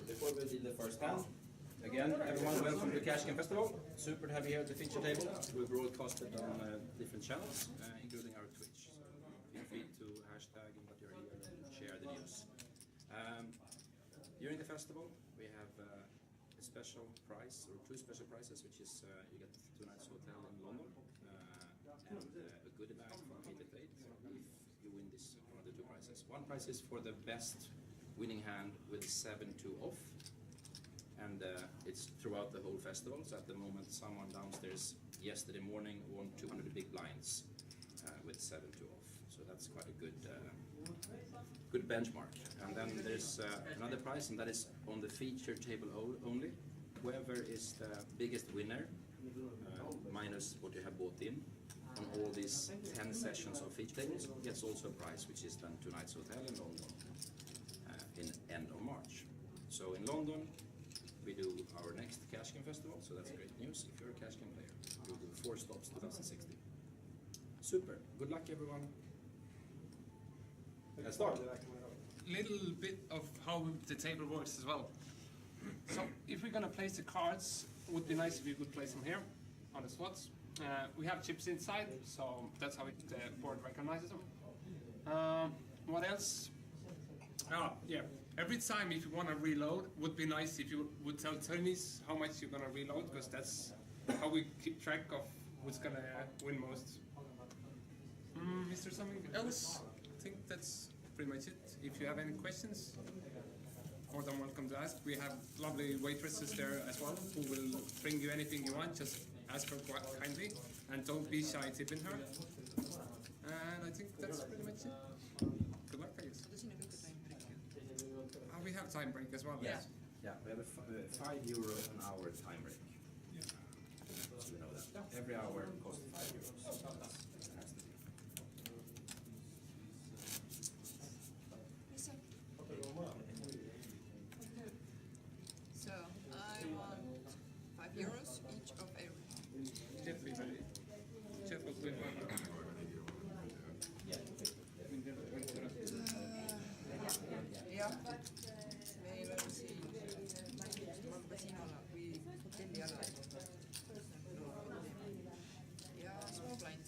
before we did the first hand, again, everyone, welcome to Cash Game Festival. Super to have you here at the feature table. We broadcasted on different channels, including our Twitch. So feel free to hashtag what you're here and share the news. During the festival, we have a special prize, or two special prizes, which is you get 2 nights hotel in London and a goodie bag from 888 if you win this one of the two prizes. One prize is for the best winning hand with 7-2 off, and it's throughout the whole festival. So at the moment, someone downstairs yesterday morning won 200 big blinds with 7-2 off. So that's quite a good good benchmark. And then there's another prize, and that is on the feature table only. Whoever is the biggest winner, minus what you have bought in, on all these 10 sessions of feature tables, gets also a prize, which is then 2 nights hotel in London in end of March. So in London, we do our next Cash Game Festival, so that's great news if you're a Cash Game player. We'll do 4 stops 2016. Super. Good luck, everyone. Let's start. Little bit of how the table works as well. So if we're gonna place the cards, it would be nice if you could place them here on the slots. We have chips inside, so that's how the board recognizes them. What else? Oh, yeah. Every time if you want to reload, would be nice if you would tell Tony's how much you're gonna reload, because that's how we keep track of who's gonna win most. Is there something else? I think that's pretty much it. If you have any questions, more than welcome to ask. We have lovely waitresses there as well, who will bring you anything you want. Just ask her kindly, and don't be shy tipping her. And I think that's pretty much it. Good luck, I guess. We have time break as well. Yes. Yeah, we have a €5 an hour time break. Yeah. So you know that. Every hour costs €5. That's the deal. So I want €5 each of everything. Jeff will win one. Jah, meil on siin, ma pean siin olla, või hotelli alla. Ja small blind.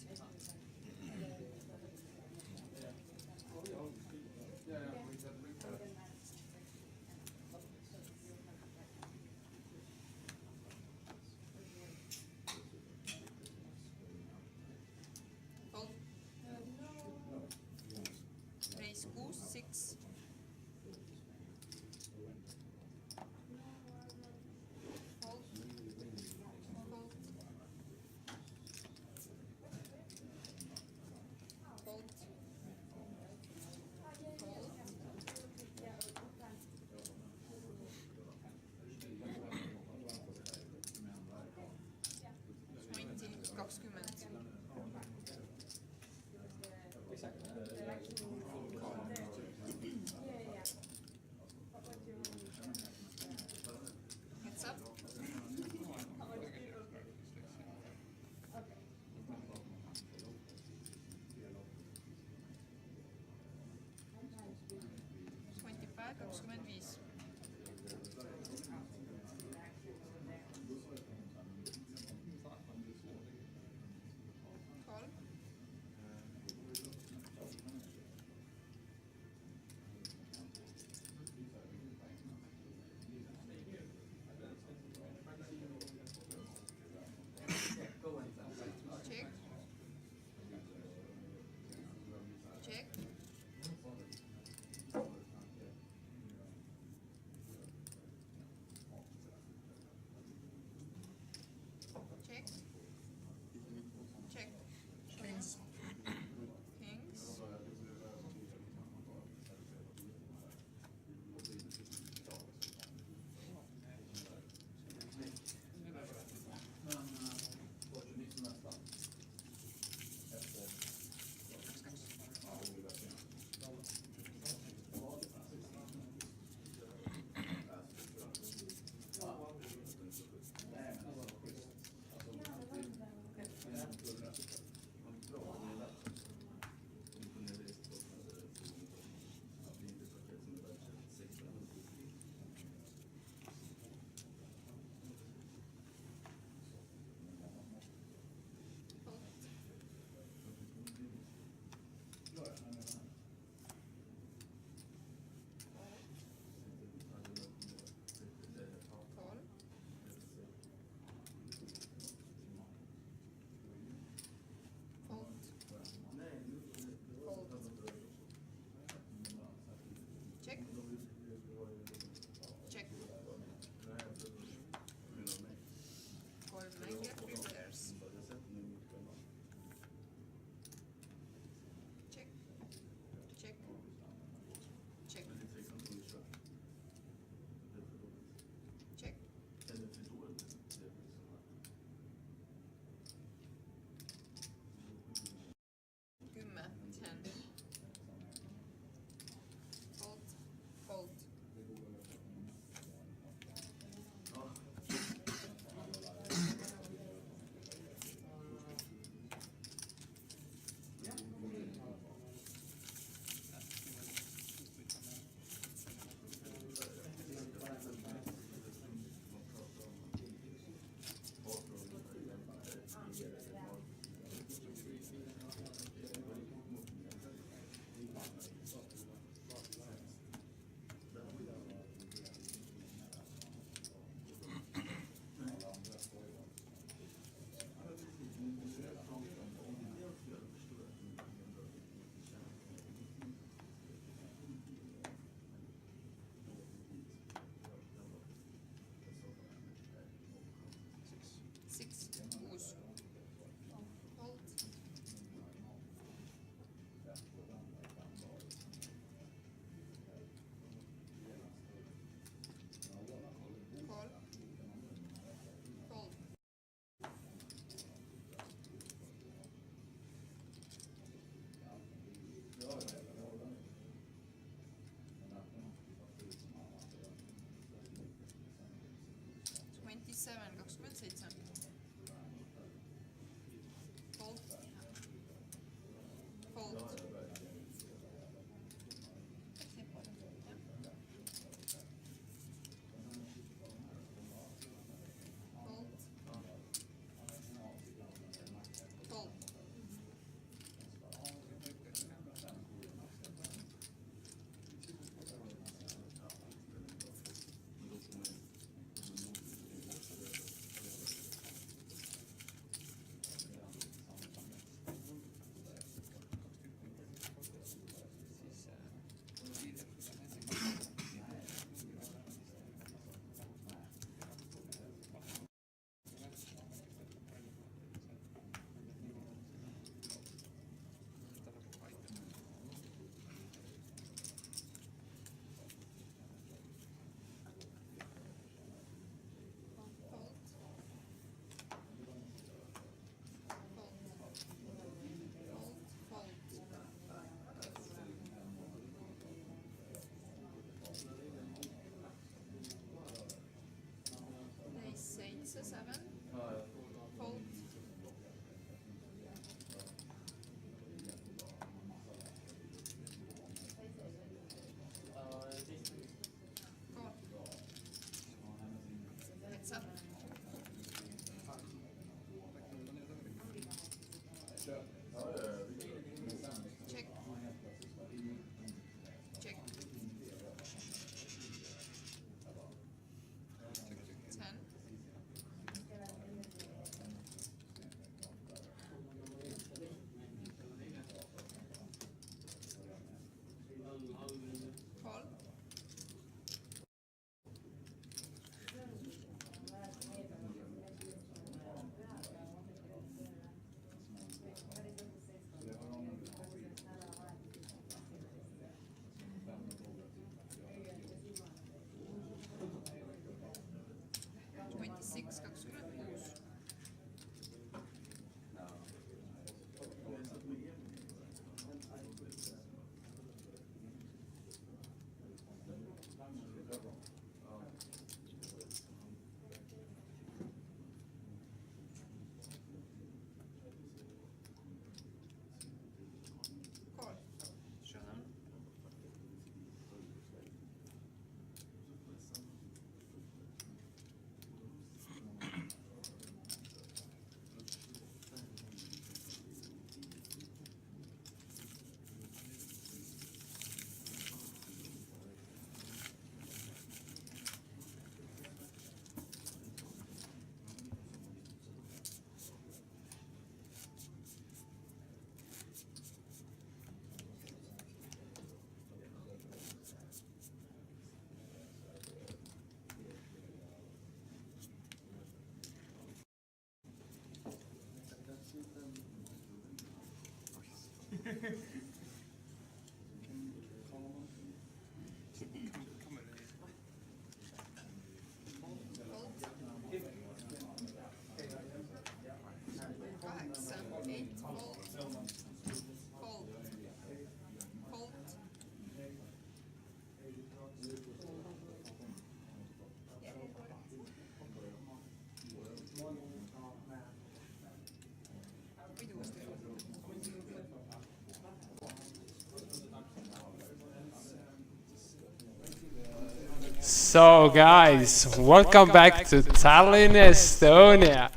So guys, welcome back to Tallinn, Estonia.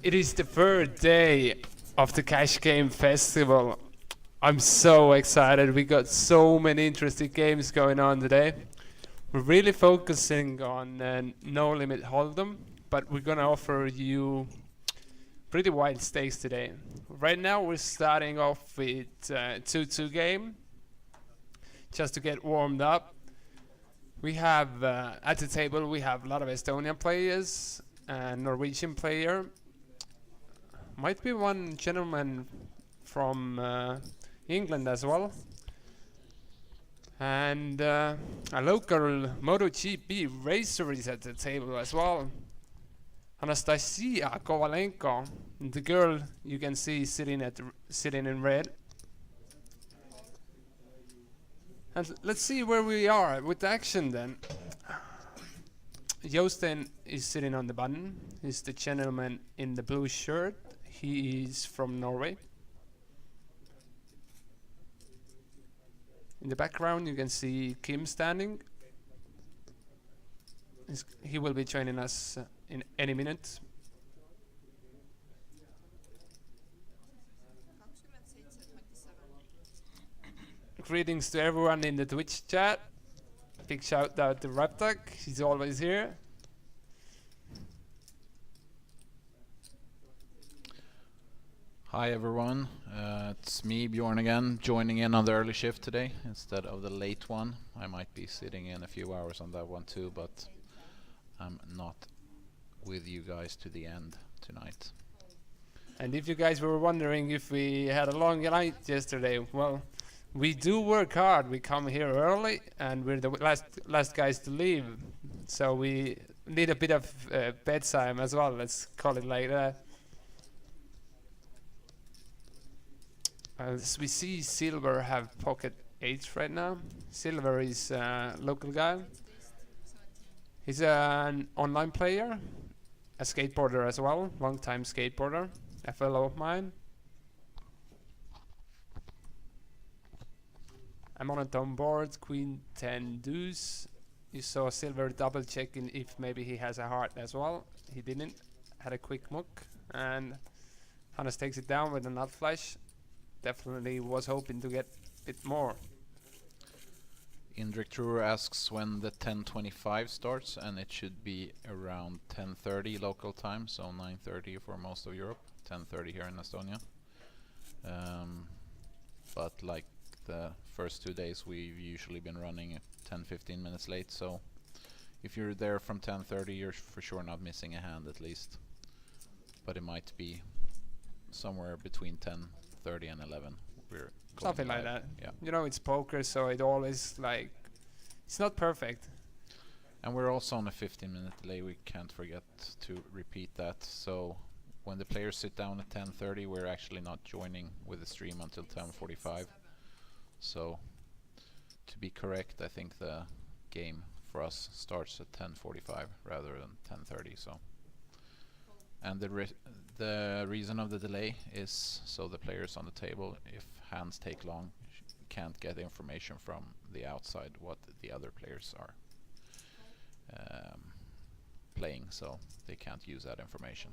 It is the third day of the Cash Game Festival. I'm so excited. We got so many interesting games going on today. We're really focusing on No Limit Hold'em, but we're gonna offer you pretty wide stakes today. Right now we're starting off with 2-2 game, just to get warmed up. We have at the table we have a lot of Estonian players and Norwegian player. Might be one gentleman from England as well, and a local MotoGP racer is at the table as well. Anastasia Kovalenko, the girl you can see sitting in red. And let's see where we are with the action then. Jostein is sitting on the button. He's the gentleman in the blue shirt. He is from Norway. In the background you can see Kim standing. He will be joining us in any minute. Greetings to everyone in the Twitch chat. Big shout out to Raptak, he's always here. Hi everyone, it's me Bjorn again, joining in on the early shift today instead of the late one. I might be sitting in a few hours on that one too, but I'm not with you guys to the end tonight. And if you guys were wondering if we had a long night yesterday, well, we do work hard. We come here early and we're the last guys to leave, so we need a bit of bedtime as well, let's call it like that. As we see, Silver have pocket 8 right now. Silver is a local guy. He's an online player, a skateboarder as well, long-time skateboarder, a fellow of mine. I'm on a down board, Queen 10 deuce. You saw Silver double checking if maybe he has a heart as well. He didn't, had a quick muck, and Hannes takes it down with a nut flash. Definitely was hoping to get a bit more. Indrik Truer asks when the 10:25 starts, and it should be around 10:30 local time, so 9:30 for most of Europe, 10:30 here in Estonia. But like the first 2 days, we've usually been running 10-15 minutes late, so if you're there from 10:30, you're for sure not missing a hand at least. But it might be somewhere between 10:30 and 11. We're something like live. that. Yeah. You know, it's poker, so it always like it's not perfect. And we're also on a 15-minute delay. We can't forget to repeat that. So when the players sit down at 10:30, we're actually not joining with the stream until 10:45. So to be correct, I think the game for us starts at 10:45 rather than 10:30. So, and the reason of the delay is so the players on the table, if hands take long, can't get information from the outside what the other players are playing, so they can't use that information.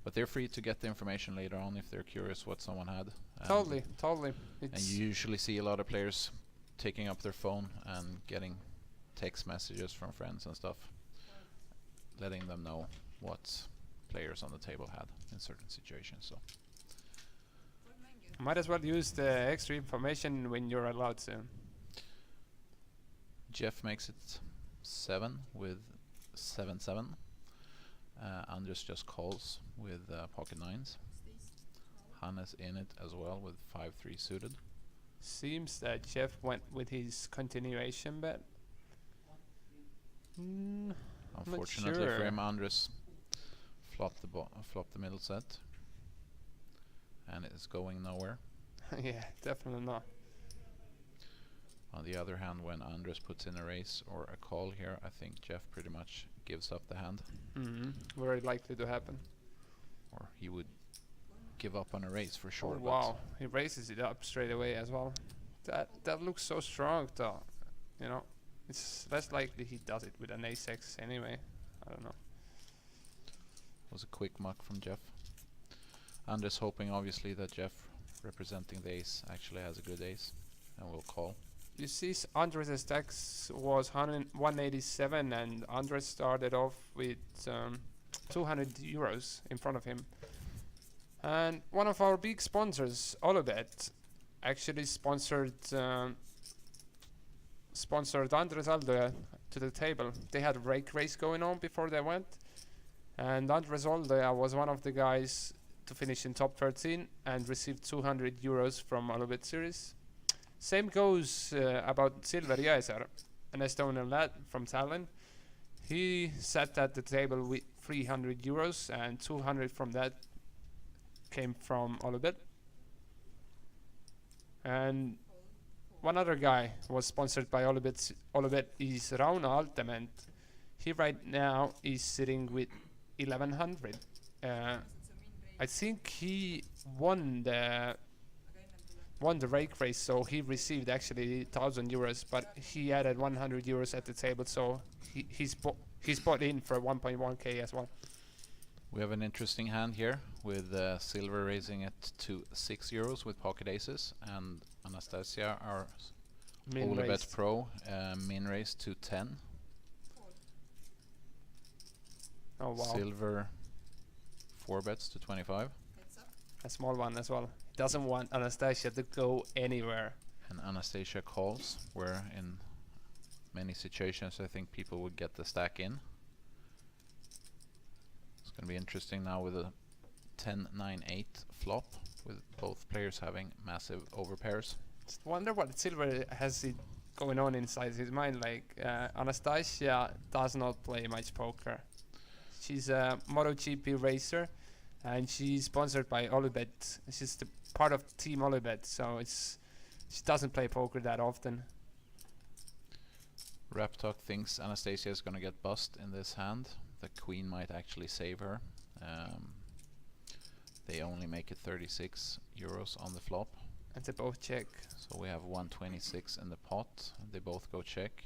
But they're free to get the information later on if they're curious what someone had. Totally. And you usually see a lot of players taking up their phone and getting text messages from friends and stuff, letting them know what players on the table had in certain situations. So Might as well use the extra information when you're allowed to. Jeff makes it 7 with 7-7. Anders just calls with pocket 9s. Hannes in it as well with 5-3 suited. Seems that Jeff went with his continuation bet. Unfortunately sure. for him, Andres flopped the middle set, and it is going nowhere. Yeah, definitely not. On the other hand, when Andres puts in a raise or a call here, I think Jeff pretty much gives up the hand. Very likely to happen. Or he would give up on a raise for sure. Oh, wow, he raises it up straight away as well. That looks so strong though, you know. It's less likely he does it with an ace-x anyway. I don't know. Was a quick muck from Jeff. Anders hoping obviously that Jeff, representing the ace, actually has a good ace and will call. You see, Andres' stacks was 187, and Andres started off with 200 euros in front of him. And one of our big sponsors, Olubet, actually sponsored Andres Aldo to the table. They had a rake race going on before they went, and Andres Aldo was one of the guys to finish in top 13 and received 200 euros from Olubet series. Same goes about Silver Jõesaar, an Estonian lad from Tallinn. He sat at the table with 300 euros, and 200 from that came from Olubet. And one other guy was sponsored by Olubet. Olubet is Rauno Altement. He right now is sitting with 1100. I think he won the rake race, so he received actually 1000 euros, but he added 100 euros at the table, so he's bought in for 1.1k as well. We have an interesting hand here with Silver raising it to 6 euros with pocket aces, and Anastasia, our Olubet pro, min raise to 10. Oh wow. Silver 4 bets to 25. A small one as well. Doesn't want Anastasia to go anywhere. And Anastasia calls, where in many situations I think people would get the stack in. It's going to be interesting now with a 10-9-8 flop, with both players having massive overpairs. Just wonder what Silver has going on inside his mind. Like Anastasia does not play much poker. She's a MotoGP racer, and she's sponsored by Olubet. She's the part of Team Olubet, so she doesn't play poker that often. Raptalk thinks Anastasia is going to get bust in this hand. The queen might actually save her. They only make it 36 euros on the flop. And they both check. So we have 126 in the pot. They both go check.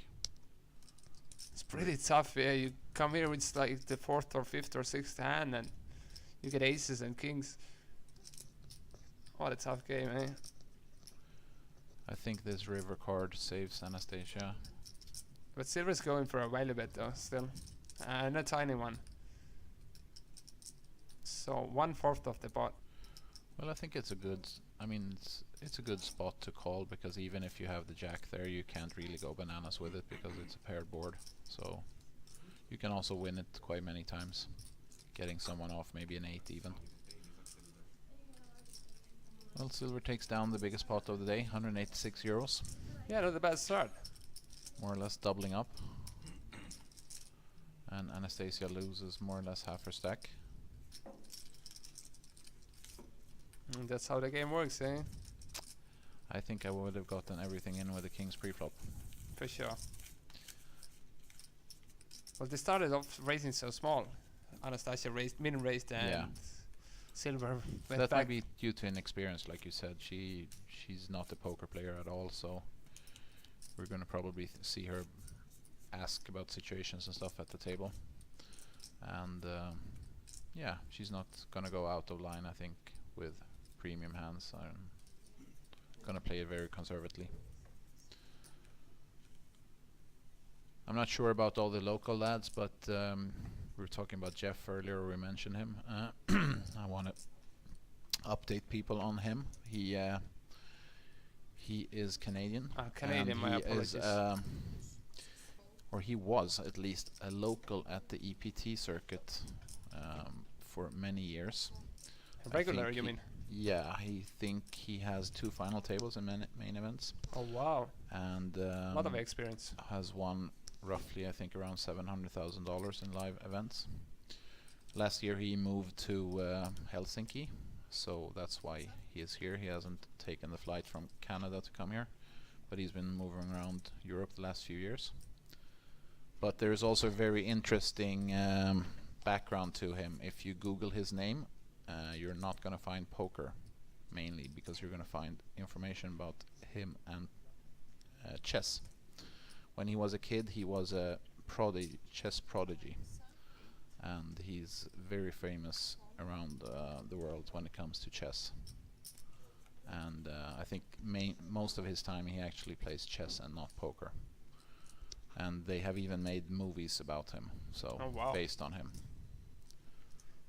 It's pretty tough. Yeah, you come here with like the 4th or 5th or 6th hand, and you get aces and kings. What a tough game, eh? I think this river card saves Anastasia. But Silver's going for a value bet though, still. And a tiny one. So 1/4 of the pot. Well, I think it's a good. I mean, it's a good spot to call, because even if you have the jack there, you can't really go bananas with it because it's a paired board. So you can also win it quite many times, getting someone off maybe an 8 even. Well, Silver takes down the biggest pot of the day, 186 euros. Yeah, not a bad start. More or less doubling up. And Anastasia loses more or less half her stack. And that's how the game works, eh? I think I would have gotten everything in with the king's preflop. For sure. Well, they started off raising so small. Anastasia raised, min raised, and Yeah. Silver went That back. might be due to inexperience, like you said. She's not a poker player at all, so we're gonna probably see her ask about situations and stuff at the table. And yeah, she's not gonna go out of line, I think, with premium hands. I'm gonna play it very conservatively. I'm not sure about all the local lads, but we were talking about Jeff earlier, we mentioned him. I want to update people on him. He is Canadian. Canadian, and my he apologies. is, or he was at least a local at the EPT circuit for many years. Regular, you mean? Yeah, I think he has 2 final tables in main events, Oh wow, and a lot of experience. has won roughly, I think, around $700,000 in live events. Last year he moved to Helsinki, so that's why he is here. He hasn't taken the flight from Canada to come here, but he's been moving around Europe the last few years. But there's also a very interesting background to him. If you Google his name, you're not going to find poker, mainly because you're going to find information about him and chess. when he was a kid, he was a chess prodigy, and he's very famous around the world when it comes to chess. And I think most of his time he actually plays chess and not poker. And they have even made movies about him, so Oh, wow. based on him.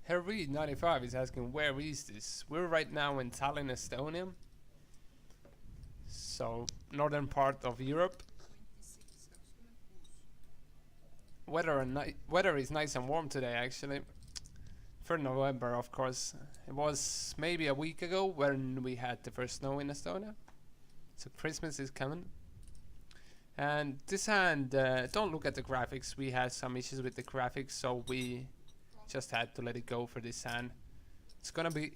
Herreed 95 is asking, where is this? We're right now in Tallinn, Estonia. So, northern part of Europe. Weather is nice and warm today, actually. For November, of course. It was maybe a week ago when we had the first snow in Estonia. So Christmas is coming. And this hand, don't look at the graphics. We had some issues with the graphics, so we just had to let it go for this hand. It's gonna be...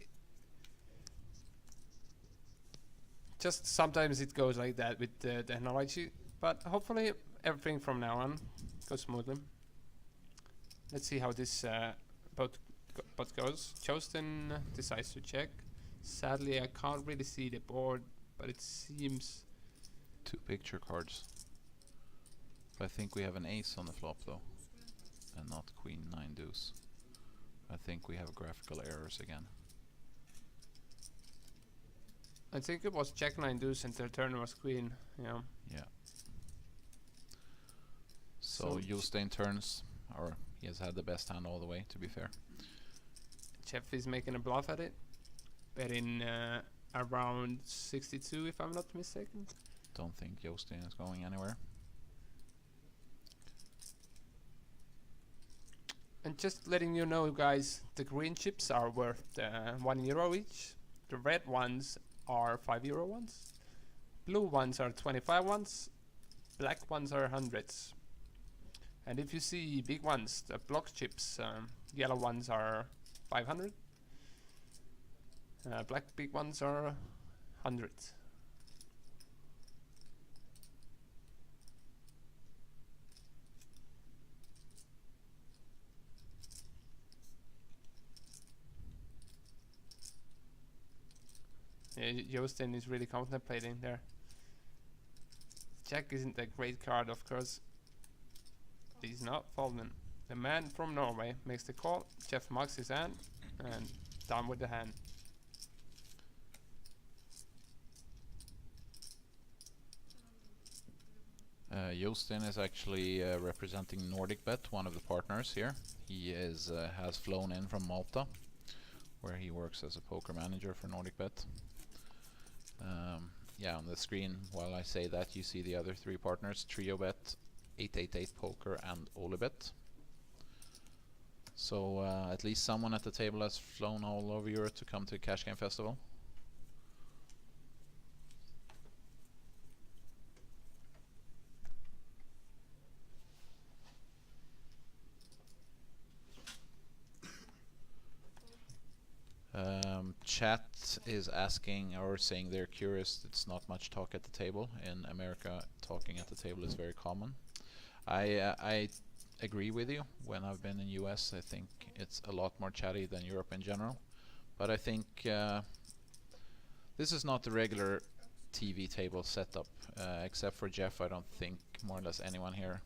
Just sometimes it goes like that with the technology, but hopefully everything from now on goes smoothly. Let's see how this boat goes. Jostin decides to check. Sadly, I can't really see the board, but it seems... 2 picture cards. I think we have an ace on the flop though, and not queen 9 deuce. I think we have graphical errors again. I think it was jack 9 deuce and the turn was queen. Yeah. Yeah. So Jostein turns, or he has had the best hand all the way, to be fair. Jeff is making a bluff at it. Betting around 62 if I'm not mistaken. Don't think Jostein is going anywhere. And just letting you know, guys, the green chips are worth €1 each. The red ones are €5 ones. Blue ones are 25 ones. Black ones are hundreds. And if you see big ones, the block chips, yellow ones are 500. Black big ones are 100. Yeah, Jostein is really contemplating there. Jack isn't a great card, of course. He's not folding. The man from Norway makes the call. Jeff marks his hand and down with the hand. Jostein is actually representing NordicBet, one of the partners here. He is has flown in from Malta, where he works as a poker manager for NordicBet. Yeah, on the screen, while I say that, you see the other 3 partners, TrioBet, 888 Poker, and Olibet. So at least someone at the table has flown all over Europe to come to Cash Game Festival. Chat is asking or saying they're curious. It's not much talk at the table. In America, talking at the table is very common. I agree with you. When I've been in US, I think it's a lot more chatty than Europe in general. But I think this is not the regular TV table setup. Except for Jeff, I don't think more or less anyone here,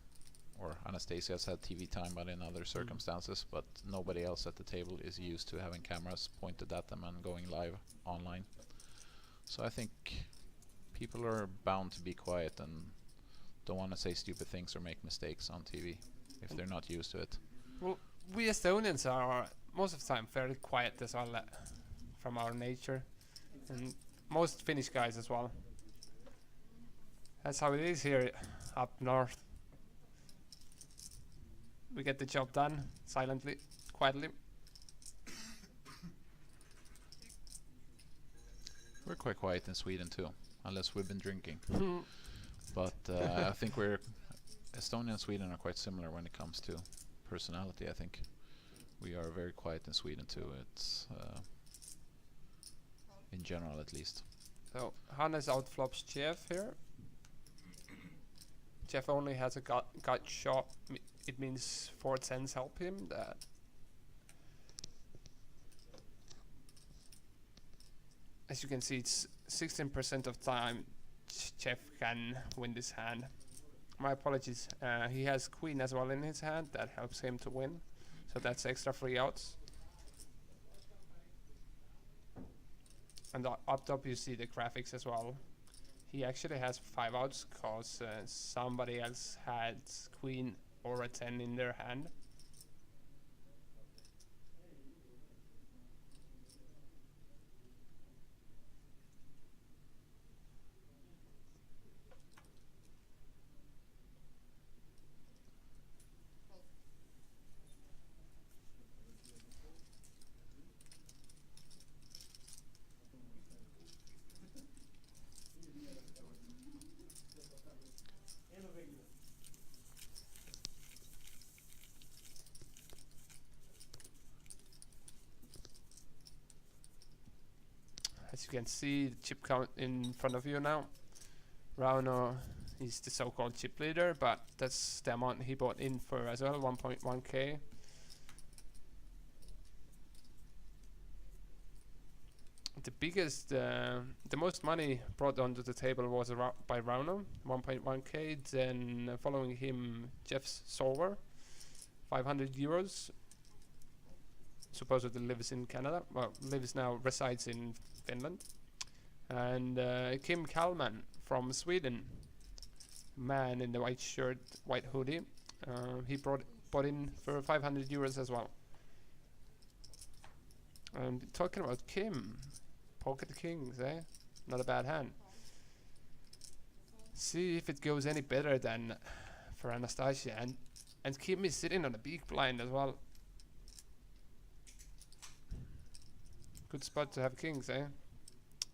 or Anastasia, has had TV time, but in other circumstances. But nobody else at the table is used to having cameras pointed at them and going live online. So I think people are bound to be quiet and don't want to say stupid things or make mistakes on TV if they're not used to it. Well, we Estonians are most of the time fairly quiet as well, from our nature, and most Finnish guys as well. That's how it is here up north. We get the job done silently, quietly. We're quite quiet in Sweden too, unless we've been drinking. But I think Estonia and Sweden are quite similar when it comes to personality. I think we are very quiet in Sweden too. It's in general, at least. So Hannes outflops Jeff here. Jeff only has a gut shot. It means 4 cents help him. That as you can see, it's 16% of time Jeff can win this hand. My apologies. He has queen as well in his hand. That helps him to win. So that's extra 3 outs. And up top you see the graphics as well. He actually has 5 outs because somebody else had queen or a 10 in their hand. As you can see, the chip count in front of you now. Rauno is the so-called chip leader, but that's the amount he bought in for as well, 1.1k. The biggest, the most money brought onto the table was by Rauno, 1.1k. Then following him, Jeff's Solver, 500 euros. Supposedly lives in Canada. Well, resides in Finland. And Kim Kalman from Sweden, man in the white shirt, white hoodie. He bought in for 500 euros as well. And talking about Kim, pocket kings, eh? Not a bad hand. See if it goes any better than for Anastasia. And Kim is sitting on a big blind as well. Good spot to have kings, eh?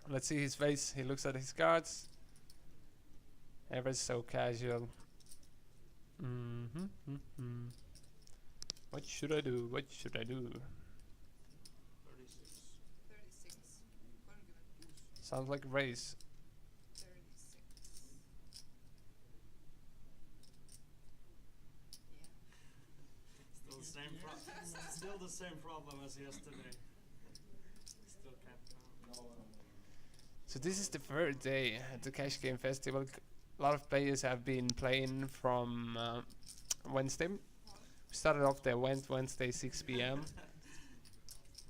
Let's see his face. He looks at his cards. Ever so casual. What should I do? What should I do? 36. Sounds like a race. 36. Still the same still the same problem as yesterday. Still can't count. So this is the third day at the Cash Game Festival. A lot of players have been playing from Wednesday. We started off there Wednesday 6 p.m.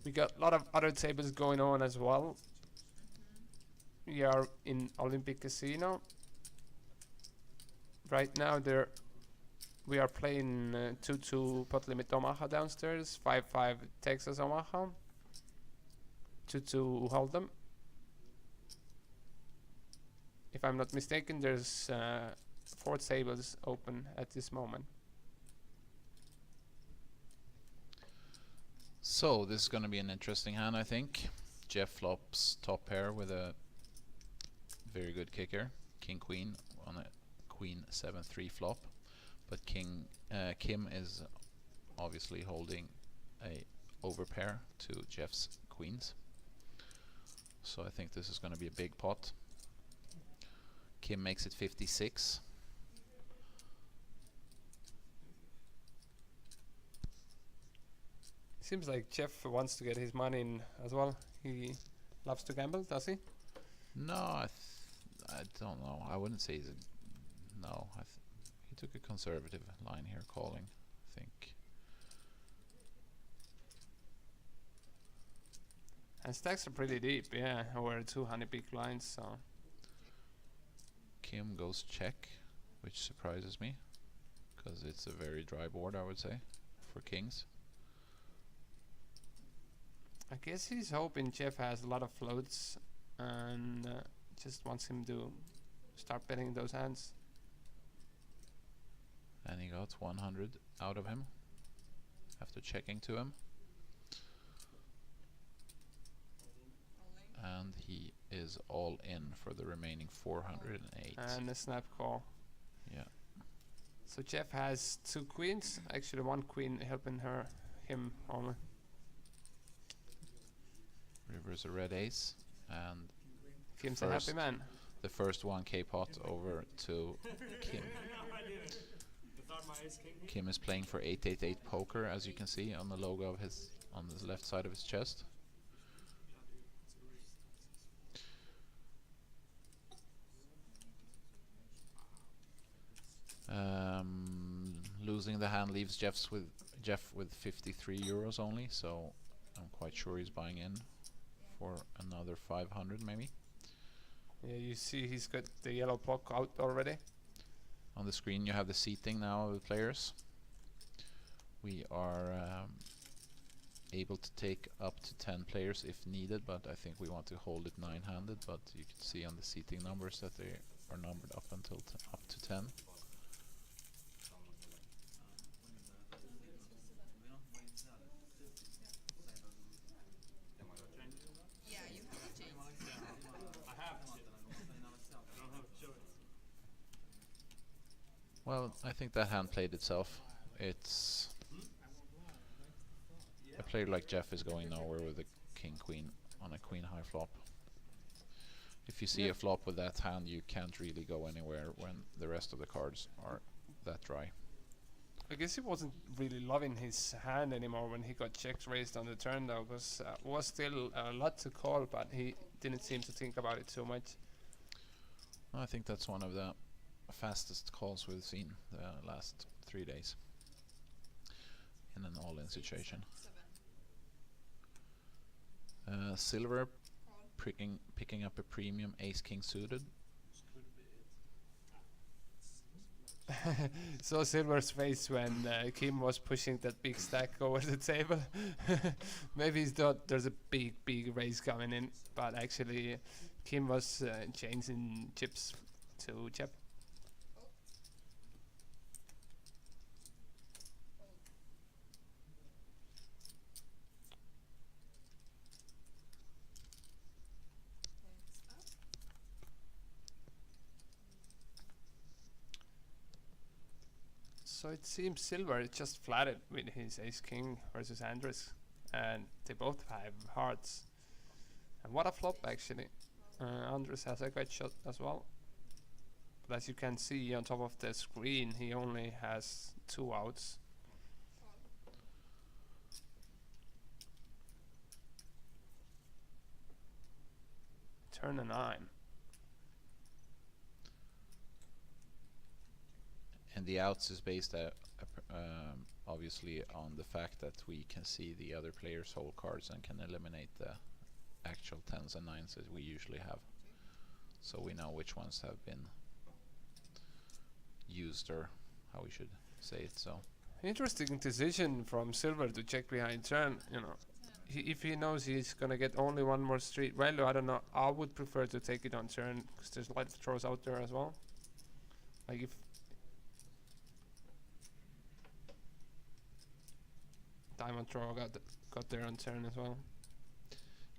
We got a lot of other tables going on as well. We are in Olympic Casino. Right now we are playing 2-2 pot limit Omaha downstairs, 5-5 Texas Omaha, 2-2 Hold'em. If I'm not mistaken, there's 4 tables open at this moment. So this is going to be an interesting hand, I think. Jeff flops top pair with a very good kicker, king queen on a queen 7-3 flop, but Kim is obviously holding a overpair to Jeff's queens. So I think this is going to be a big pot. Kim makes it 56. Seems like Jeff wants to get his money in as well. He loves to gamble, does he? No, I don't know. I wouldn't say he's no. He took a conservative line here, calling, I think. And stacks are pretty deep, yeah, over 200 big blinds, so. Kim goes check, which surprises me, because it's a very dry board, I would say, for kings. I guess he's hoping Jeff has a lot of floats and just wants him to start betting those hands. And he got 100 out of him after checking to him. And he is all in for the remaining 408. And a snap call. Yeah. So Jeff has 2 queens, actually 1 queen helping him only. River's a red ace, and Kim's a happy man. the first 1k pot over to Kim. Kim is playing for 888 poker, as you can see on the logo of his on the left side of his chest. Losing the hand leaves Jeff with 53 euros only, so I'm quite sure he's buying in for another 500 maybe. Yeah, you see he's got the yellow block out already. On the screen you have the seating now of the players. We are able to take up to 10 players if needed, but I think we want to hold it 9-handed, but you can see on the seating numbers that they are numbered up until up to 10. Yeah, you have to change. I have to. I don't have a choice. Well, I think that hand played itself. It's a player like Jeff is going nowhere with a king-queen on a queen-high flop. If you see a flop with that hand, you can't really go anywhere when the rest of the cards are that dry. I guess he wasn't really loving his hand anymore when he got checks raised on the turn though, because was still a lot to call, but he didn't seem to think about it so much. I think that's one of the fastest calls we've seen the last 3 days in an all-in situation. Silver picking up a premium ace-king suited. So Silver's face when Kim was pushing that big stack over the table. Maybe he thought there's a big raise coming in, but actually Kim was changing chips to Jeb. So it seems Silver is just flatted with his ace-king versus Andres, and they both have hearts. And what a flop actually. Andres has a great shot as well. But as you can see on top of the screen, he only has 2 outs. Turn a 9. And the outs is based obviously on the fact that we can see the other players' whole cards and can eliminate the actual 10s and 9s as we usually have. So we know which ones have been used, or how we should say it. So Interesting decision from Silver to check behind turn. You know, if he knows he's gonna get only one more street value, I don't know. I would prefer to take it on turn because there's a lot of throws out there as well. Like if diamond throw got there on turn as well.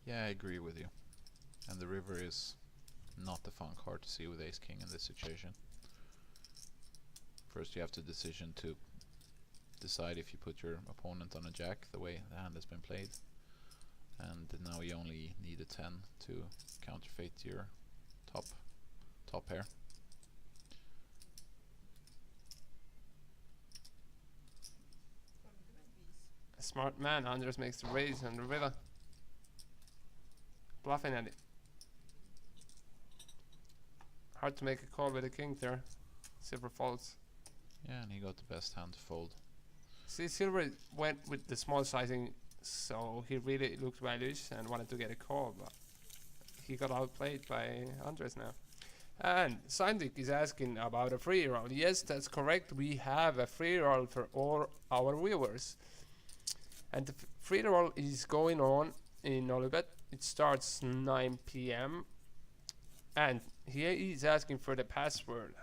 yeah, I agree with you. And the river is not a fun card to see with ace-king in this situation. First you have to decide if you put your opponent on a jack, the way the hand has been played. And now you only need a 10 to counterfeit your top pair. A smart man, Anders makes the raise on the river. Bluffing at it. Hard to make a call with a king there. Silver folds. Yeah, and he got the best hand to fold. See, Silver went with the small sizing, so he really looked values and wanted to get a call, but he got outplayed by Andres now. And Sandik is asking about a free roll. Yes, that's correct. We have a free roll for all our viewers. And the free roll is going on in Olibet. It starts 9 p.m. And here he's asking for the password.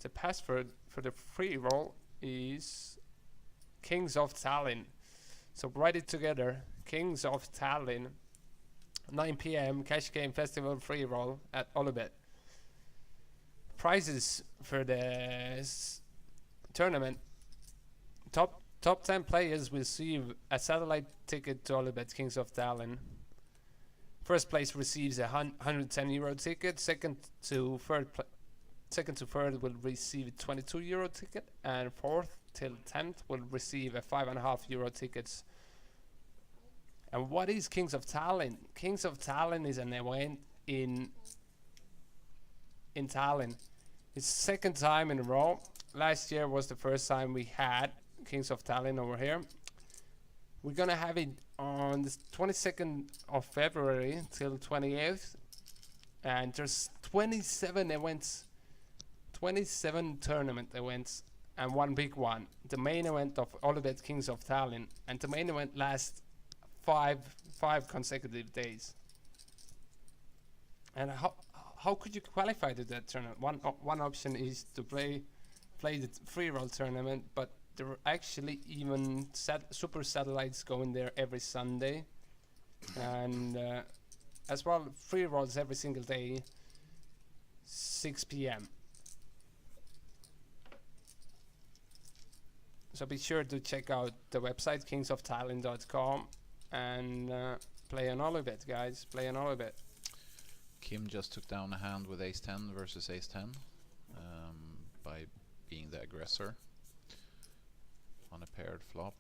The password for the free roll is Kings of Tallinn. So write it together. Kings of Tallinn. 9 p.m. cash game festival free roll at Olibet. Prizes for the tournament. Top 10 players will receive a satellite ticket to Olibet Kings of Tallinn. First place receives a 110 euro ticket. Second to third will receive a 22 euro ticket, and fourth till 10th will receive a 5.5 euro tickets. And what is Kings of Tallinn? Kings of Tallinn is an event in in Tallinn. It's second time in a row. Last year was the first time we had Kings of Tallinn over here. We're gonna have it on the 22nd of February till 28th, and there's 27 events, 27 tournament events, and one big one, the main event of Olybet Kings of Tallinn, and the main event lasts five consecutive days. And how could you qualify to that tournament? One option is to play the free roll tournament, but there are actually even super satellites going there every Sunday, and as well free rolls every single day, 6 p.m. So be sure to check out the website kingsoftallinn.com and play an Olybet, guys. Play an Olybet. Kim just took down a hand with ace-10 versus ace-10 by being the aggressor on a paired flop.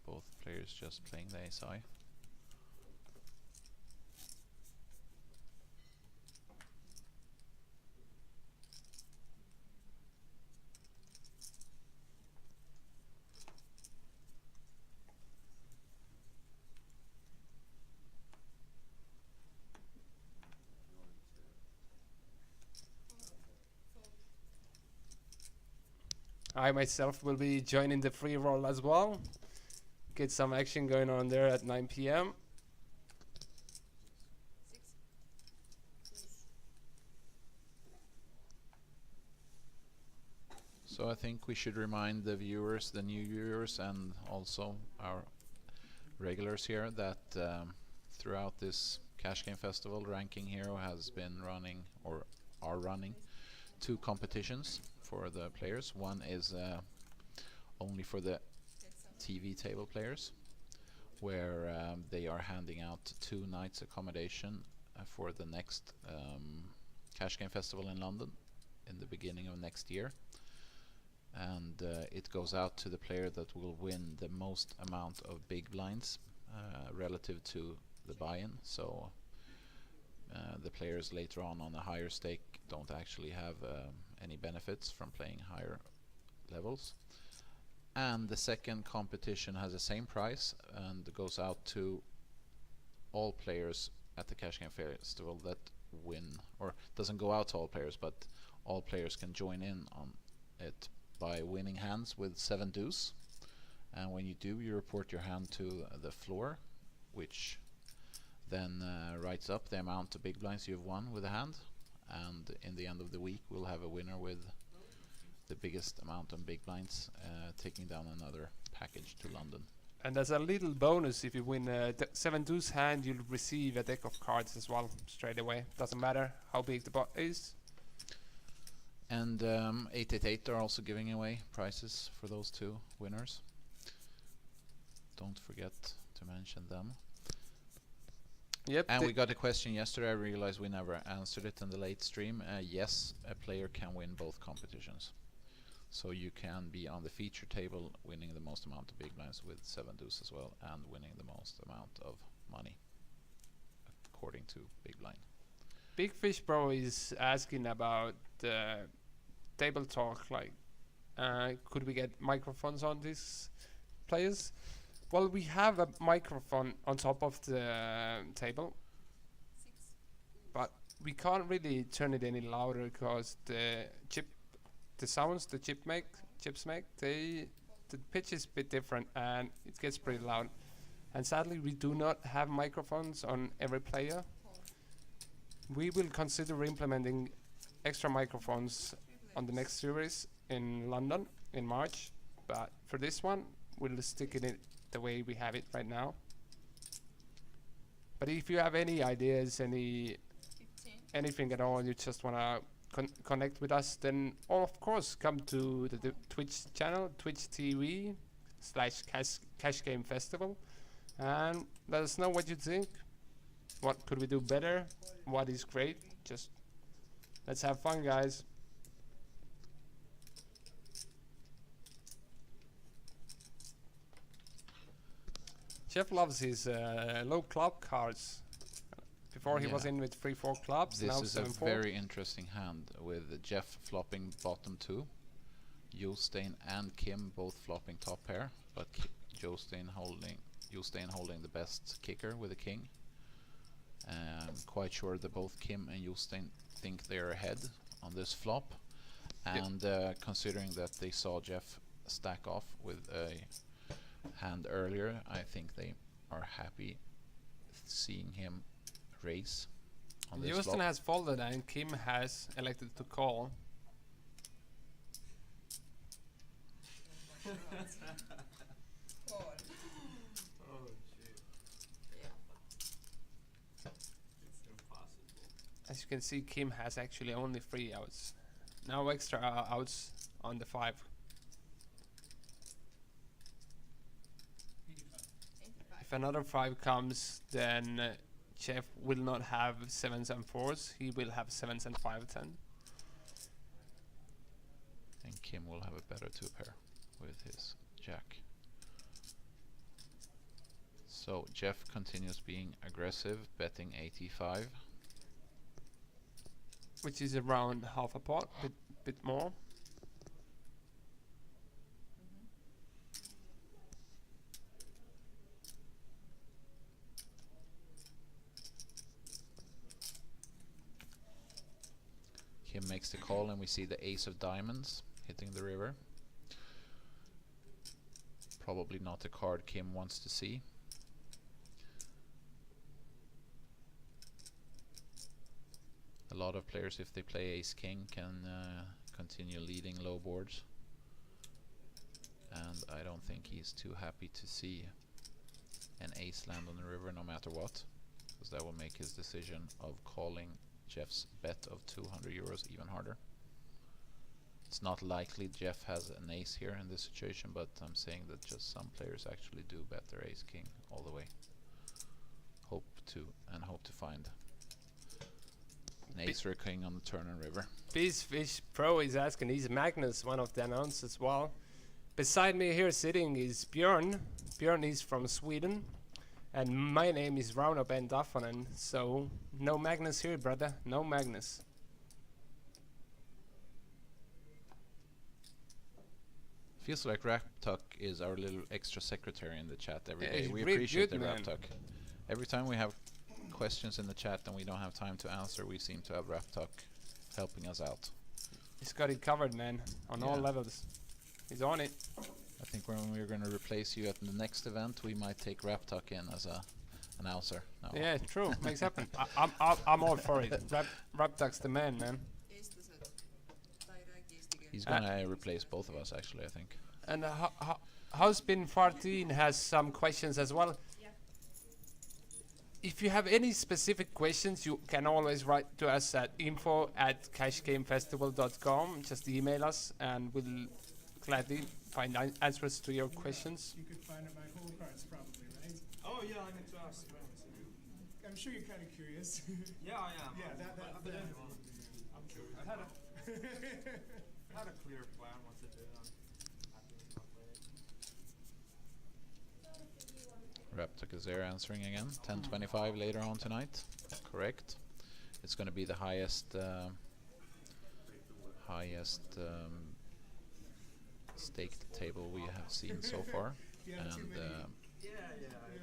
Both players just playing the ace-high. I myself will be joining the free roll as well. Get some action going on there at 9 p.m. So I think we should remind the viewers, the new viewers, and also our regulars here that throughout this Cash Game Festival, Ranking Hero has been running, or are running, 2 competitions for the players. One is only for the TV table players, where they are handing out 2 nights accommodation for the next Cash Game Festival in London in the beginning of next year. And it goes out to the player that will win the most amount of big blinds relative to the buy-in. So the players later on a higher stake don't actually have any benefits from playing higher levels. And the second competition has the same price and goes out to all players at the Cash Game Festival that win, or doesn't go out to all players, but all players can join in on it by winning hands with 7 deuce. And when you do, you report your hand to the floor, which then writes up the amount of big blinds you've won with a hand. And in the end of the week, we'll have a winner with the biggest amount of big blinds, taking down another package to London. And as a little bonus, if you win a 7 deuce hand, you'll receive a deck of cards as well straight away. Doesn't matter how big the pot is. And 888 are also giving away prizes for those 2 winners. Don't forget to mention them. Yep. And we got a question yesterday. I realized we never answered it in the late stream. Yes, a player can win both competitions. So you can be on the feature table winning the most amount of big blinds with 7 deuce as well, and winning the most amount of money according to big blind. Big Fish Bro is asking about table talk, like could we get microphones on these players? Well, we have a microphone on top of the table, but we can't really turn it any louder because the sounds the chips make, the pitch is a bit different and it gets pretty loud. And sadly, we do not have microphones on every player. We will consider implementing extra microphones on the next series in London in March, but for this one, we'll stick in it the way we have it right now. But if you have any ideas, anything at all, you just want to connect with us, then of course come to the Twitch channel, Twitch TV/Cash Game Festival, and let us know what you think. What could we do better? What is great? Just let's have fun, guys. Jeff loves his low club cards. Before he was Yeah. in with 3-4 clubs. This now is a 7-4. very interesting hand with Jeff flopping bottom 2, Jostein and Kim both flopping top pair, but Jostein holding the best kicker with the king. Quite sure that both Kim and Jostein think they're ahead on this flop, and considering that they saw Jeff stack off with a hand earlier, I think they are happy seeing him raise on this Houston flop. has folded and Kim has elected to call. Call. Oh shit. Yeah. It's impossible. As you can see, Kim has actually only 3 outs. Now extra outs on the 5. 85. If another 5 comes, then Jeff will not have 7s and 4s. He will have 7s and 5-10. And Kim will have a better 2 pair with his jack. So Jeff continues being aggressive, betting 85. Which is around half a pot, bit more. Kim makes the call and we see the ace of diamonds hitting the river. Probably not a card Kim wants to see. A lot of players, if they play ace-king, can continue leading low boards. And I don't think he's too happy to see an ace land on the river no matter what, because that will make his decision of calling Jeff's bet of 200 euros even harder. It's not likely Jeff has an ace here in this situation, but I'm saying that just some players actually do bet their ace-king all the way. Hope to find an ace or a king on the turn and river. Fish Pro is asking, is Magnus one of the announcers as well? Beside me here sitting is Björn. Björn is from Sweden. And my name is Rauno Ben Daffonen. So no Magnus here, brother. No Magnus. Feels like Raptuck is our little extra secretary in the chat every Yeah, day. he's We really appreciate good, the man. Raptuck. Every time we have questions in the chat and we don't have time to answer, we seem to have Raptuck helping us out. He's got it covered, man. On all Yeah. levels. He's on it. I think when we're going to replace you at the next event, we might take Raptuck in as a announcer. No. Yeah, true. Makes happen. I'm all for it. Raptuck's the man, man. He's going to replace both of us, actually, I think. And Housebin 14 has some questions as well. If you have any specific questions, you can always write to us at info@cashgamefestival.com. Just email us and we'll gladly find answers to your questions. You could find out my whole cards probably, right? Oh yeah, I need to ask. I'm sure you're kind of curious. Yeah, I am. Yeah, that- I'm curious. I had a clear plan what to do. I'm happy with my play. Raptuck is there answering again. 10:25 later on tonight. Correct. It's going to be the highest staked table we have seen so far. Yeah, too And many.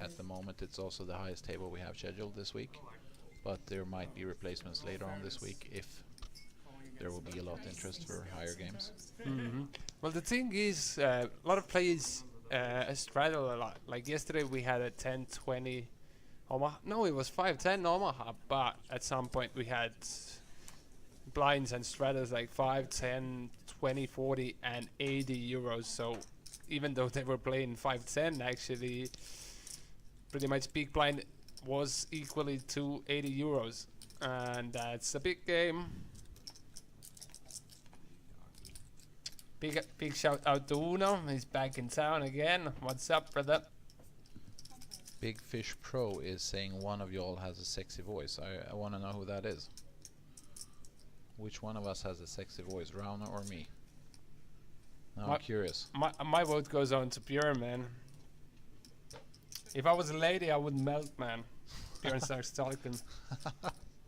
at the moment it's also the highest table we have scheduled this week. But there might be replacements later on this week if there will be a lot of interest for higher games. Well, the thing is, a lot of players straddle a lot. Like yesterday we had a 10-20 Omaha. No, it was 5-10 Omaha, but at some point we had blinds and straddles like 5, 10, 20, 40 and 80 euros. So even though they were playing 5-10, actually pretty much big blind was equally to 80 euros. And that's a big game. Big shout out to Uno. He's back in town again. What's up, brother? Big Fish Pro is saying one of y'all has a sexy voice. I want to know who that is. Which one of us has a sexy voice, Rauna or me? Now I'm curious. My vote goes on to Pure, man. If I was a lady, I would melt, man. inexperience Starlican.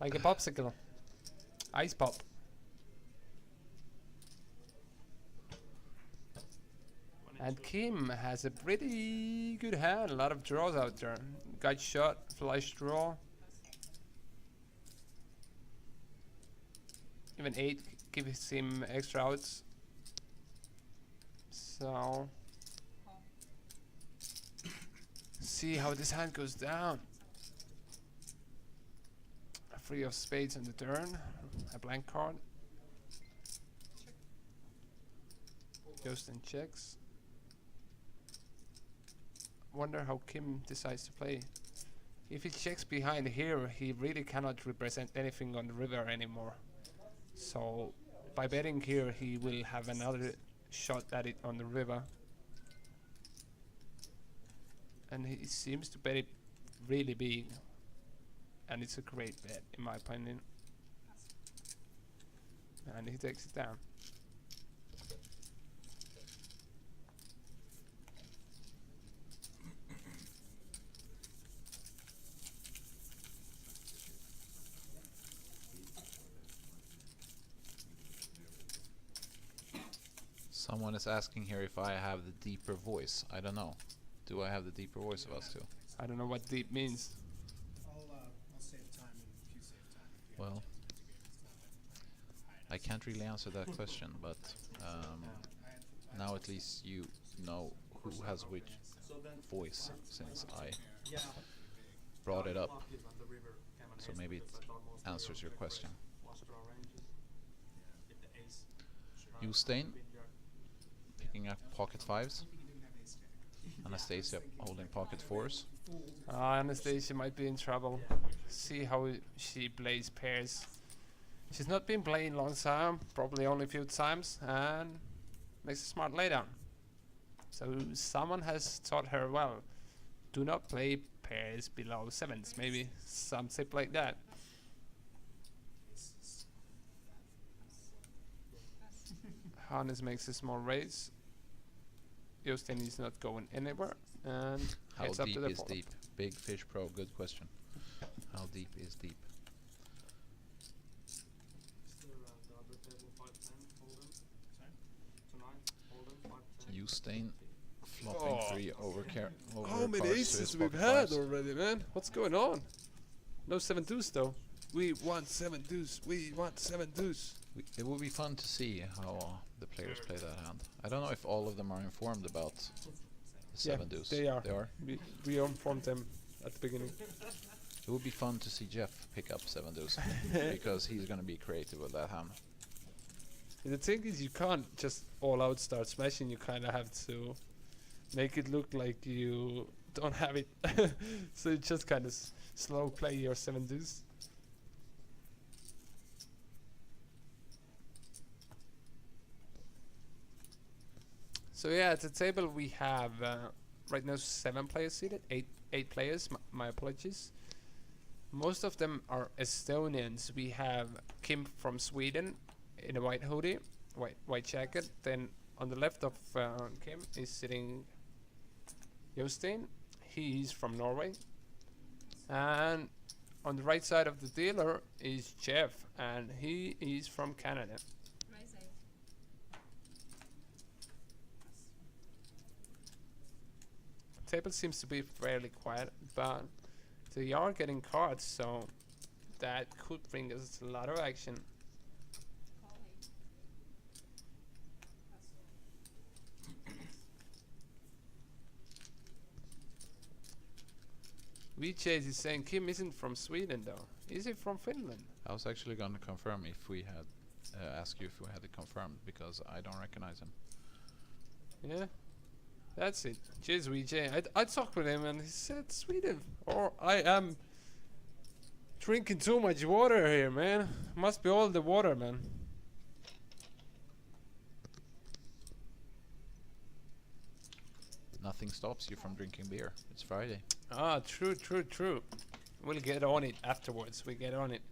Like a popsicle. Ice pop. And Kim has a pretty good hand. A lot of draws out there. Gut shot, flush draw. Even 8 gives him extra outs. So see how this hand goes down. A 3 of spades on the turn. A blank card. Justin checks. Wonder how Kim decides to play. If he checks behind here, he really cannot represent anything on the river anymore. So by betting here, he will have another shot at it on the river. And he seems to bet it really big. And it's a great bet, in my opinion. And he takes it down. Someone is asking here if I have the deeper voice. I don't know. Do I have the deeper voice of us two? I don't know what deep means. I'll save time if you save time. If you Well, I can't really answer that question, but now at least you know who has which voice, since I brought it up. So maybe it answers your question. Ustein picking up pocket 5s. Anastasia holding pocket 4s. Anastasia might be in trouble. See how she plays pairs. She's not been playing long time, probably only a few times, and makes a smart laydown. So someone has taught her well. Do not play pairs below 7s, maybe some tip like that. Hannes makes a small raise. Jostein is not going anywhere, and How heads up deep to the is fold. deep? Big Fish Pro, good question. How deep is deep? Ustein flopping 3 over How many cards to aces his we've pocket had 5s. already, man? What's going on? No 7 deuce though. We want 7 deuce. We want 7 deuce. It would be fun to see how the players play that hand. I don't know if all of them are informed about the 7 deuce. They are. They are. We informed them at the beginning. It would be fun to see Jeff pick up 7 deuce because he's gonna be creative with that hand. The thing is, you can't just all out start smashing. You kind of have to make it look like you don't have it. So you just kind of slow play your 7 deuce. So yeah, at the table we have right now 7 players seated, 8 players. My apologies. Most of them are Estonians. We have Kim from Sweden in a white hoodie, white jacket. Then on the left of Kim is sitting Jostein. He's from Norway. And on the right side of the dealer is Jeff, and he is from Canada. Table seems to be fairly quiet, but they are getting cards, so that could bring us a lot of action. VJ is saying Kim isn't from Sweden though. Is he from Finland? I was actually gonna confirm if we had ask you if we had it confirmed because I don't recognize him. Yeah, that's it. Cheers, VJ. I talked with him and he said Sweden. Or I am drinking too much water here, man. Must be all the water, man. Nothing stops you from drinking beer. It's Friday. Ah, true. We'll get on it afterwards. We get on it.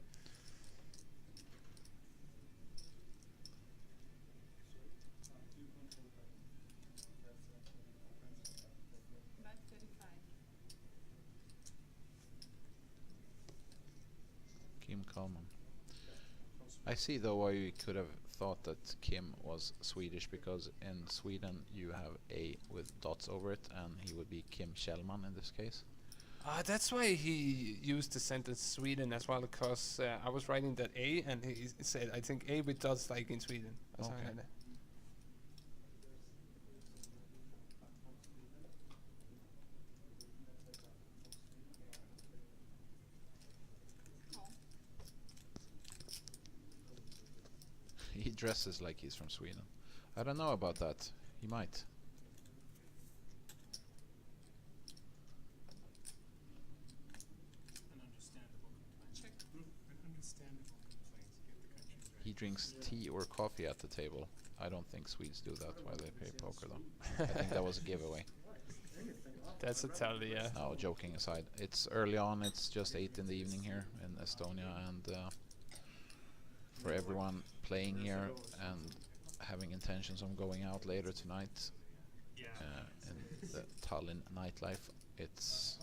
Salmon. I see though why you could have thought that Kim was Swedish, because in Sweden you have A with dots over it, and he would be Kim Kjellman in this case. That's why he used the sentence Sweden as well, because I was writing that A, and he said, I think A with dots like in Sweden. Or something like that. He dresses like he's from Sweden. I don't know about that. He might. An understandable complaint. An understandable complaint. Get the country right. He drinks tea or coffee at the table. I don't think Swedes do that while they play poker though. I think that was a giveaway. That's a tell, yeah. No, joking aside. It's early on, it's just 8 in the evening here in Estonia, and for everyone playing here and having intentions on going out later tonight in the Tallinn nightlife, it's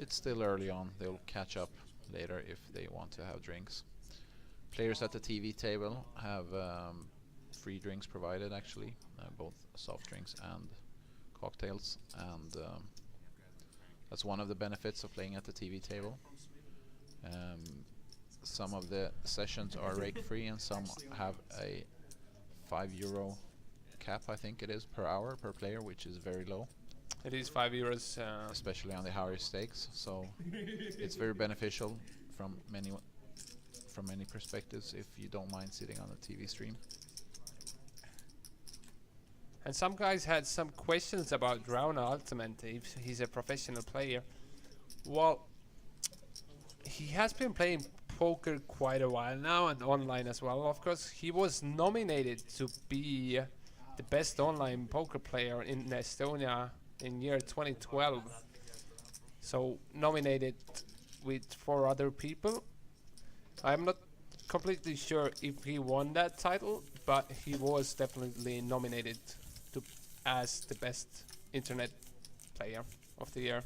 still early on. They'll catch up later if they want to have drinks. Players at the TV table have free drinks provided, actually, both soft drinks and cocktails, and that's one of the benefits of playing at the TV table. Some of the sessions are rake free, and some have a €5 cap, I think it is, per hour per player, which is very low. It is €5. Especially on the higher stakes, so it's very beneficial from many perspectives if you don't mind sitting on a TV stream. And some guys had some questions about Rauno Ultimate, if he's a professional player. Well, he has been playing poker quite a while now, and online as well, of course. He was nominated to be the best online poker player in Estonia in year 2012. So nominated with 4 other people. I'm not completely sure if he won that title, but he was definitely nominated as the best internet player of the year.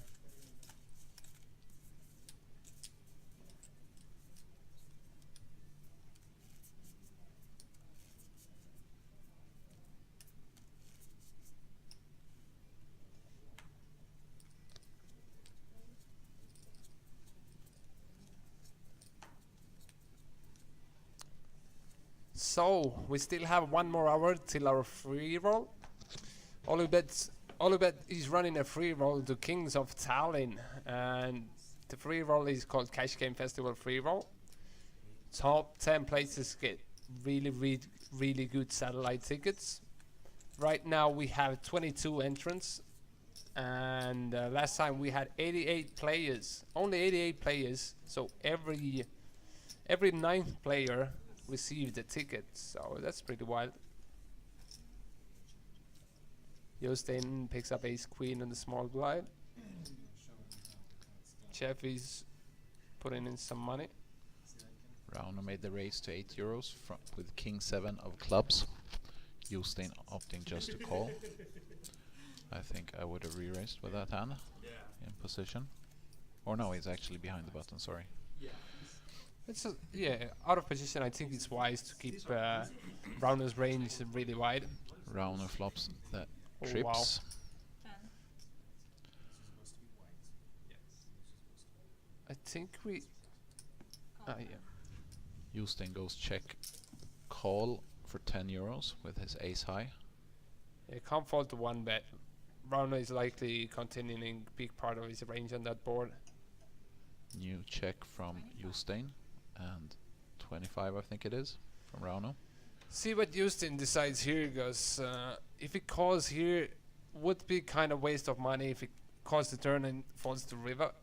So we still have 1 more hour till our free roll. Olubet is running a free roll to Kings of Tallinn, and the free roll is called Cash Game Festival Free Roll. Top 10 places get really good satellite tickets. Right now we have 22 entrants, and last time we had 88 players. Only 88 players, so every 9th player received a ticket, so that's pretty wild. Jostein picks up ace queen on the small blind. Jeff is putting in some money. Rauno made the raise to €8 with king 7 of clubs. Jostein opting just to call. I think I would have re-raised with that hand in position. Or no, he's actually behind the button, sorry. It's out of position. I think it's wise to keep Rauno's range really wide. Rauno flops the Oh, trips. wow. I think we... yeah. Jostein goes check call for €10 with his ace high. Yeah, can't fall to 1 bet. Rauno is likely continuing big part of his range on that board. New check from Jostein, and 25 I think it is from Rauno. See what Jostein decides here, because if he calls here, would be kind of waste of money if he calls the turn and falls to river.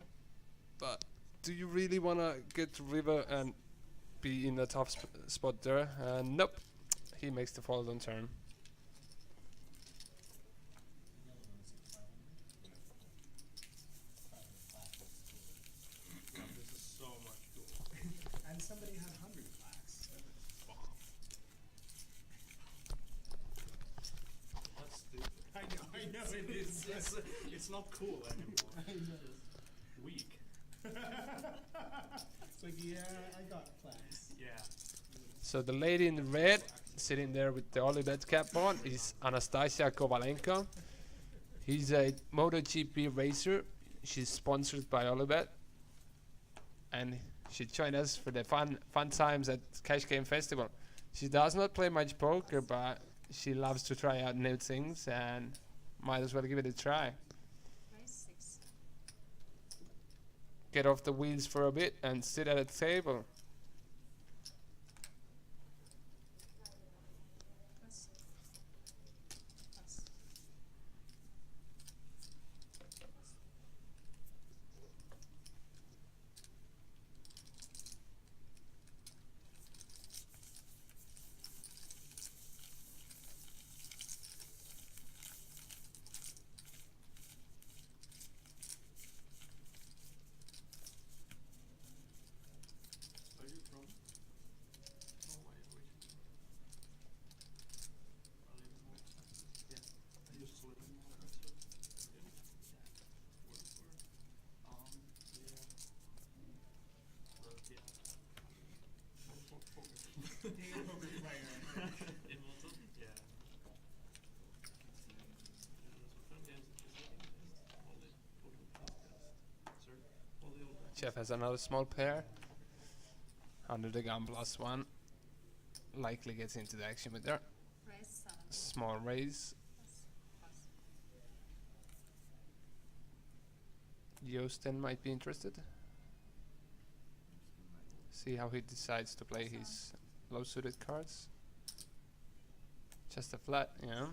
But do you really want to get to river and be in a tough spot there? Nope, he makes the fold on turn. This is so much gold. And somebody had 100 flags. That's stupid. I know it is. It's not cool anymore. I know. Weak. It's like, yeah, I got plans. Yeah. So the lady in the red, sitting there with the Olibet cap on, is Anastasia Kovalenko. He's a MotoGP racer. She's sponsored by Olibet, and she joined us for the fun times at Cash Game Festival. She does not play much poker, but she loves to try out new things, and might as well give it a try. Get off the wheels for a bit and sit at a table. Are you from? Norway originally? I live in West Texas. Yeah. I used to live in Norway, so. Yeah. Work for. Yeah. But yeah. Poker. Being a poker player. In Malta? Yeah. Jeff has another small pair. Under the gun +1. Likely gets into the action with her. Small raise. Josten might be interested. See how he decides to play his low suited cards. Just a flat, yeah.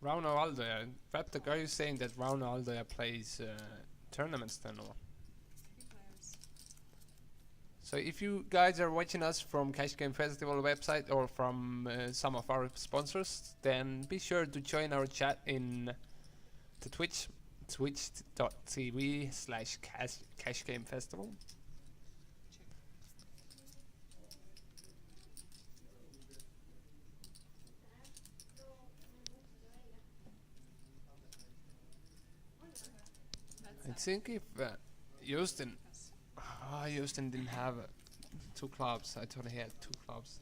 Rauno Aldoja. But the guy is saying that Rauno Aldoja plays tournaments then, or? So if you guys are watching us from Cash Game Festival website or from some of our sponsors, then be sure to join our chat in the Twitch, twitch.tv/Cash Game Festival. I think if Josten didn't have 2 clubs. I thought he had 2 clubs.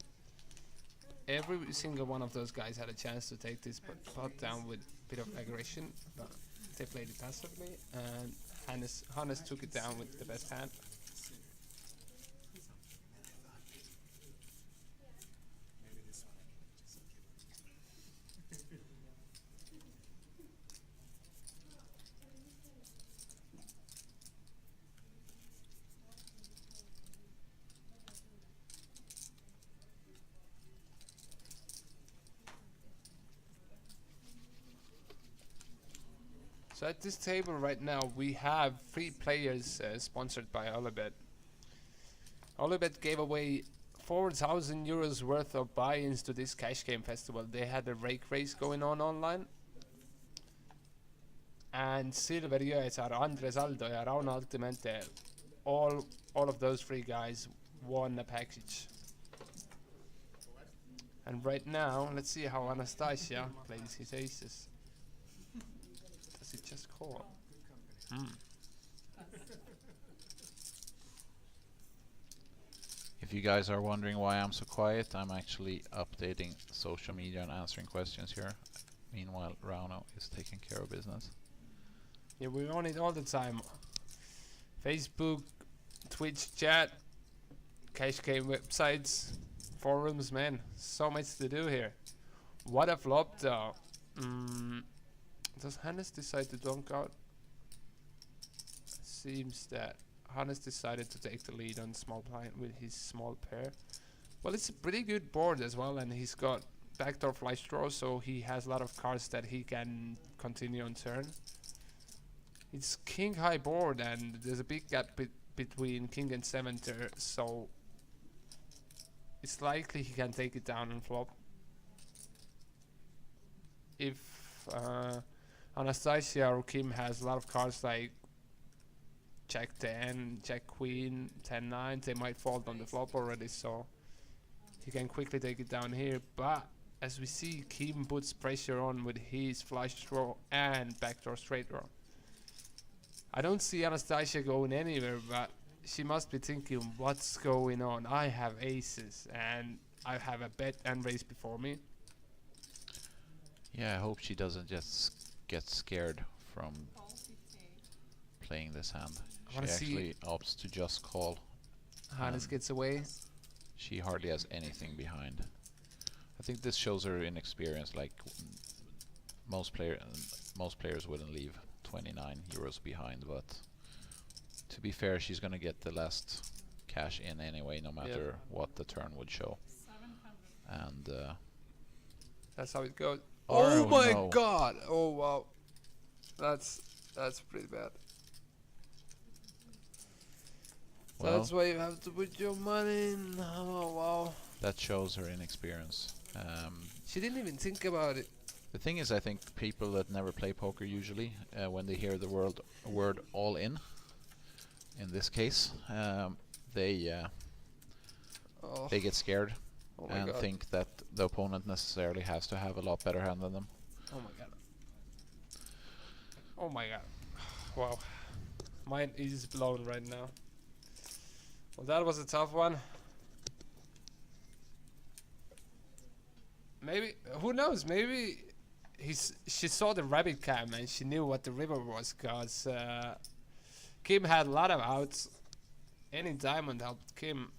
Every single one of those guys had a chance to take this pot down with a bit of aggression, but they played it passively, and Hannes took it down with the best hand. Maybe this one I can just give it. So at this table right now we have 3 players sponsored by Olibet. Olibet gave away 4,000 euros worth of buy-ins to this Cash Game Festival. They had a rake race going on online. And Silver Jõesaar, Andres Aldo ja Rauno Altimente, all of those 3 guys won a package. And right now, let's see how Anastasia plays his aces. Does it just call? If you guys are wondering why I'm so quiet, I'm actually updating social media and answering questions here. Meanwhile, Rauno is taking care of business. Yeah, we're on it all the time. Facebook, Twitch chat, Cash Game websites, forums, man. So much to do here. What a flop though. Does Hannes decide to donk out? Seems that Hannes decided to take the lead on small blind with his small pair. Well, it's a pretty good board as well, and he's got backdoor flush draw, so he has a lot of cards that he can continue on turn. It's king high board, and there's a big gap between king and center, so it's likely he can take it down and flop. If Anastasia or Kim has a lot of cards like Jack 10, Jack Queen, 10-9, they might fold on the flop already, so he can quickly take it down here. But as we see, Kim puts pressure on with his flush draw and backdoor straight draw. I don't see Anastasia going anywhere, but she must be thinking, what's going on? I have aces and I have a bet and raise before me. Yeah, I hope she doesn't just get scared from Call 58. playing this hand. I She wanna see- actually opts to just call. Hannes gets away. She hardly has anything behind. I think this shows her inexperience. Like most players wouldn't leave 29 euros behind, but to be fair, she's gonna get the last cash in anyway, no matter what the turn would show. 700. And That's how it goes. Oh, Oh my no. god! Oh wow, that's pretty bad. well, That's why you have to put your money in. Oh wow. that shows her inexperience. She didn't even think about it. The thing is, I think people that never play poker usually, when they hear the word all in this case, they Oh, get scared oh my and god. think that the opponent necessarily has to have a lot better hand than them. Oh my god. Oh my god. Wow. Mine is blown right now. Well, that was a tough one. Maybe, who knows, maybe she saw the rabbit cam and she knew what the river was, cause Kim had a lot of outs. Any diamond helped Kim,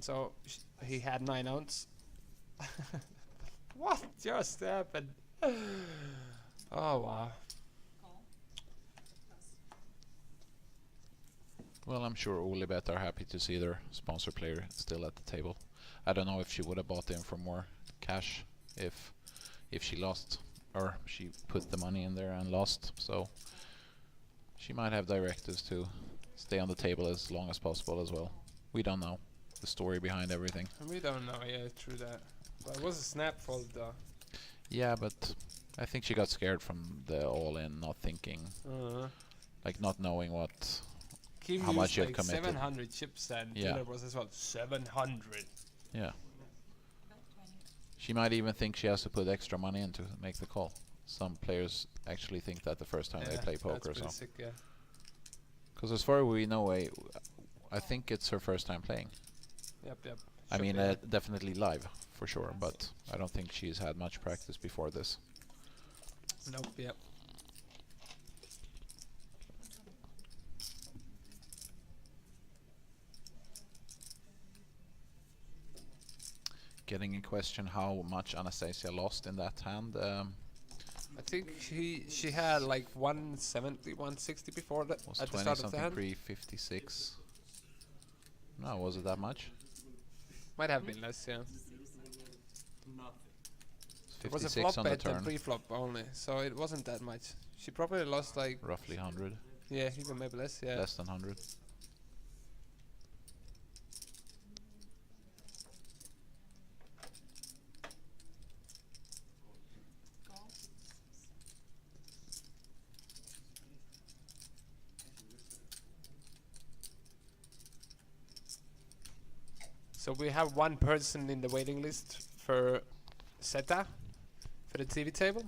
so he had 9 outs. What just happened? Oh wow. Call. Plus. Well, I'm sure Olibet are happy to see their sponsor player still at the table. I don't know if she would have bought in for more cash if she lost, or she put the money in there and lost. So she might have directives to stay on the table as long as possible as well. We don't know the story behind everything. We don't know, yeah, true that. But it was a snap fold though. Yeah, but I think she got scared from the all-in, not thinking, like not knowing what. Kim How much used you have like committed. 700 chips and Yeah. Taylor was as well 700. Yeah, Bet 20. she might even think she has to put extra money in to make the call. Some players actually think that the first time they play poker. That's So, pretty sick, yeah. because as far as we know, I think it's her first time playing. Yep. I Should mean, be. definitely live for sure, but I don't think she's had much practice before this. Nope, yep. Getting in question how much Anastasia lost in that hand. I think she had like 170, 160 before that Was at the 20 start of the something hand. pre 56. No, was it that much? Might have been less, yeah. Nothing. It was a 56 flop on the bet and turn, pre-flop only, so it wasn't that much. She probably lost like, roughly 100, yeah, even maybe less, yeah. less than 100. Call. So we have one person in the waiting list for Zeta, for the TV table.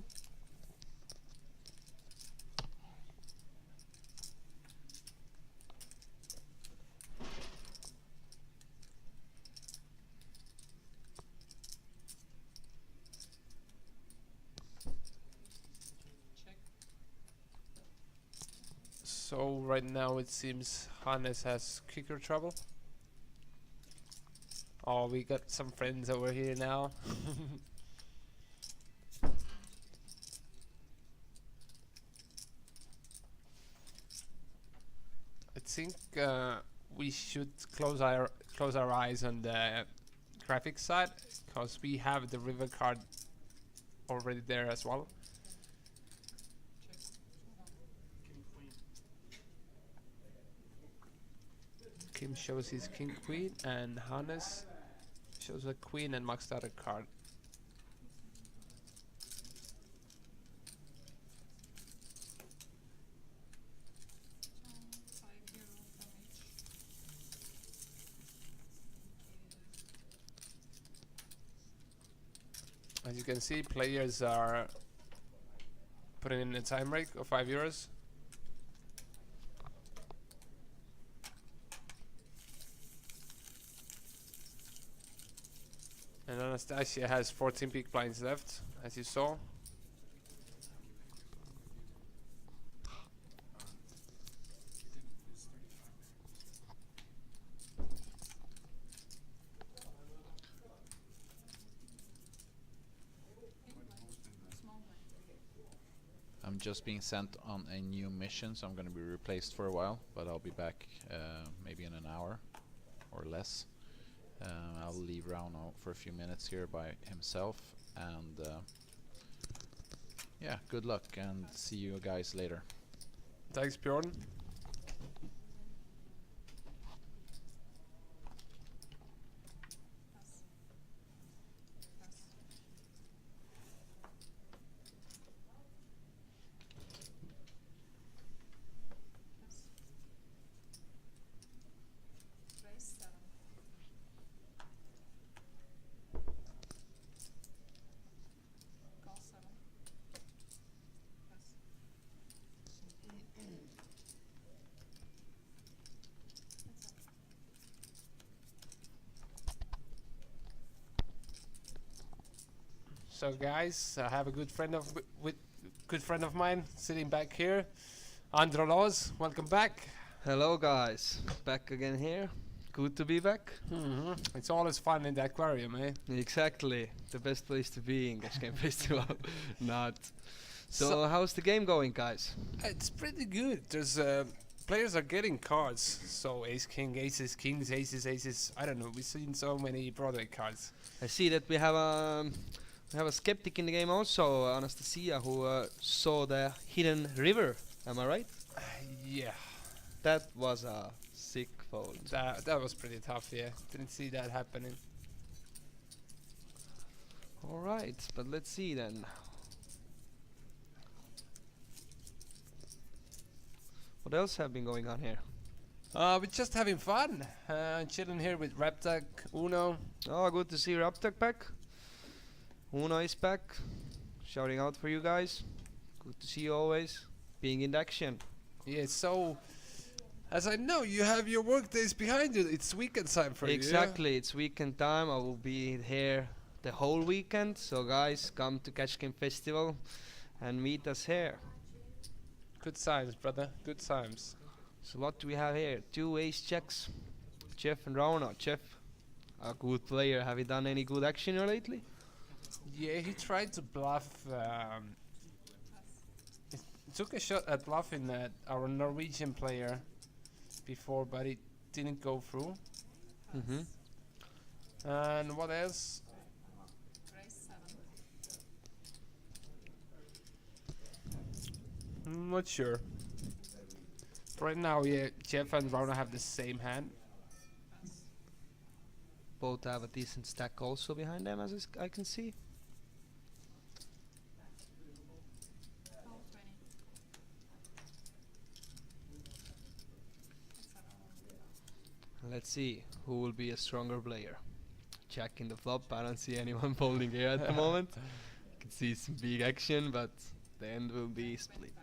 Check. So right now it seems Hannes has kicker trouble. Oh, we got some friends over here now. I think we should close our eyes on the graphics side, because we have the river card already there as well. King queen. Kim shows his king queen, and Hannes shows a queen and maxed out a card. €5 from each. As you can see, players are putting in a time break of €5. And Anastasia has 14 big blinds left, as you saw. I'm just being sent on a new mission, so I'm going to be replaced for a while, but I'll be back maybe in an hour or less. I'll leave Rauno for a few minutes here by himself, and yeah, good luck and see you guys later. Thanks, Bjorn. So guys, I have a good friend of mine sitting back here, Andro Laws. Welcome back. Hello guys, back again here. Good to be back. It's always fun in the aquarium, eh? Exactly, the best place to be in Cash Game Festival. Not. So how's the game going, guys? It's pretty good. There's players are getting cards. So ace, king, aces, kings, aces, aces. I don't know. We've seen so many Broadway cards. I see that we have a skeptic in the game also, Anastasia, who saw the hidden river. Am I right? Yeah. That was a sick fold. That was pretty tough. Yeah. Didn't see that happening. All right, but let's see then. What else have been going on here? We're just having fun. Chilling here with Raptak, Uno. Oh, good to see Raptak back. Uno is back. Shouting out for you guys. Good to see you always. Being in action. Yeah, so as I know, you have your work days behind you. It's weekend time for Exactly, it's weekend time. I will be here the whole weekend. So guys, come to Catch Game Festival and meet us here. Good times, brother. Good times. So what do we have here? 2 ace checks. Jeff and Rauno. Jeff, a good player. Have you done any good action here lately? Yeah, he tried to bluff. He took a shot at bluffing our Norwegian player before, but it didn't go through. And what else? I'm not sure. Right now, yeah, Jeff and Rauno have the same hand. Both have a decent stack also behind them, as I can see. Let's see who will be a stronger player. Jack in the flop. I don't see anyone folding here at the moment. You can see some big action, but the end will be split.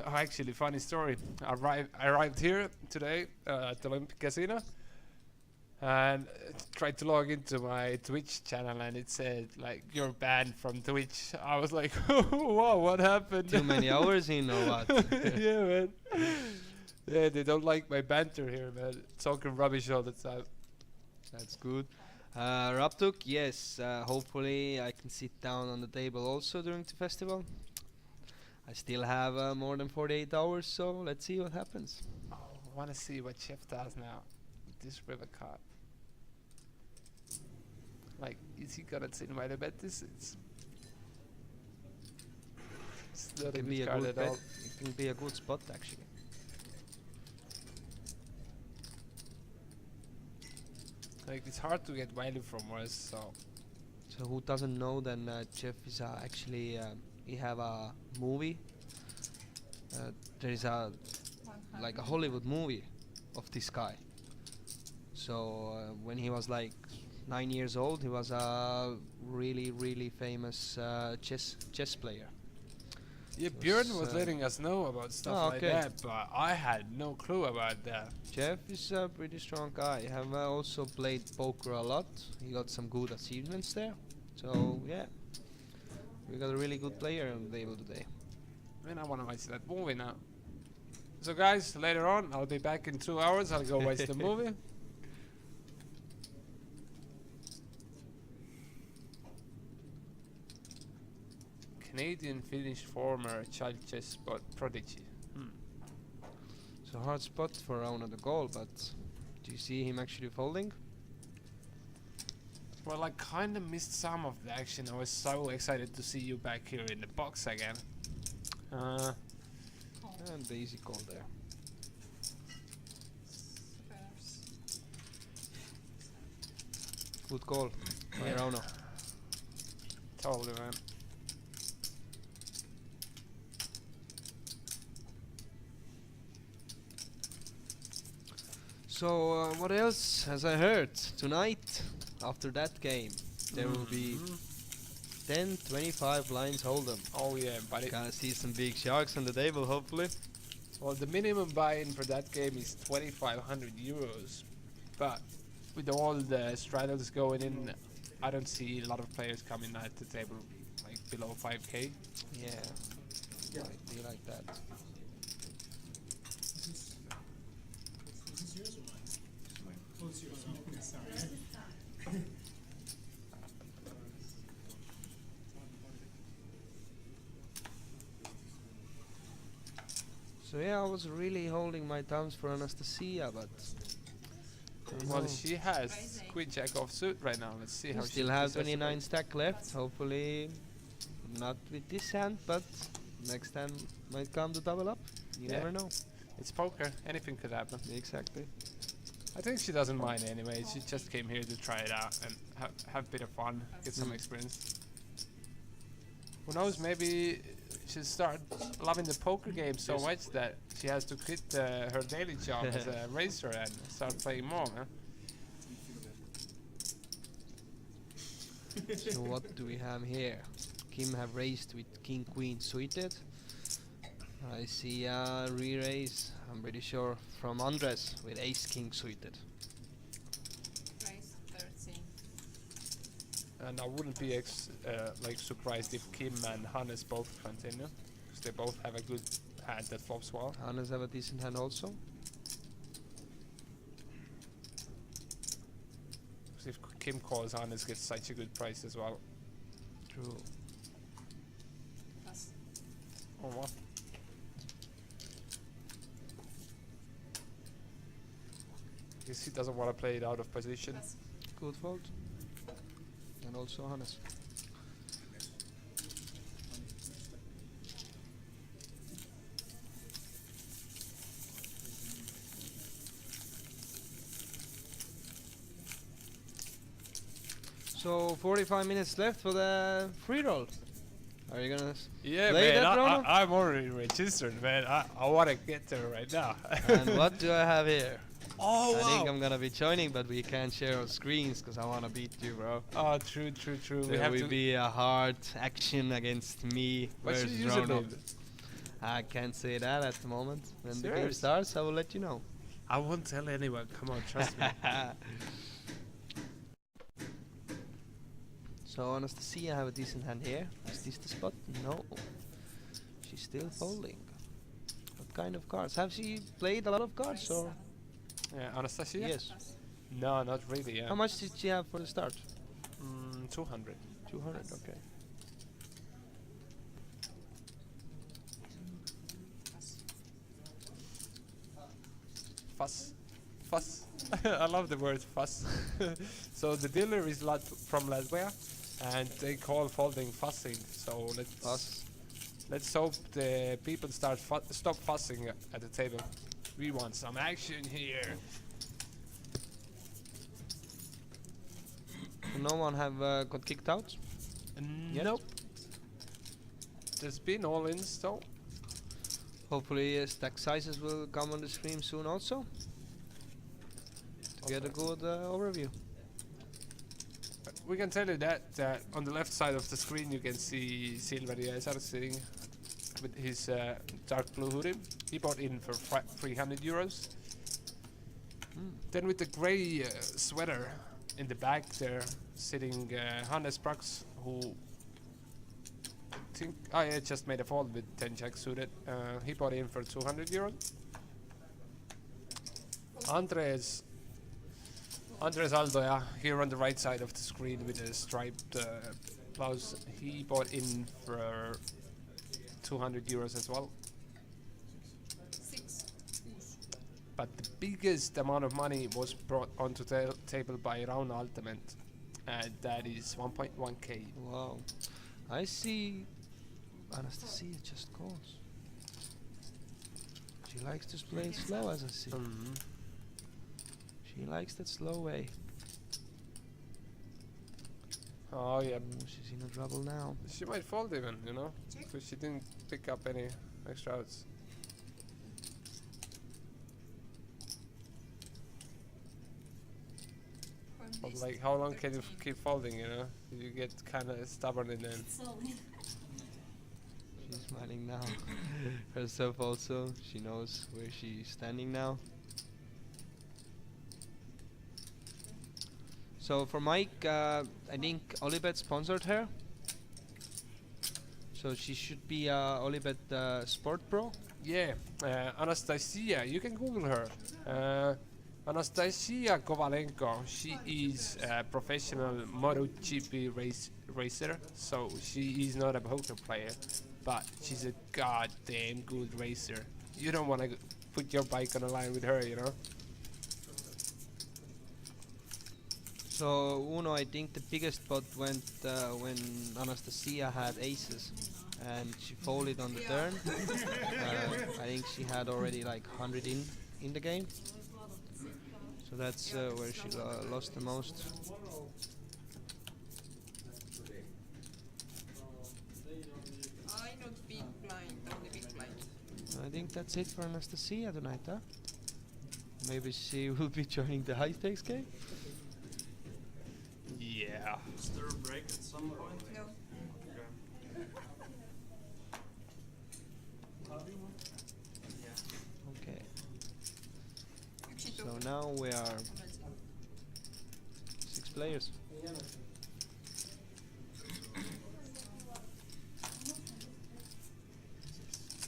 Oh, actually, funny story. I arrived here today at the Olympic Casino and tried to log into my Twitch channel, and it said like you're banned from Twitch. I was like, wow, what happened? Too many hours in or what? Yeah, man. Yeah, they don't like my banter here, man. Talking rubbish all the time. That's good. Raptuk, yes. Hopefully I can sit down on the table also during the festival. I still have more than 48 hours, so let's see what happens. Oh, I want to see what Chef does now with this river card. Like, is he gonna invite a bet this? It's not a good card at all. It can be a good spot actually. Like, it's hard to get value from us, so. So who doesn't know, then Jeff is actually he have a movie. There is a like a Hollywood movie of this guy. So when he was like 9 years old, he was a really famous chess player. Yeah, So Björn it's, was letting us know about stuff oh, like okay. that, but I had no clue about that. Jeff is a pretty strong guy. He have also played poker a lot. He got some good achievements there. So yeah, we got a really good player on the table today. Man, I want to watch that movie now. So guys, later on, I'll be back in 2 hours. I'll go watch the movie. Canadian Finnish former child chess prodigy. It's a hard spot for Rauno the goal, but do you see him actually folding? Well, I kind of missed some of the action. I was so excited to see you back here in the box again. And the easy call there. Good call by Rauno. Totally, man. So what else? As I heard, tonight after that game there will be 10-25 blinds hold'em. Oh yeah, buddy. Gonna see some big sharks on the table, hopefully. Well, the minimum buy-in for that game is 2,500 euros. But with all the straddles going in, I don't see a lot of players coming at the table like below 5k. Yeah, might be like that. Is this yours or mine? Oh, it's yours. Oh, sorry. So yeah, I was really holding my thumbs for Anastasia, but Well, she has Queen Jack offsuit right now. Let's see we how still she have plays 29 stack left. Hopefully, not with this hand, but next time might come to double up. You Yeah. never know. It's poker. Anything could happen. Exactly. I think she doesn't mind anyway. She just came here to try it out and have a bit of fun, get some experience. Who knows? Maybe she'll start loving the poker game so much that she has to quit her daily job as a racer and start playing more. Huh? So what do we have here? Kim have raised with King Queen suited. I see a re-raise, I'm pretty sure, from Andres with Ace King suited. Raise 13. And I wouldn't be like surprised if Kim and Hannes both continue, because they both have a good hand that flops well. Hannes have a decent hand also. 'Cause if Kim calls, Hannes gets such a good price as well. True. Pass. Oh what? Guess he doesn't want to play it out of position. Pass. Good fold. And also Hannes. So 45 minutes left for the free roll. Are you gonna Yeah, play man, that, Rono? I'm already registered, man. I want to get there right now. And what do I have here? Oh, I think I'm gonna be joining, but we can't share our screens because I wanna beat you, bro. Oh, true, true, true. We There have will to be a hard action against me What's versus your Rono. username? I can't say that at the moment. When the game Serious? starts, I will let you know. I won't tell anyone. Come on, trust me. So Anastasia have a decent hand here. Is this the spot? No. She's still folding. What kind of cards? Have she played a lot of cards or? Yeah, Anastasia? Yes. Pass. No, not really. Yeah. How much did she have for the start? 200. 200. Okay. Pass. Fuss. I love the word fuss. So the dealer is from Latvia, and they call folding fussing. So Fuss. let's hope the people stop fussing at the table. We want some action here. No one have got kicked out. Yet? Nope. There's been all-ins though. Hopefully stack sizes will come on the stream soon also. get a good overview. We can tell you that on the left side of the screen you can see Silver Jäser sitting with his dark blue hoodie. He bought in for 300 euros. Then with the grey sweater in the back there, sitting Hannes Brax, who I just made a fold with 10 jack suited. He bought in for 200 euros. Andres Aldo, yeah, here on the right side of the screen with a striped blouse, he bought in for 200 euros as well. 6. But the biggest amount of money was brought onto the table by Rauno Altement, and that is 1.1k. Wow. I see Anastasia just calls. She likes to play it slow, as I see. She likes that slow way. Oh yeah, Ooh, she's in a trouble now. she might fold even, you know, Check. because she didn't pick up any extra outs. But like, how long can you keep folding, you know? You get kind of stubborn in the end. She's smiling now. Herself also. She knows where she's standing now. So for Mike, I think Olibet sponsored her. So she should be Olibet Sport Pro. Yeah, Anastasia, you can Google her. Anastasia Kovalenko, she is a professional MotoGP racer, so she is not a poker player, but she's a goddamn good racer. You don't want to put your bike on a line with her, you know? So Uno, I think the biggest pot went when Anastasia had aces, and she folded on the turn. I think she had already like 100 in the game. So that's where she lost the most. I not big blind, only big blind. I think that's it for Anastasia tonight, huh? Maybe she will be joining the high stakes game. Yeah. Is there a break at some point? No. Okay. Yksi So tupla. now we are 6 players.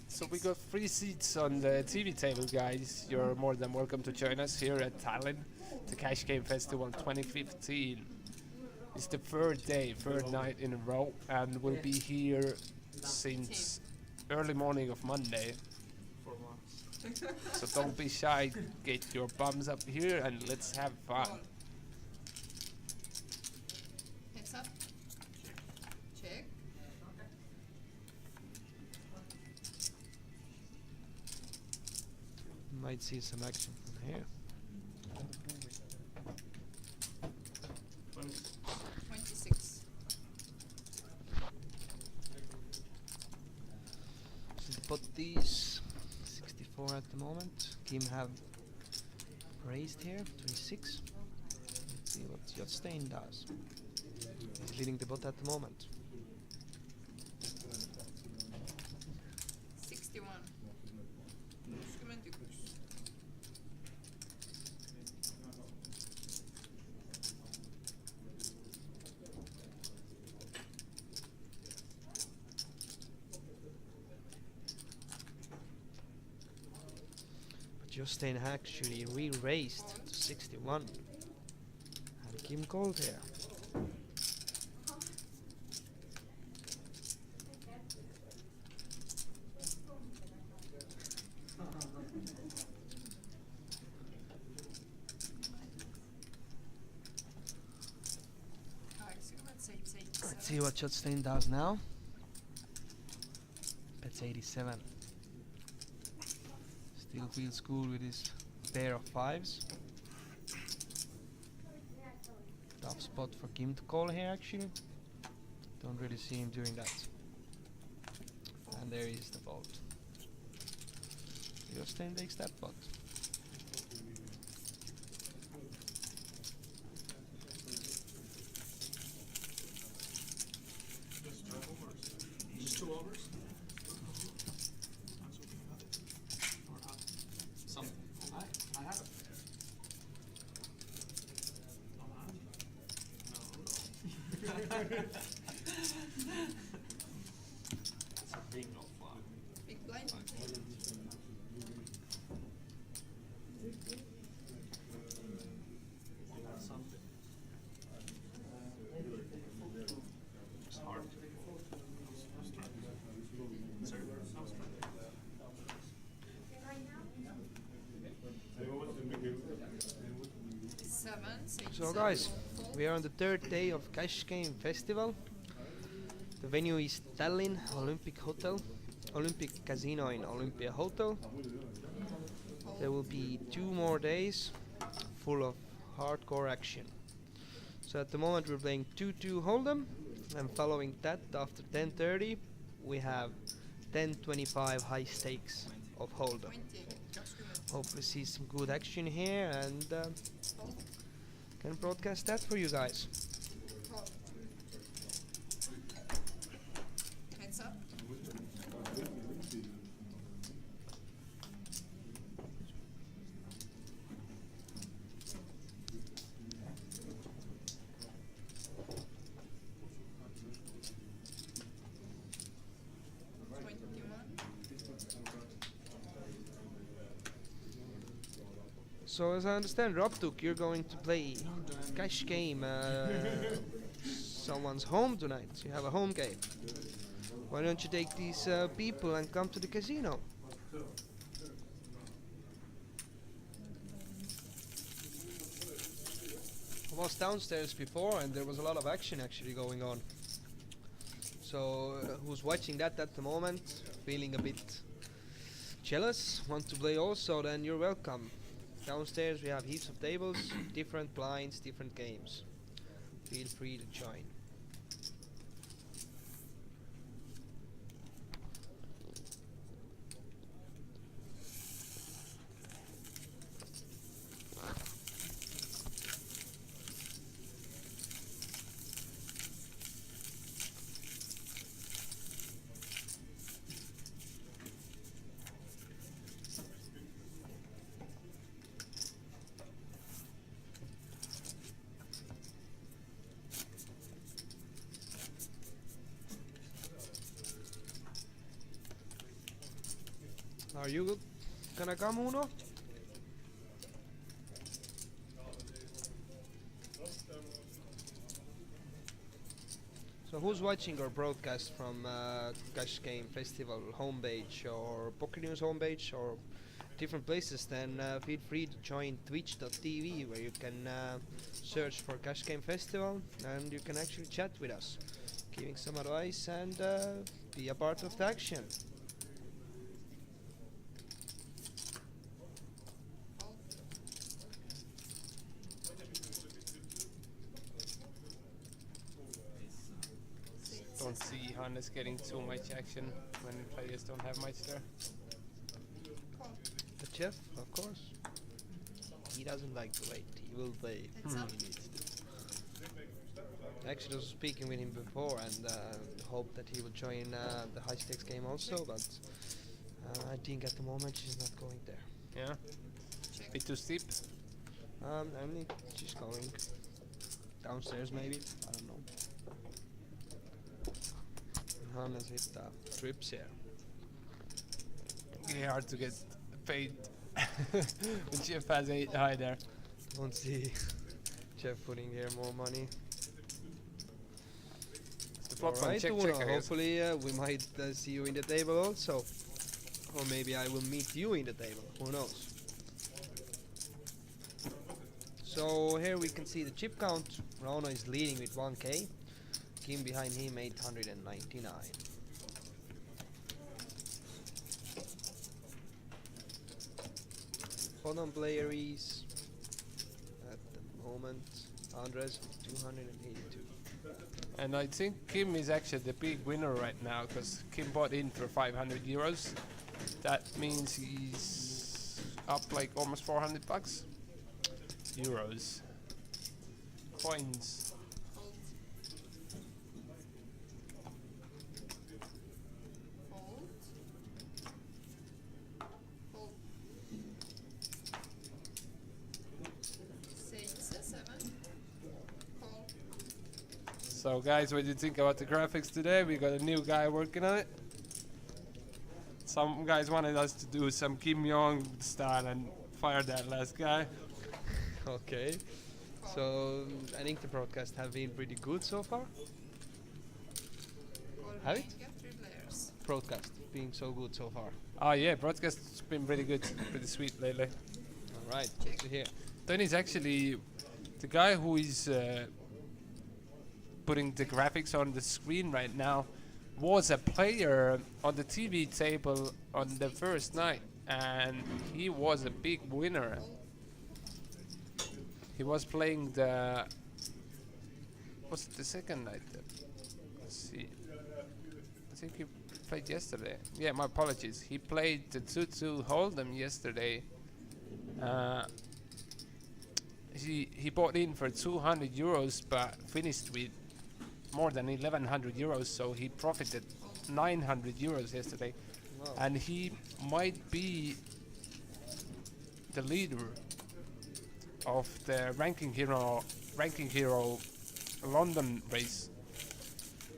So we got free seats on the TV table, guys. You're more than welcome to join us here at Tallinn, the Cash Game Festival 2015. It's the third day, third night in a row, and we'll be here since early morning of Monday. 4 months. So don't be shy, get your bums up here and let's have fun. Call. Heads up. Check. Might see some action from here. 26. So the pot is 64 at the moment. Kim have raised here, 26. Let's see what Jotstein does. He's leading the bot at the moment. 61. 61. But Jotstein actually re-raised to 61. And Kim called here. Let's see what Jotstein does now. Bets 87. Still feels cool with his pair of fives. Tough spot for Kim to call here actually. Don't really see him doing that. And there is the fold. Jotstein takes that pot. Blind. It's hard. Sorry. Seven, six, So guys, we are on the third day of Cash Game Festival. The venue is Tallinn Olympic Hotel, Olympic Casino in Olympia Hotel. There will be 2 more days full of hardcore action. So at the moment we're playing 2-2 Hold'em, and following that after 10:30 we have 10-25 high stakes of Hold'em. 20. Hopefully see some good action here and can broadcast that for you guys. Call. Hands up. So as I understand, Robtuk, you're going to play Cash Game someone's home tonight. You have a home game. Why don't you take these people and come to the casino? I was downstairs before and there was a lot of action actually going on. So who's watching that at the moment, feeling a bit jealous, want to play also, then you're welcome. Downstairs we have heaps of tables, different blinds, different games. Feel free to join. Are you gonna come, Uno? So who's watching our broadcast from Cash Game Festival homepage or Poker News homepage or different places, then feel free to join twitch.tv where you can search for Cash Game Festival and you can actually chat with us, giving some advice and be a part of the action. Don't see Hannes getting too much action when players don't have much there. The chef, of course. He doesn't like to wait. He will play if he needs to. Actually, I was speaking with him before and hope that he will join the high stakes game also, but I think at the moment she's not going there. Yeah? Bit too steep? I think she's going downstairs maybe. I don't know. Hannes hit trips here. Yeah, hard to get paid when Jeff has 8 high there. Don't see Jeff putting here more money. The flop one, Alright, check, Uno, check, I guess. hopefully we might see you in the table also. Or maybe I will meet you in the table, who knows. So here we can see the chip count. Rauno is leading with 1k. Kim behind him 899. Bottom player is at the moment Andres 282. And I think Kim is actually the big winner right now because Kim bought in for 500 euros. That means he's up like almost 400 bucks. Euros. Coins. Hold. Hold. 6, 7. Call. So guys, what do you think about the graphics today? We got a new guy working on it. Some guys wanted us to do some Kim Jong style and fire that last guy. Okay. So I think the broadcast have been pretty good so far. Have it? Get 3 players. Broadcast being so good so far. Oh yeah, broadcast's been pretty good, pretty sweet lately. All right, good to hear. Tony's actually the guy who is putting the graphics on the screen right now. Was a player on the TV table on the first night, and he was a big winner. He was playing the. What's the second night? Let's see. I think he played yesterday. Yeah, my apologies. He played the 2-2 Hold'em yesterday. He bought in for 200 euros, but finished with more than 1100 euros, so he profited 900 euros yesterday. Wow. And he might be the leader of the ranking hero London race.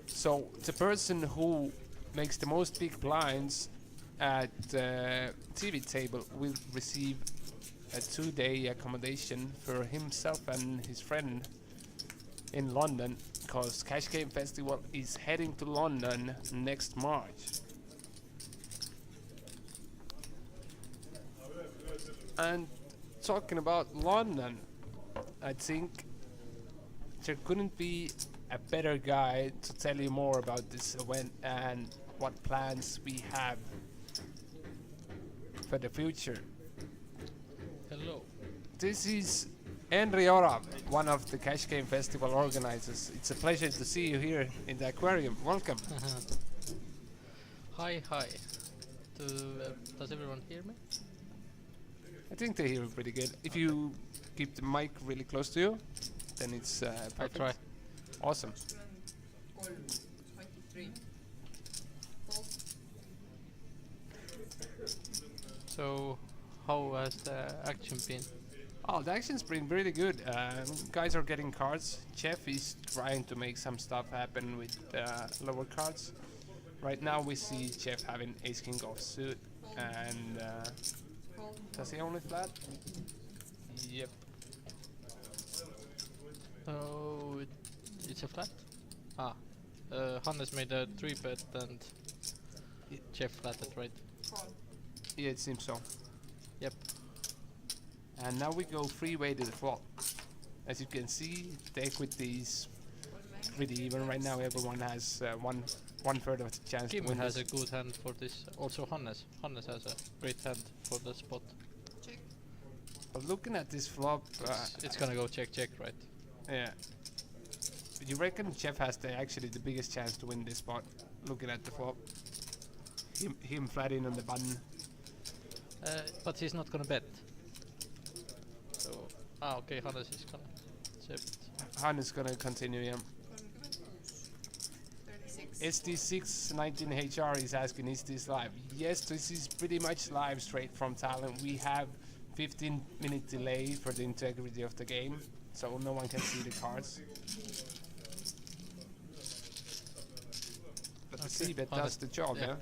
So the person who makes the most big blinds at the TV table will receive a 2-day accommodation for himself and his friend in London, because Cash Game Festival is heading to London next March. And talking about London, I think there couldn't be a better guy to tell you more about this event and what plans we have for the future. Hello. This is Henry Orav, one of the Cash Game Festival organizers. It's a pleasure to see you here in the aquarium. Welcome. Hi. Does everyone hear me? I think they hear you pretty good. If you keep the mic really close to you, then it's perfect. I try. Awesome. 23. So, how has the action been? Oh, the action's been really good. Guys are getting cards. Jeff is trying to make some stuff happen with lower cards. Right now we see Jeff having Ace King offsuit, and does he only flat? Yep. Oh, it's a flat? Ah. Hannes made a 3-bet and Jeff flatted, right? Yeah, it seems so. Yep. And now we go freeway to the flop. As you can see, the equity is pretty even right now. Everyone has one third of the chance to Kim win has this. a good hand for this. Also Hannes. Hannes has a great hand for the spot. Check. But looking at this flop, It's gonna go check, right? yeah. You reckon Jeff has actually the biggest chance to win this spot? Looking at the flop, him flat in on the button. But he's not gonna bet. So, okay, Hannes is gonna accept. Han is gonna continue. Yeah. 36. SD619HR is asking, is this live? Yes, this is pretty much live straight from Tallinn. We have 15-minute delay for the integrity of the game, so no one can see the cards. But the C-bet does the job, yeah?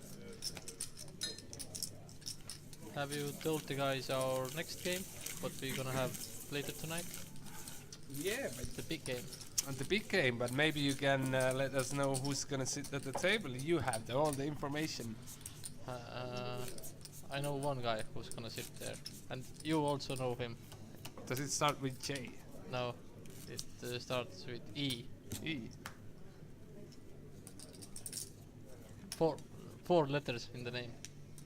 Have you told the guys our next game? What we're gonna have later tonight? Yeah, but The big game. on the big game, but maybe you can let us know who's gonna sit at the table. You have all the information. I know one guy who's gonna sit there, and you also know him. Does it start with J? No, it starts with E. E. Four letters in the name.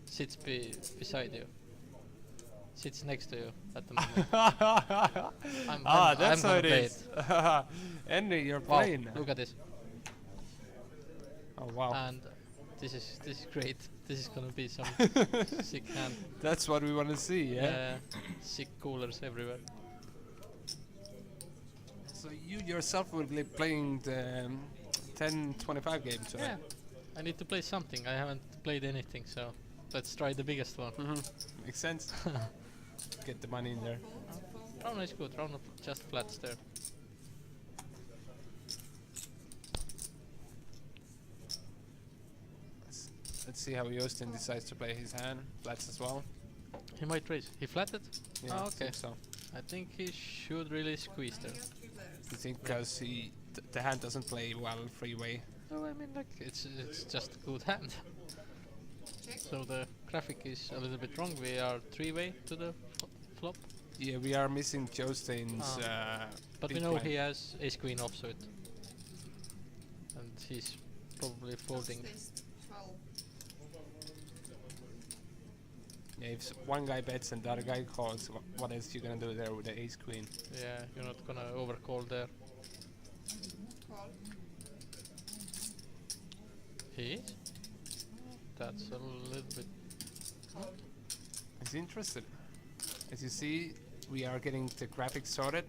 Sits beside you. Sits next to you at the moment. That's I'm how gonna it play is. Henry, you're Wow, playing. look at this. Oh wow. And this is great. This is gonna be some sick hand. That's what we want to see, yeah? Sick coolers everywhere. So you yourself will be playing the 10-25 game, so Yeah, I need to play something. I haven't played anything, so let's try the biggest one. makes sense. Get the money in there. Round is good. Round of just flats there. Let's see how Justin decides to play his hand. Flats as well. He might raise. He flatted? Yeah, Ah, I okay. think so. I think he should really squeeze there. Just 3 players. You think because the hand doesn't play well freeway? No, I mean like it's just a good hand. Check. So the graphic is a little bit wrong. We are 3-way to the flop, Yeah, we are missing Justin's. but we big know blind. he has ace queen offsuit, and he's probably folding. Stays 12. Yeah, if one guy bets and the other guy calls, what else you gonna do there with the ace queen? Yeah, you're not gonna overcall there. Call. He is. That's a little bit. He's interested. As you see, we are getting the graphics sorted,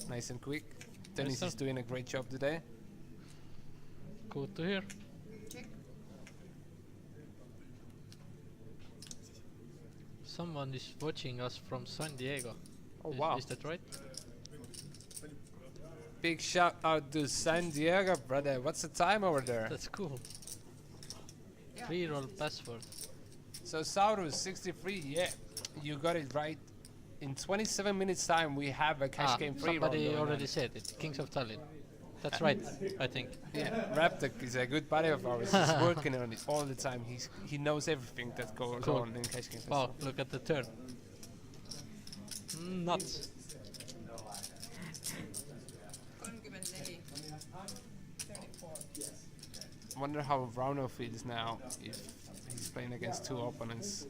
nice and quick. Dennis sir. is doing a great job today. Good to hear. Check. Someone is watching us from San Diego. Oh wow! Is that right? Big shout out to San Diego, brother. What's the time over there? That's cool. Yeah. Reroll password. So Saurus 63, yeah, you got it right. In 27 minutes time, we have a cash game free roll somebody going already on. said it. Kings of Tallinn. That's right, I think. Yeah, Raptor is a good buddy of ours. He's working on it all the time. He knows everything that goes Cool. on in cash game. Wow, look at the turn. Nuts. 34. 34. Wonder how Rauno feels now if he's playing against two opponents.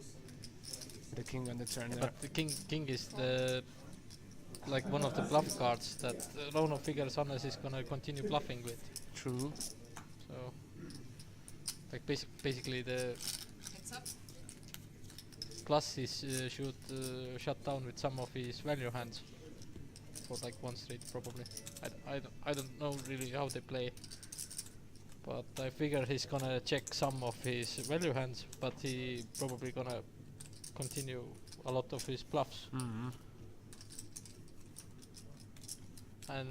The king on the turn there. But the king is the like one of the bluff cards that Rono figures Hannes is gonna continue bluffing with. True. So like basically the Heads up. plus is should shut down with some of his value hands for like one straight probably. I don't know really how they play, but I figure he's gonna check some of his value hands, but he probably gonna continue a lot of his bluffs. Mm-hmm. And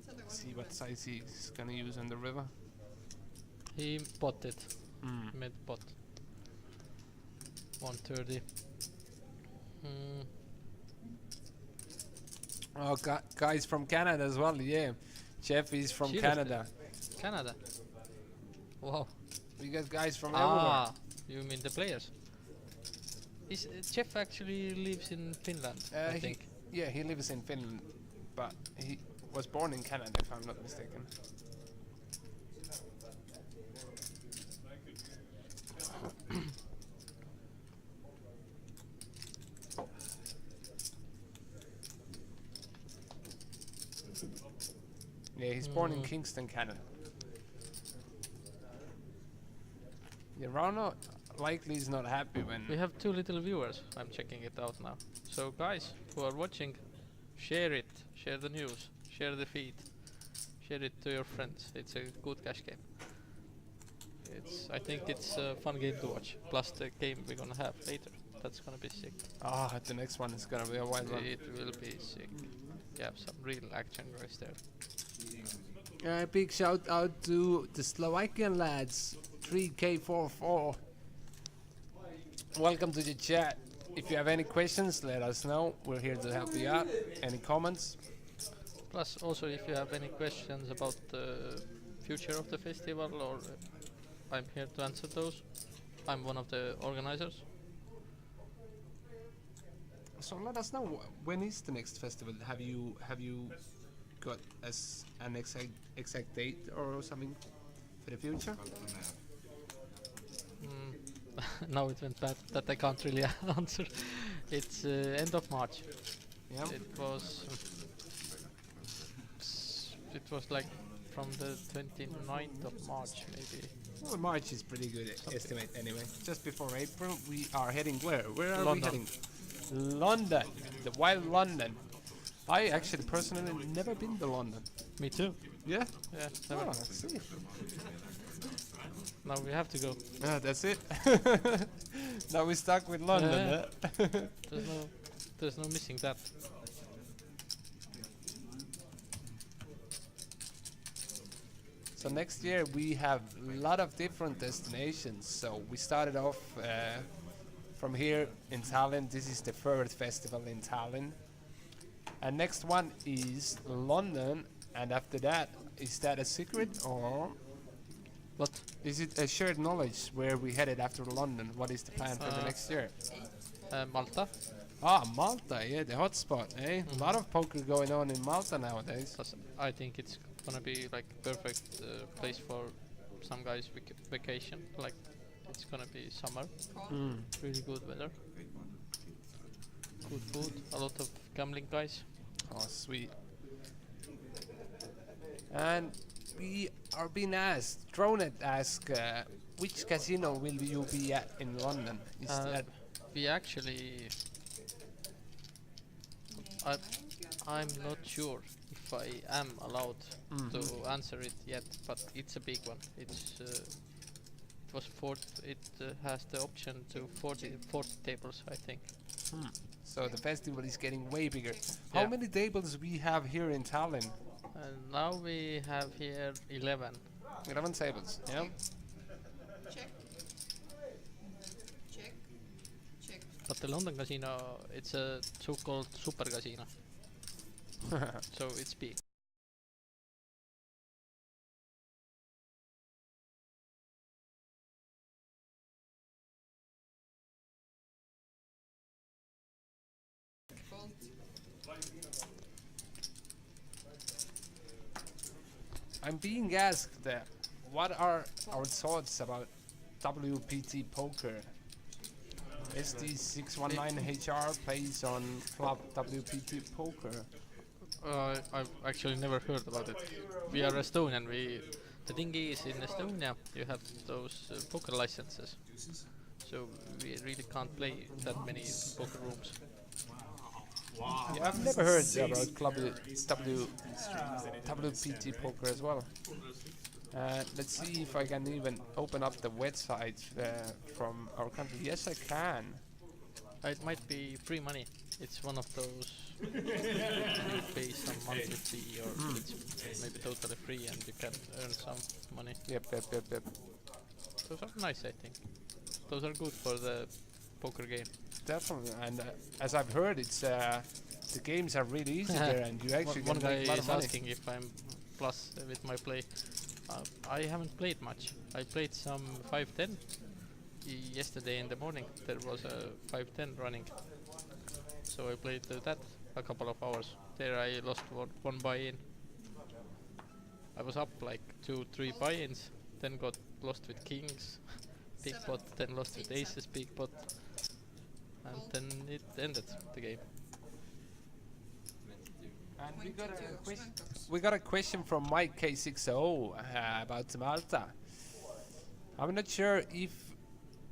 So the one See who what wins. size he's gonna use on the river. he potted, Mm. mid pot 130. Oh, guys from Canada as well. Yeah, Jeff is from Seriously? Canada. Canada. Wow. We got guys from Ah, you mean the players? Is Jeff actually lives in Finland? everywhere. I think. Yeah, he lives in Finland, but he was born in Canada, if I'm not mistaken. Yeah, he's born in Kingston, Canada. Yeah, Rauno likely is not happy when... We have 2 little viewers. I'm checking it out now. So guys who are watching, share it, share the news, share the feed, share it to your friends. It's a good cash game. I think it's a fun game to watch. Plus the game we're gonna have later. That's gonna be sick. Ah, the next one is gonna be a wild one. It will be sick. You have some real action guys there. Big shout out to the Slovakian lads, 3K44. Welcome to the chat. If you have any questions, let us know. We're here to help you out. Any comments? Plus also if you have any questions about the future of the festival, or I'm here to answer those. I'm one of the organizers. So let us know, when is the next festival? Have you got as an exact date or something for the future? Now it went bad that I can't really answer. It's end of March. Yeah. It was like from the 29th of March maybe. Well, March is pretty good estimate anyway. Just before April, we are heading where? Where are we London. heading? London, the wild London. I actually personally never been to London. Me too. Yeah? Yeah, Oh, never. I see. Now we have to go. That's it. Now we're stuck with London. Yeah. eh? There's no missing that. So So next year we have a lot of different destinations. So we started off from here in Tallinn. This is the third festival in Tallinn. And next one is London. And after that, is that a secret or What? is it a shared knowledge where we headed after London? What is the plan for the next year? Malta. Ah, Malta, yeah, the hotspot, eh? A lot of poker going on in Malta nowadays. 'Cause I think it's gonna be like perfect place for some guys' vacation. Like it's gonna be summer, Mm. really good weather, good food, a lot of gambling guys. Oh, sweet. And we are being asked, Dronet asked, which casino will you be at in London? Is that We actually, I'm not sure if I am allowed to answer it yet, but it's a big one. It's it was has the option to 40 tables, I think. so? The festival is getting way bigger. How Yeah. many tables we have here in Tallinn? And now we have here 11. 11 tables. Yeah. Check. Check. Check. But the London casino, it's a so-called super casino, so it's big. Fold. I'm being asked what are our thoughts about WPT poker? SD619HR plays on Club WPT poker. I've actually never heard about it. We are Estonian. The thing is, in Estonia, you have those poker licenses, so we really can't play that many poker rooms. Yeah, I've never heard about Club WPT poker as well. Let's see if I can even open up the website from our country. Yes, I can. It might be free money. It's one of those you pay some monthly fee, or it's maybe totally free and you can earn some money. Yep. Those are nice, I think. Those are good for the poker game. Definitely. And as I've heard, it's the games are really easy there, and you actually One can guy make a lot is of money. asking if I'm plus with my play. I haven't played much. I played some 5-10. Yesterday in the morning there was a 5-10 running, so I played that a couple of hours. There I lost one buy-in. I was up like 2-3 buy-ins, then got lost with kings, big pot, then lost with aces, big pot, and then it ended the game. And Swentox. we got a question from Mike K60 about Malta. I'm not sure if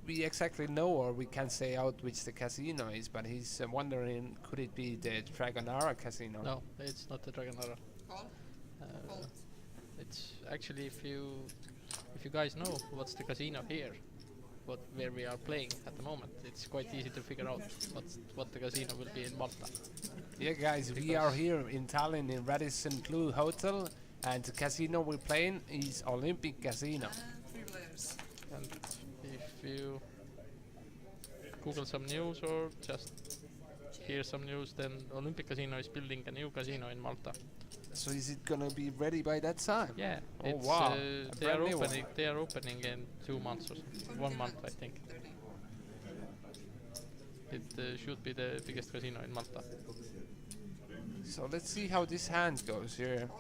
we exactly know or we can say out which the casino is, but he's wondering, could it be the Dragonara casino? No, it's not the Dragonara. Call. Fold. It's actually, if you guys know what's the casino here, where we are playing at the moment, it's quite easy to figure out what the casino will be in Malta. Yeah, guys, we are here in Tallinn in Radisson Blue Hotel, and the casino we're playing is Olympic Casino. And 3 players. And if you Google some news or just hear some news, then Olympic Casino is building a new casino in Malta. So is it gonna be ready by that time? Yeah, Oh, it's wow. A they are brand new one. opening. They are opening in 2 months or 1 month, I think. 30. It should be the biggest casino in Malta. So let's see how this hand goes here.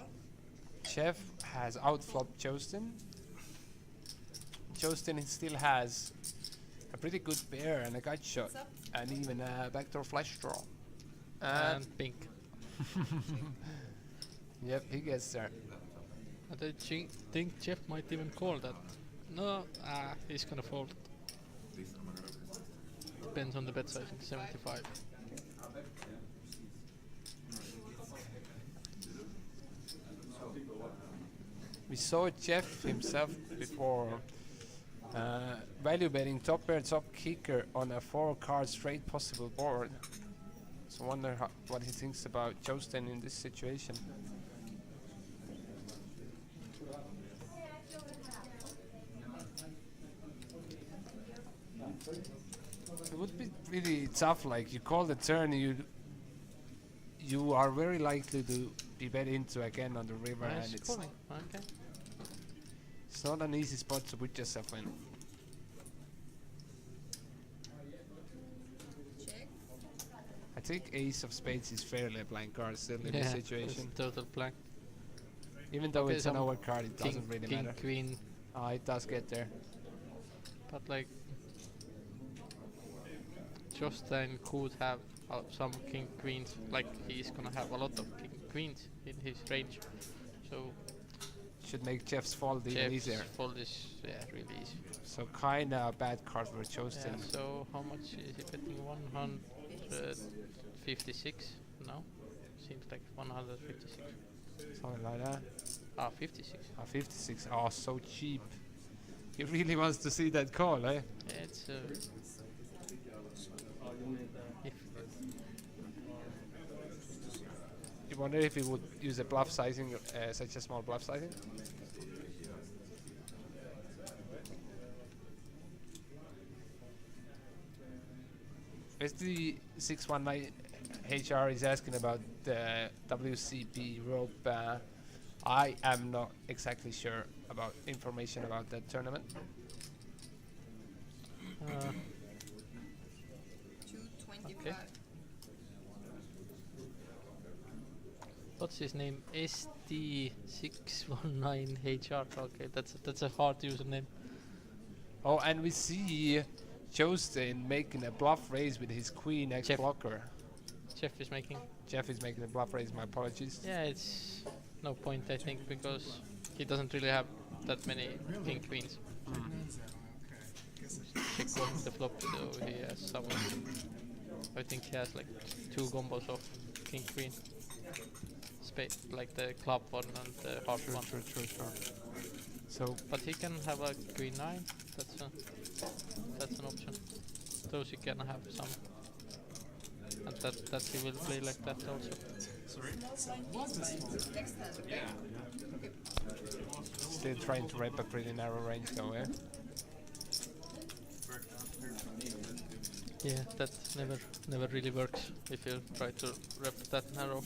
Chef has outflopped Jostin. Jostin still has a pretty good pair and a gut shot, and even a backdoor flush draw. And pink. Yep, he gets there. And I think Jeff might even call that. No, he's gonna fold. Depends on the bet size, it's 75. We saw Jeff himself before value betting top pair, top kicker on a 4-card straight possible board. So wonder what he thinks about Jostin in this situation. really tough. Like you call the turn, you are very likely to be bet into again on the river, Nice and it's calling. Okay. not an easy spot to put yourself in. Check. I think ace of spades is fairly a blank card still in this situation. It's total blank. Even though Okay, it's an some overcard, it doesn't really king, matter. queen, It does get there. but like Jostein could have some king queens. Like he's gonna have a lot of king queens in his range, so Should make Jeff's fold even Jeff's easier. fold is really easy. So kinda a bad card for Yeah, Jostein. so how much is he betting? 156? No, seems like 156. Something like that. 56. 56. Oh, so cheap. He really wants to see that call, eh? Yeah, it's if You wonder if he would use a bluff sizing, such a small bluff sizing? SD 619 HR is asking about the WCP rope. I am not exactly sure about information about that tournament. 225. what's his name? SD619HR. Okay, that's a hard username. Oh, and we see Jostein making a bluff raise with his queen X Jeff. blocker. Jeff is making. Jeff is making a bluff raise, my apologies. Yeah, it's no point I think because he doesn't really have that many king queens. Check on the flop, so he has some. I think he has like 2 combos of king queen. Spade, like the club one and the heart one. True. So, But he can have a queen 9. That's an option. Those he can have some. And that he will play like that also. Next hand, okay? still trying to rep a pretty narrow range though, eh? Yeah, that never really works if you try to rep that narrow.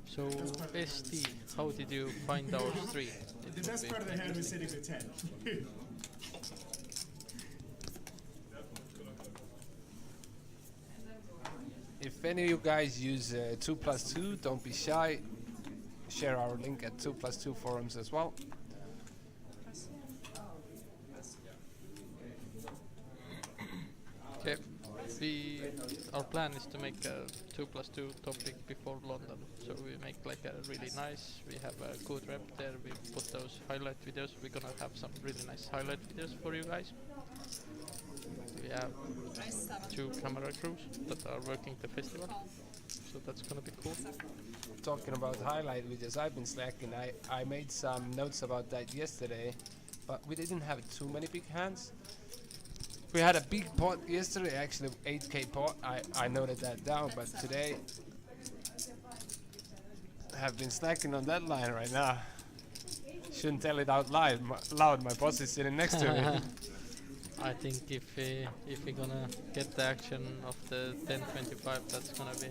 So ST, how did you find our stream? The best part of the hand was sitting to 10. If any of you guys use 2+2, don't be shy. Share our link at 2+2 forums as well. Okay, our plan is to make a 2+2 topic before London. So we make like a really nice, we have a good rep there, we put those highlight videos. We're gonna have some really nice highlight videos for you guys. We have 2 camera crews that are working the festival, so that's gonna be cool. Talking about highlight videos, I've been slacking. I made some notes about that yesterday, but we didn't have too many big hands. We had a big pot yesterday, actually 8k pot. I noted that down, but today I have been slacking on that line right now. Shouldn't tell it out loud. My boss is sitting next to me. I think if we're gonna get the action of the 1025, that's gonna be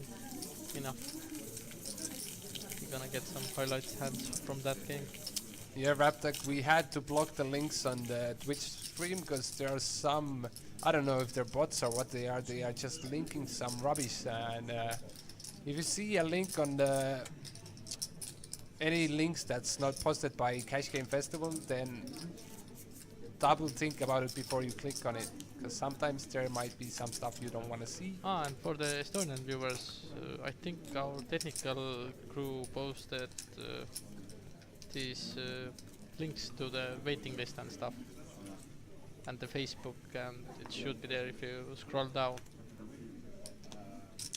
enough. We're gonna get some highlight hands from that game. Yeah, Raptech, we had to block the links on the Twitch stream because there are some, I don't know if they're bots or what they are just linking some rubbish. And if you see a link on the any links that's not posted by Cash Game Festival, then double think about it before you click on it, because sometimes there might be some stuff you don't want to see. And for the Estonian viewers, I think our technical crew posted these links to the waiting list and stuff, and the Facebook, and it should be there if you scroll down.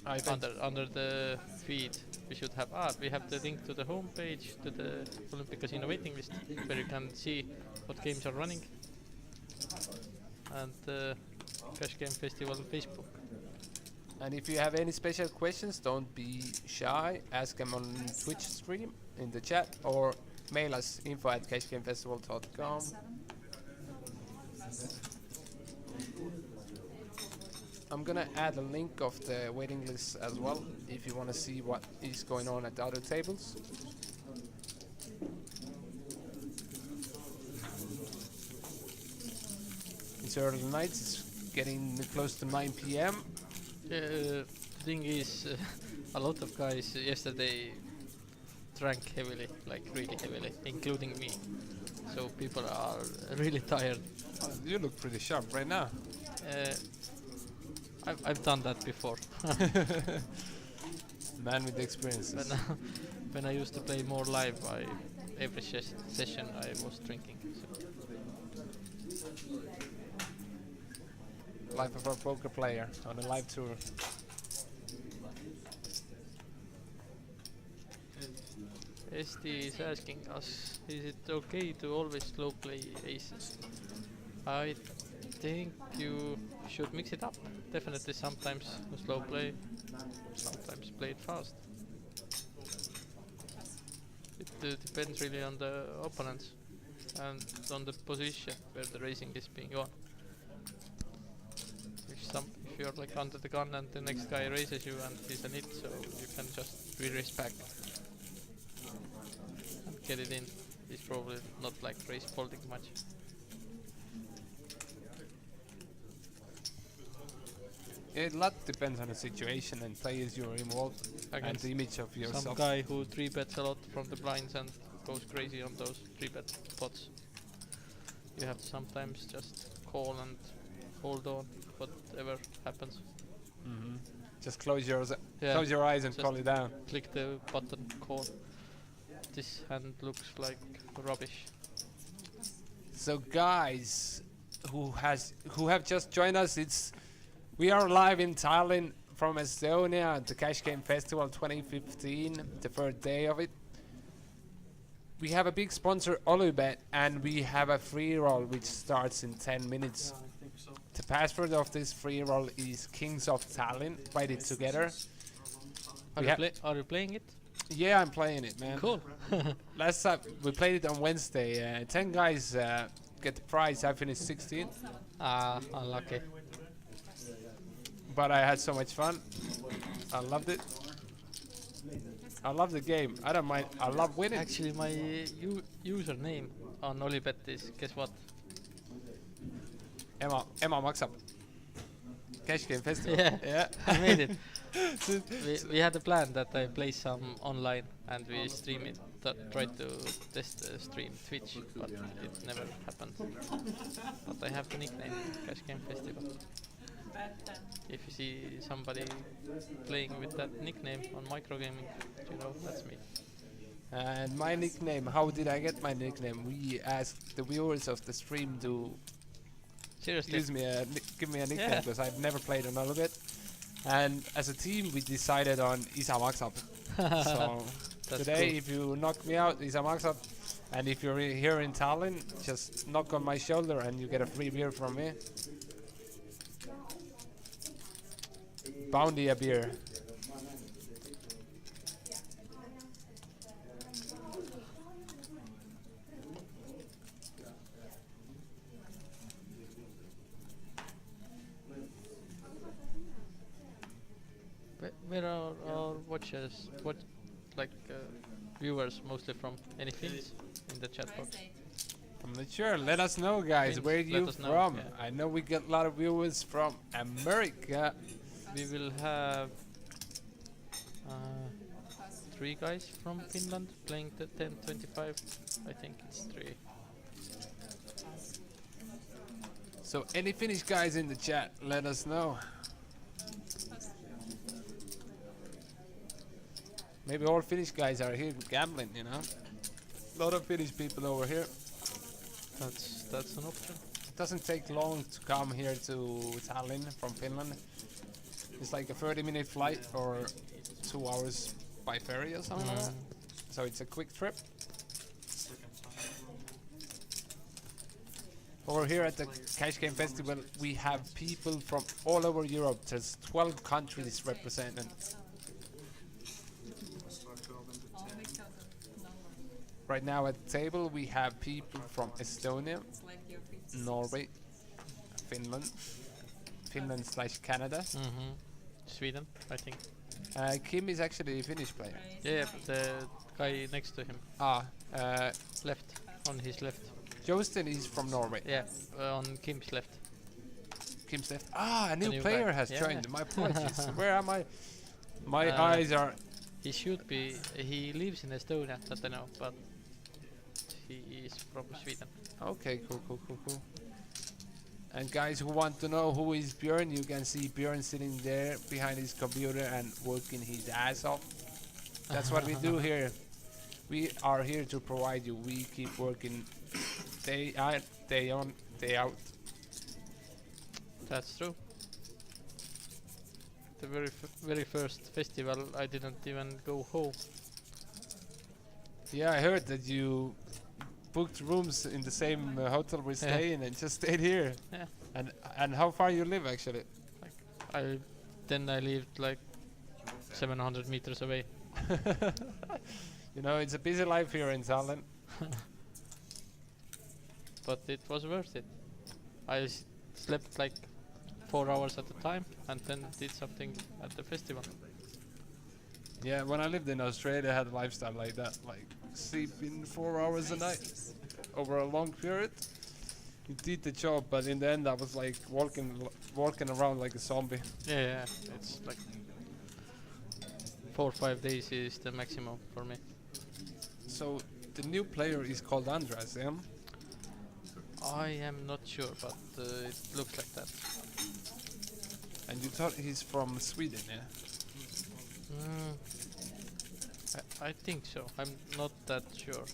Under the feed, we should have we have the link to the homepage, to the Olympic Casino waiting list, where you can see what games are running, and the Cash Game Festival Facebook. And if you have any special questions, don't be shy. Ask them on Twitch stream in the chat or mail us info@cashgamefestival.com. I'm gonna add a link of the waiting list as well if you want to see what is going on at the other tables. It's early night, it's getting close to 9 p.m. The thing is, a lot of guys yesterday drank heavily, like really heavily, including me. So people are really tired. You look pretty sharp right now. I've done that before. Man with experiences. When I used to play more live, every session I was drinking. So. Life of a poker player on a live tour. SD is asking us, is it okay to always slow play aces? I think you should mix it up. Definitely sometimes slow play, sometimes play it fast. It depends really on the opponents and on the position where the racing is being on. If you're like under the gun and the next guy raises you and he's a nit, so you can just re-race back and get it in. He's probably not like race folding much. A lot depends on the situation and players you're involved and Against the image of yourself. some guy who 3-bets a lot from the blinds and goes crazy on those 3-bet pots. You have to sometimes just call and hold on, whatever happens. Just close your Yeah, close your eyes and just call it down. click the button, call. This hand looks like rubbish. So guys who have just joined us, we are live in Tallinn from Estonia at the Cash Game Festival 2015, the third day of it. We have a big sponsor, Olubet, and we have a free roll which starts in 10 minutes. I think so. The password of this free roll is Kings of Tallinn. Write it together. Are you playing it? Yeah, I'm playing it, man. Cool. Last time we played it on Wednesday. 10 guys get the prize. I finished 16th, Unlucky. but I had so much fun. I loved it. I love the game. I don't mind. I love winning. Actually, my username on Olibet is, guess what? Emma maksab. Cash Game Festival. Yeah. I made it. we had a plan that I play some online and we stream it. Tried to test the stream Twitch, but it never happened. But I have the nickname Cash Game Festival. If you see somebody playing with that nickname on microgaming, you know that's me. And my nickname, how did I get my nickname? We asked the viewers of the stream to Seriously. give me a nickname Yeah. because I've never played on Olubet. And as a team, we decided on Isa Maksab. So That's today, cool. if you knock me out, Isa Maksab. And if you're here in Tallinn, just knock on my shoulder and you get a free beer from me. Bounty a beer. Where are our watchers? What, like viewers mostly from? Any Finns in the chat box? I'm not sure. Let us know, guys. Finns, Where are let you us know, from? yeah. I know we get a lot of viewers from America. We will have 3 guys from Finland playing the 10-25. I think it's 3. So any Finnish guys in the chat, let us know. Maybe all Finnish guys are here gambling, you know. A lot of Finnish people over here. That's an option. It doesn't take long to come here to Tallinn from Finland. It's like a 30-minute flight or 2 hours by ferry or something like that. So it's a quick trip. Over here at the Cash Game Festival, we have people from all over Europe. There's 12 countries represented. Right now at the table, we have people from Estonia, Norway, Finland, Finland/Canada. Sweden, I think. Kim is actually a Finnish player. Yeah, but the guy next to him, left, on his left. Justin is from Norway. Yeah, on Kim's left. Kim's left. A new new player guy. has Yeah. joined. My apologies. Where am I? My Uh, eyes are. He should be. He lives in Estonia, that I know, but he is from Sweden. Okay, cool. And guys who want to know who is Björn, you can see Björn sitting there behind his computer and working his ass off. That's what we do here. We are here to provide you. We keep working day on, day out. That's true. The very first festival, I didn't even go home. Yeah, I heard that you booked rooms in the same hotel we stay in and just stayed here. Yeah. And how far you live actually? I lived like 700 meters away. You know, it's a busy life here in Tallinn. But it was worth it. I slept like 4 hours at a time and then did something at the festival. Yeah, when I lived in Australia, I had a lifestyle like that, like sleeping 4 hours a night over a long period. You did the job, but in the end, I was like walking around like a zombie. Yeah, it's like 4 or 5 days is the maximum for me. So the new player is called Andreas, yeah? I am not sure, but it looks like that. And you thought he's from Sweden, yeah? I think so. I'm not that sure.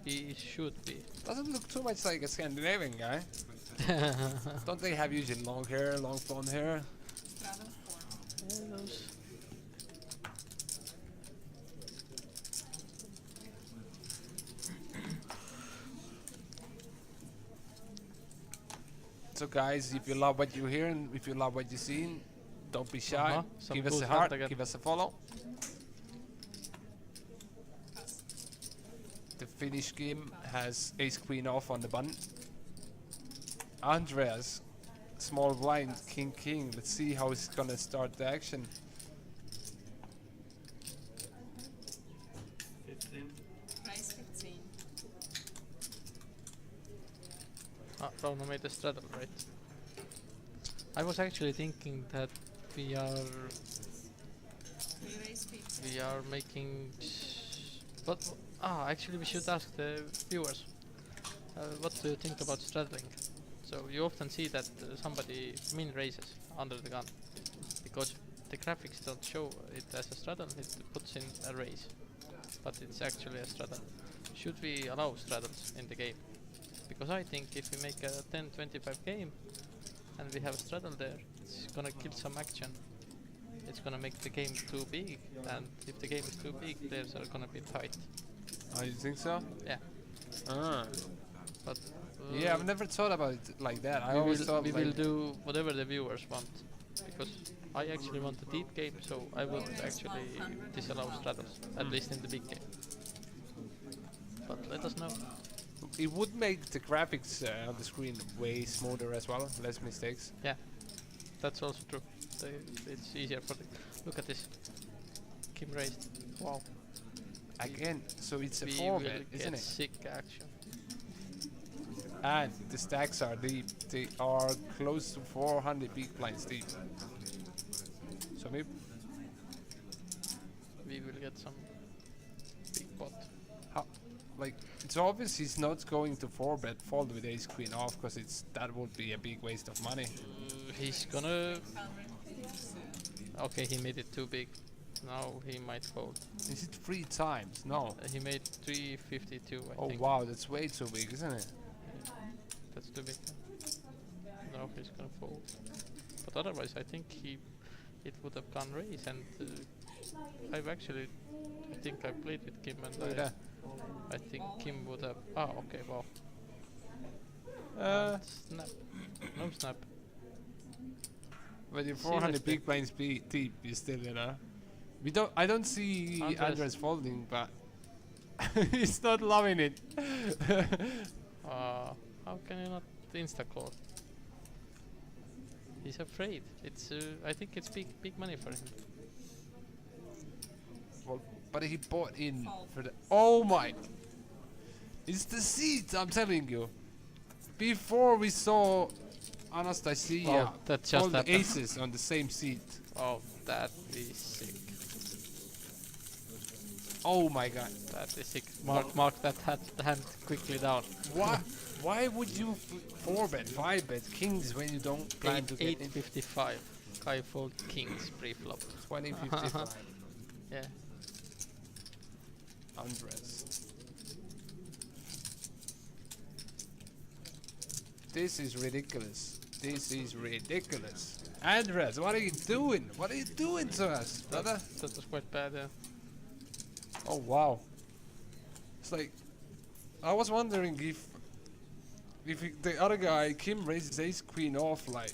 He should be. Doesn't look too much like a Scandinavian guy. Don't they have usually long hair, long blonde hair? So guys, if you love what you hear and if you love what you seen, don't be shy. Some Give us cool a heart, again. give us a follow. The Finnish game has ace queen off on the button. Andreas, small blind, king. Let's see how he's gonna start the action. 15. Price 15. Rauno made a straddle, right? I was actually thinking that we are making. But actually, we should ask the viewers. What do you think about straddling? So you often see that somebody min raises under the gun because the graphics don't show it as a straddle. It puts in a raise, but it's actually a straddle. Should we allow straddles in the game? Because I think if we make a 10-25 game and we have a straddle there, it's gonna kill some action. It's gonna make the game too big, and if the game is too big, players are gonna be tight. Oh, you think so? Yeah. But Yeah, I've never thought about it like that. I we always will, thought we like will do whatever the viewers want, because I actually want a deep game, so I would actually disallow straddles, at least in the big game. But let us know. it would make the graphics on the screen way smoother as well, less mistakes. Yeah, that's also true. It's easier for the. Look at this. Kim raised. Wow. Again, so it's a We 4 will bet, isn't get it? sick action. And the stacks are deep. They are close to 400 big blinds deep. So maybe We will get some big pot. like it's obvious he's not going to 4 bet fold with ace queen off because that would be a big waste of money. He's gonna. Okay, he made it too big. Now he might fold. Is it 3 times? No. He made 352, I Oh think. wow, that's way too big, isn't it? That's too big. Now he's gonna fold. But otherwise, I think it would have gone raise, and I think I played with Kim, Look at and that. I think Kim would have. Ah, okay, wow. Snap. No snap. But you're See 400 this big blinds deep, you still, you know. I don't see Andres. Andres folding, but he's not loving it. How can you not insta call? He's afraid. It's I think it's big money for him. Well, but he bought in for the. Oh my! It's the seat, I'm telling you. Before we saw Anastasia Oh, that just fold happened. aces on the same seat. Oh, that is sick. Oh my god! That is sick. Mark that hand quickly down. Why would you 4-bet, 5-bet kings when you don't plan to get in 855. Guy fold kings pre-flop. 2055? Yeah. Andres. This is ridiculous. This is ridiculous. Andres, what are you doing? What are you doing to us, brother? That was quite bad, yeah. Oh wow. It's like I was wondering if the other guy Kim raises ace queen off, like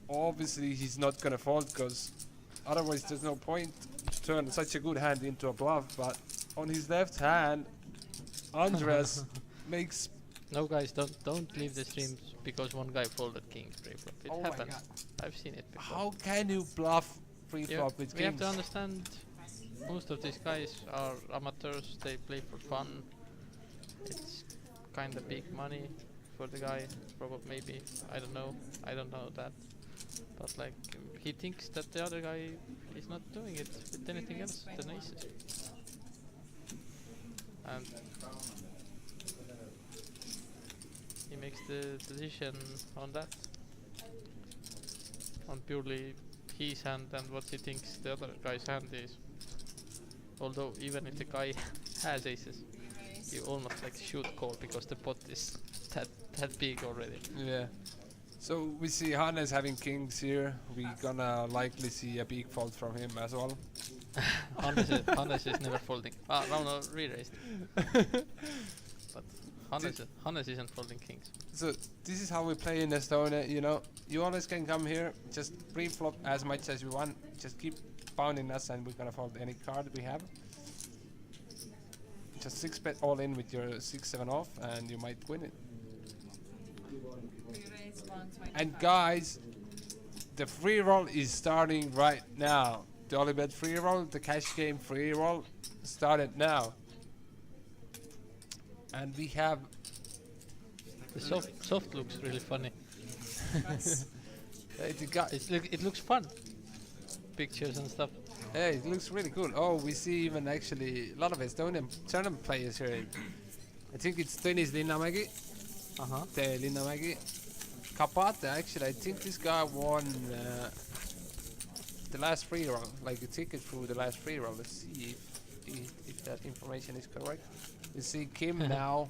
obviously he's not gonna fold because otherwise there's no point to turn such a good hand into a bluff. But on his left hand, Andres makes. No guys, don't leave the streams because one guy folded kings pre-flop. It Oh my happens. God. I've seen it before. How can you bluff free Yeah, flop with we have kings? to understand. Most of these guys are amateurs. They play for fun. It's kind of big money for the guy. Probably, maybe. I don't know. I don't know that. But like, he thinks that the other guy is not doing it with anything else than aces. And he makes the decision on that. On purely his hand and what he thinks the other guy's hand is. Although even if the guy has aces, you almost like should call because the pot is that big already. Yeah. So we see Hannes having kings here. We gonna likely see a big fold from him as well. Hannes is never folding. Rauno re-raised. But Hannes isn't folding kings. So this is how we play in Estonia, you know. You always can come here, just pre-flop as much as you want. Just keep pounding us and we're gonna fold any card we have. Just 6-bet all in with your 6-7 off and you might win it. And guys, the free roll is starting right now. The Olibet free roll, the cash game free roll started now. And we have The soft looks really funny. It looks fun. Pictures and stuff. Hey, it looks really cool. Oh, we see even actually a lot of Estonian tournament players here. I think it's Tõnis Linnamägi. Tee Linnamägi. Kapate, actually, I think this guy won the last free roll, like a ticket through the last free roll. Let's see if that information is correct. You see Kim now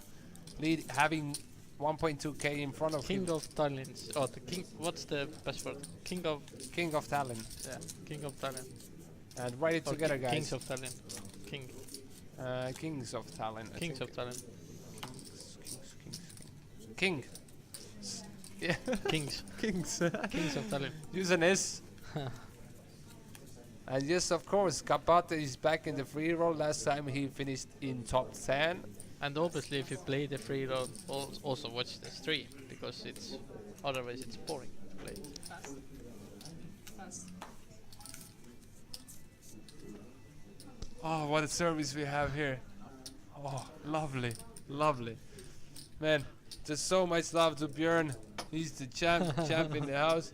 having 1.2k in front of King him. of Tallinn's. Oh, the king. What's the password? King of Tallinn. Yeah, King of Tallinn. And write it Or together, guys. Kings of Tallinn. King. Kings of Tallinn. I Kings think. of Tallinn. King. Yeah. Kings. Kings. Kings of Tallinn. Use an S. And yes, of course, Kapate is back in the free roll. Last time he finished in top 10. And obviously, if you play the free roll, also watch the stream because it's otherwise it's boring to play. Oh, what a service we have here. Oh, lovely, lovely. Man, just so much love to Björn. He's the champ in the house.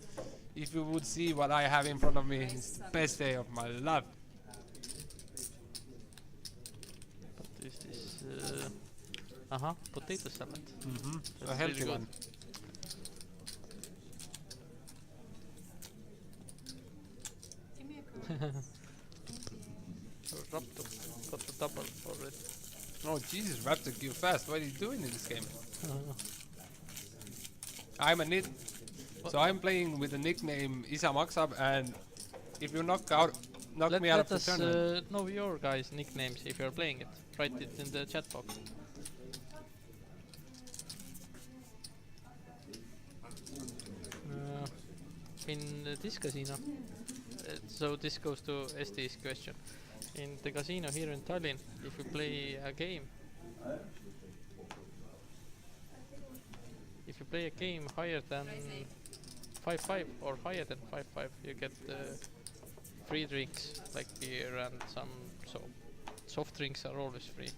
If you would see what I have in front of me, it's the best day of my life. But this is potato salad. A That's healthy really one. Raptor got the double already. Oh Jesus, Raptor, you fast. What are you doing in this game? I'm a nit. So I'm playing with the nickname Isa Maksab, and if you knock me out of the Let tournament. us know your guys' nicknames if you're playing it. Write it in the chat box. in this casino, so this goes to SD's question. In the casino here in Tallinn, if you play a game, higher than 5-5 or higher than 5-5, you get free drinks like beer and some soft drinks are always free.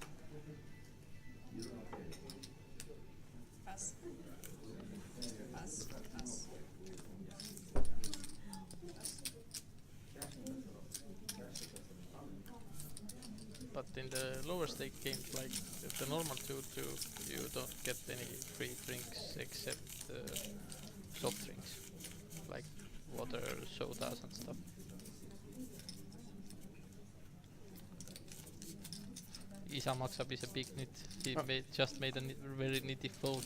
Pass. Pass. Pass. But in the lower stake games like the normal 2-2, you don't get any free drinks except soft drinks like water, sodas and stuff. Isa maksab is a big nit. He just made a very nitty fold.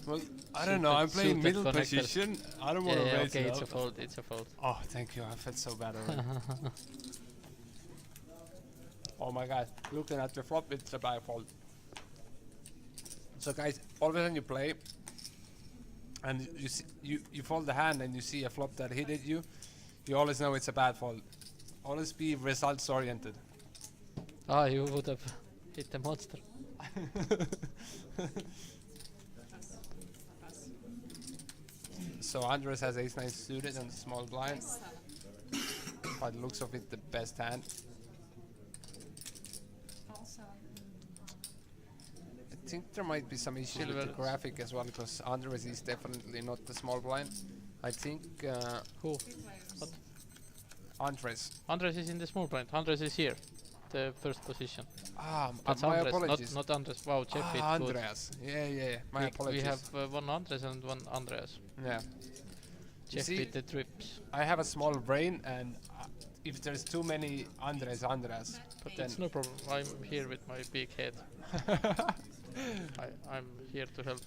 Well, I don't know. I'm playing middle position. I don't want to raise okay, it it's up. a fold. It's a fold. Oh, thank you. I felt so bad already. Oh my god. Looking at the flop, it's a bad fold. So guys, all of a sudden you play and you see, you fold the hand and you see a flop that hit at you, you always know it's a bad fold. Always be results oriented. Ah, you would have hit the monster. So Andres has ace-9 suited and small blind. By the looks of it, the best hand. I think there might be some issues with the graphic as well, because Andres is definitely not the small blind. I think Who? What? Andres. Andres is in the small blind. Andres is here. The first position. That's my Andres, apologies. not Andres. Wow, Jeff is good. Andreas. Yeah. My apologies. We have one Andres and one Andreas. Yeah. Jeff see, with the trips. I have a small brain, and if there's too many Andres, But then it's no problem. I'm here with my big head. I'm here to help.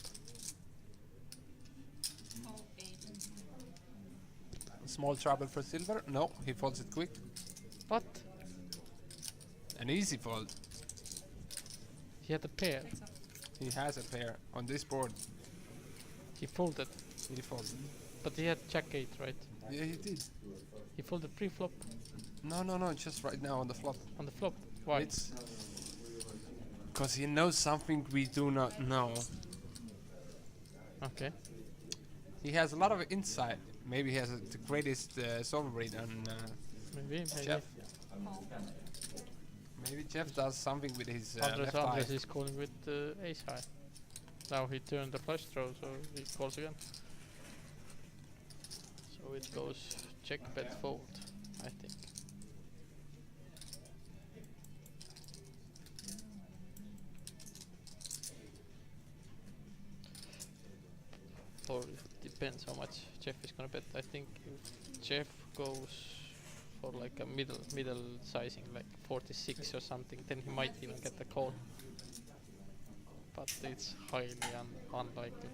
small trouble for silver. No, he folds it quick. What? An easy fold. He had a pair. He has a pair on this board. He folded. He folded. But he had jack 8, right? Yeah, he did. He folded pre-flop No, just right now on the flop. on the flop. Why? It's because he knows something we do not know. Okay. He has a lot of insight. Maybe he has the greatest solver brain on Maybe. Jeff. Maybe Jeff does something with his Andres left eye. is calling with ace high. Now he turned the flush draw, so he calls again. So it goes check bet fold, I think. Or it depends how much Jeff is gonna bet. I think if Jeff goes for like a middle sizing, like 46 or something, then he might even get the call. But it's highly unlikely.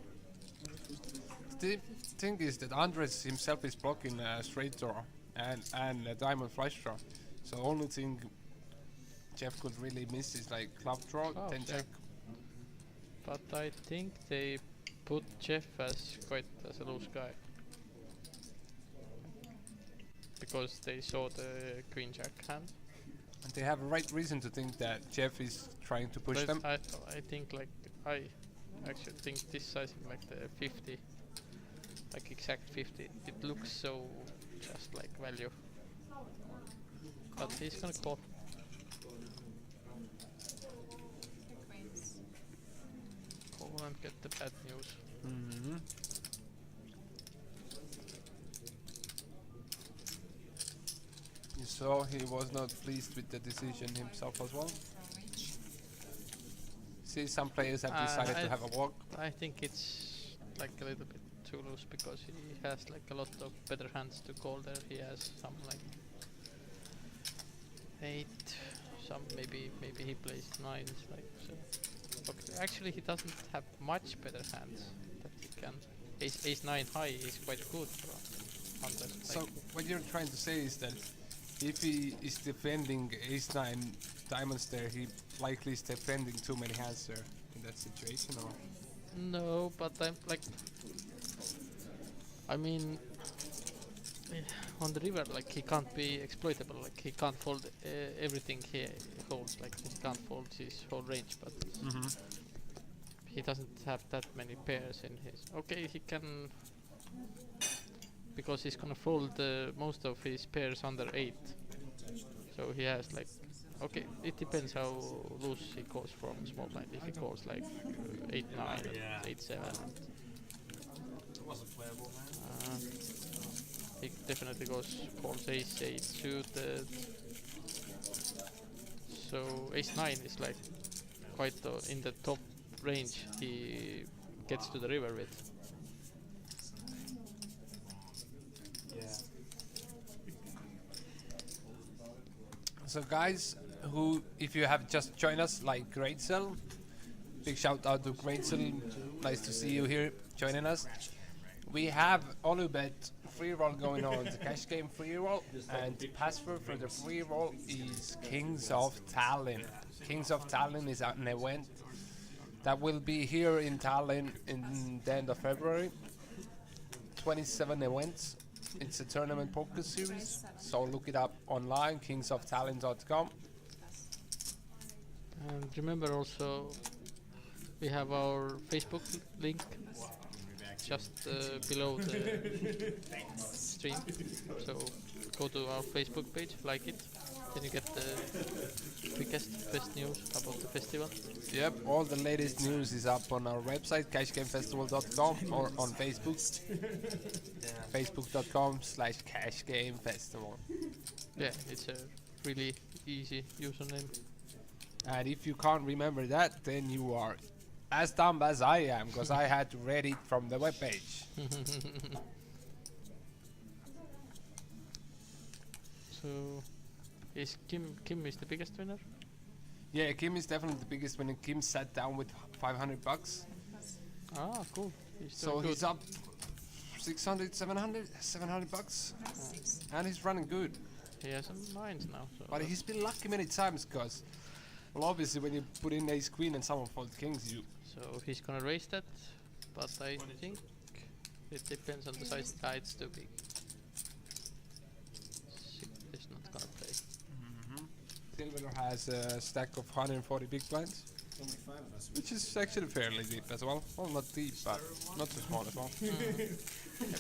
The thing is that Andres himself is blocking a straight draw and a diamond flush draw. So only thing Jeff could really miss is like club draw, Oh, then yeah. check. But I think they put Jeff as quite as a loose guy. Because they saw the queen jack hand. And they have a right reason to think that Jeff is trying to push But them. I think like I actually think this sizing like the 50, like exact 50, it looks so just like value. But he's gonna call. Call and get the bad news. Mm-hmm. You saw he was not pleased with the decision himself as well. See, some players have decided to have a walk. I think it's like a little bit too loose because he has like a lot of better hands to call there. He has some like 8, some maybe he plays 9s like so. Okay, actually he doesn't have much better hands that he can. Ace 9 high is quite good for 100. So Like what you're trying to say is that if he is defending ace 9 diamonds there, he likely is defending too many hands there in that situation, or? no, but I'm like, I mean, on the river, like he can't be exploitable. Like he can't fold everything he holds. Like he can't fold his whole range, but he doesn't have that many pairs in his. Okay, he can, because he's gonna fold most of his pairs under 8. So he has like, okay, it depends how loose he calls from small blind. If he calls like 8-9, Yeah. 8-7, It wasn't playable, man. he definitely calls ace-8 suited. So ace-9 is like quite in the top range he gets to the river with. Yeah. So guys, who if you have just joined us, like Greatzel, big shout out to Greatzel. Nice to see you here joining us. We have Olubet free roll going on, the cash game free roll, and the password for the free roll is Kings of Tallinn. Kings of Tallinn is an event that will be here in Tallinn in the end of February. 27 events. It's a tournament poker series, so look it up online, kingsoftallinn.com. And remember also, we have our Facebook link just below the stream. So go to our Facebook page, like it, then you get the quickest, best news about the festival. Yep, all the latest news is up on our website, cashgamefestival.com, or on Facebook, facebook.com/cashgamefestival. Yeah, it's a really easy username. And if you can't remember that, then you are as dumb as I am, because I had to read it from the webpage. So, is Kim is the biggest winner? Yeah, Kim is definitely the biggest winner. Kim sat down with $500. Ah, cool. He's So doing he's good. up 600, 700 bucks, and he's running good. He has some nines now. So But he's been lucky many times, because, well, obviously when you put in ace queen and someone folds kings, you so he's gonna raise that, but I think it depends on the size. Ah, it's too big. It's not gonna play. Silver has a stack of 140 big blinds, Only 5 of us. which is actually fairly deep as well. Well, not deep, but not too small as well. Yeah,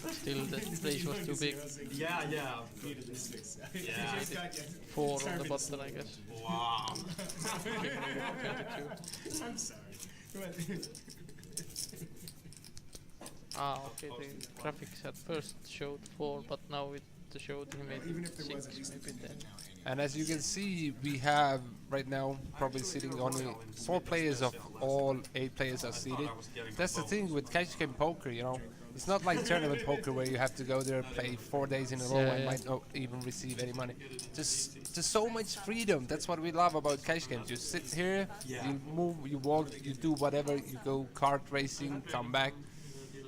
but still, the place was too big. Yeah, yeah. Needed the 6. Yeah. Just got you. 4 on Sorry the for button, I guess. Wow. 22. I'm sorry. Ah, okay. The graphics at first showed 4, but now it showed he made Even if there was 6, at least maybe 10. And as you can see, we have right now probably sitting only 4 players of all 8 players are seated. That's the thing with cash game poker, you know. It's not like tournament poker where you have to go there, play 4 days in a row, Yeah, and yeah. might not even receive any money. Just so much freedom. That's what we love about cash games. You sit here, you move, you walk, you do whatever. You go kart racing, come back.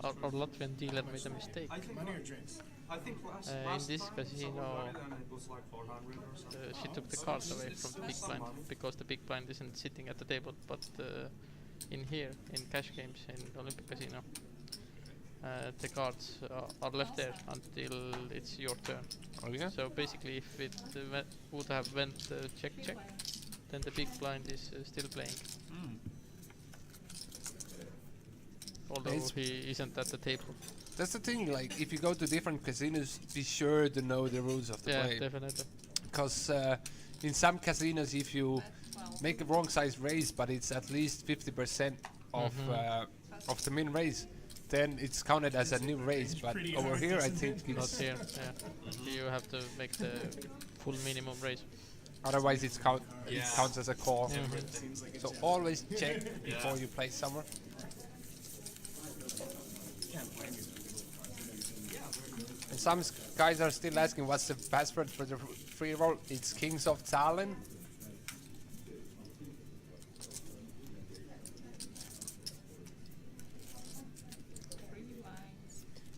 Our Latvian dealer made a mistake. Money or drinks? I think In this casino, it was like 400 or something. she took the cards away from the big blind because the big blind isn't sitting at the table, but in here, in cash games in Olympic Casino, the cards are left there until it's your turn. Oh yeah. So basically, if it would have went check check, then the big blind is still playing. Although It's- he isn't at the table. That's the thing. Like, if you go to different casinos, be sure to know the rules of the Yeah, play. definitely. Because in some casinos, if you make a wrong size raise, but it's at least 50% of the min raise, then it's counted as a new raise. But Pretty over hard, here, I isn't think Not it's here. Yeah, you have to make the full minimum raise. otherwise it counts as a call. Seems like So always check before you play somewhere. can't blame you. And some guys are still asking what's the password for the free roll. It's Kings of Tallinn.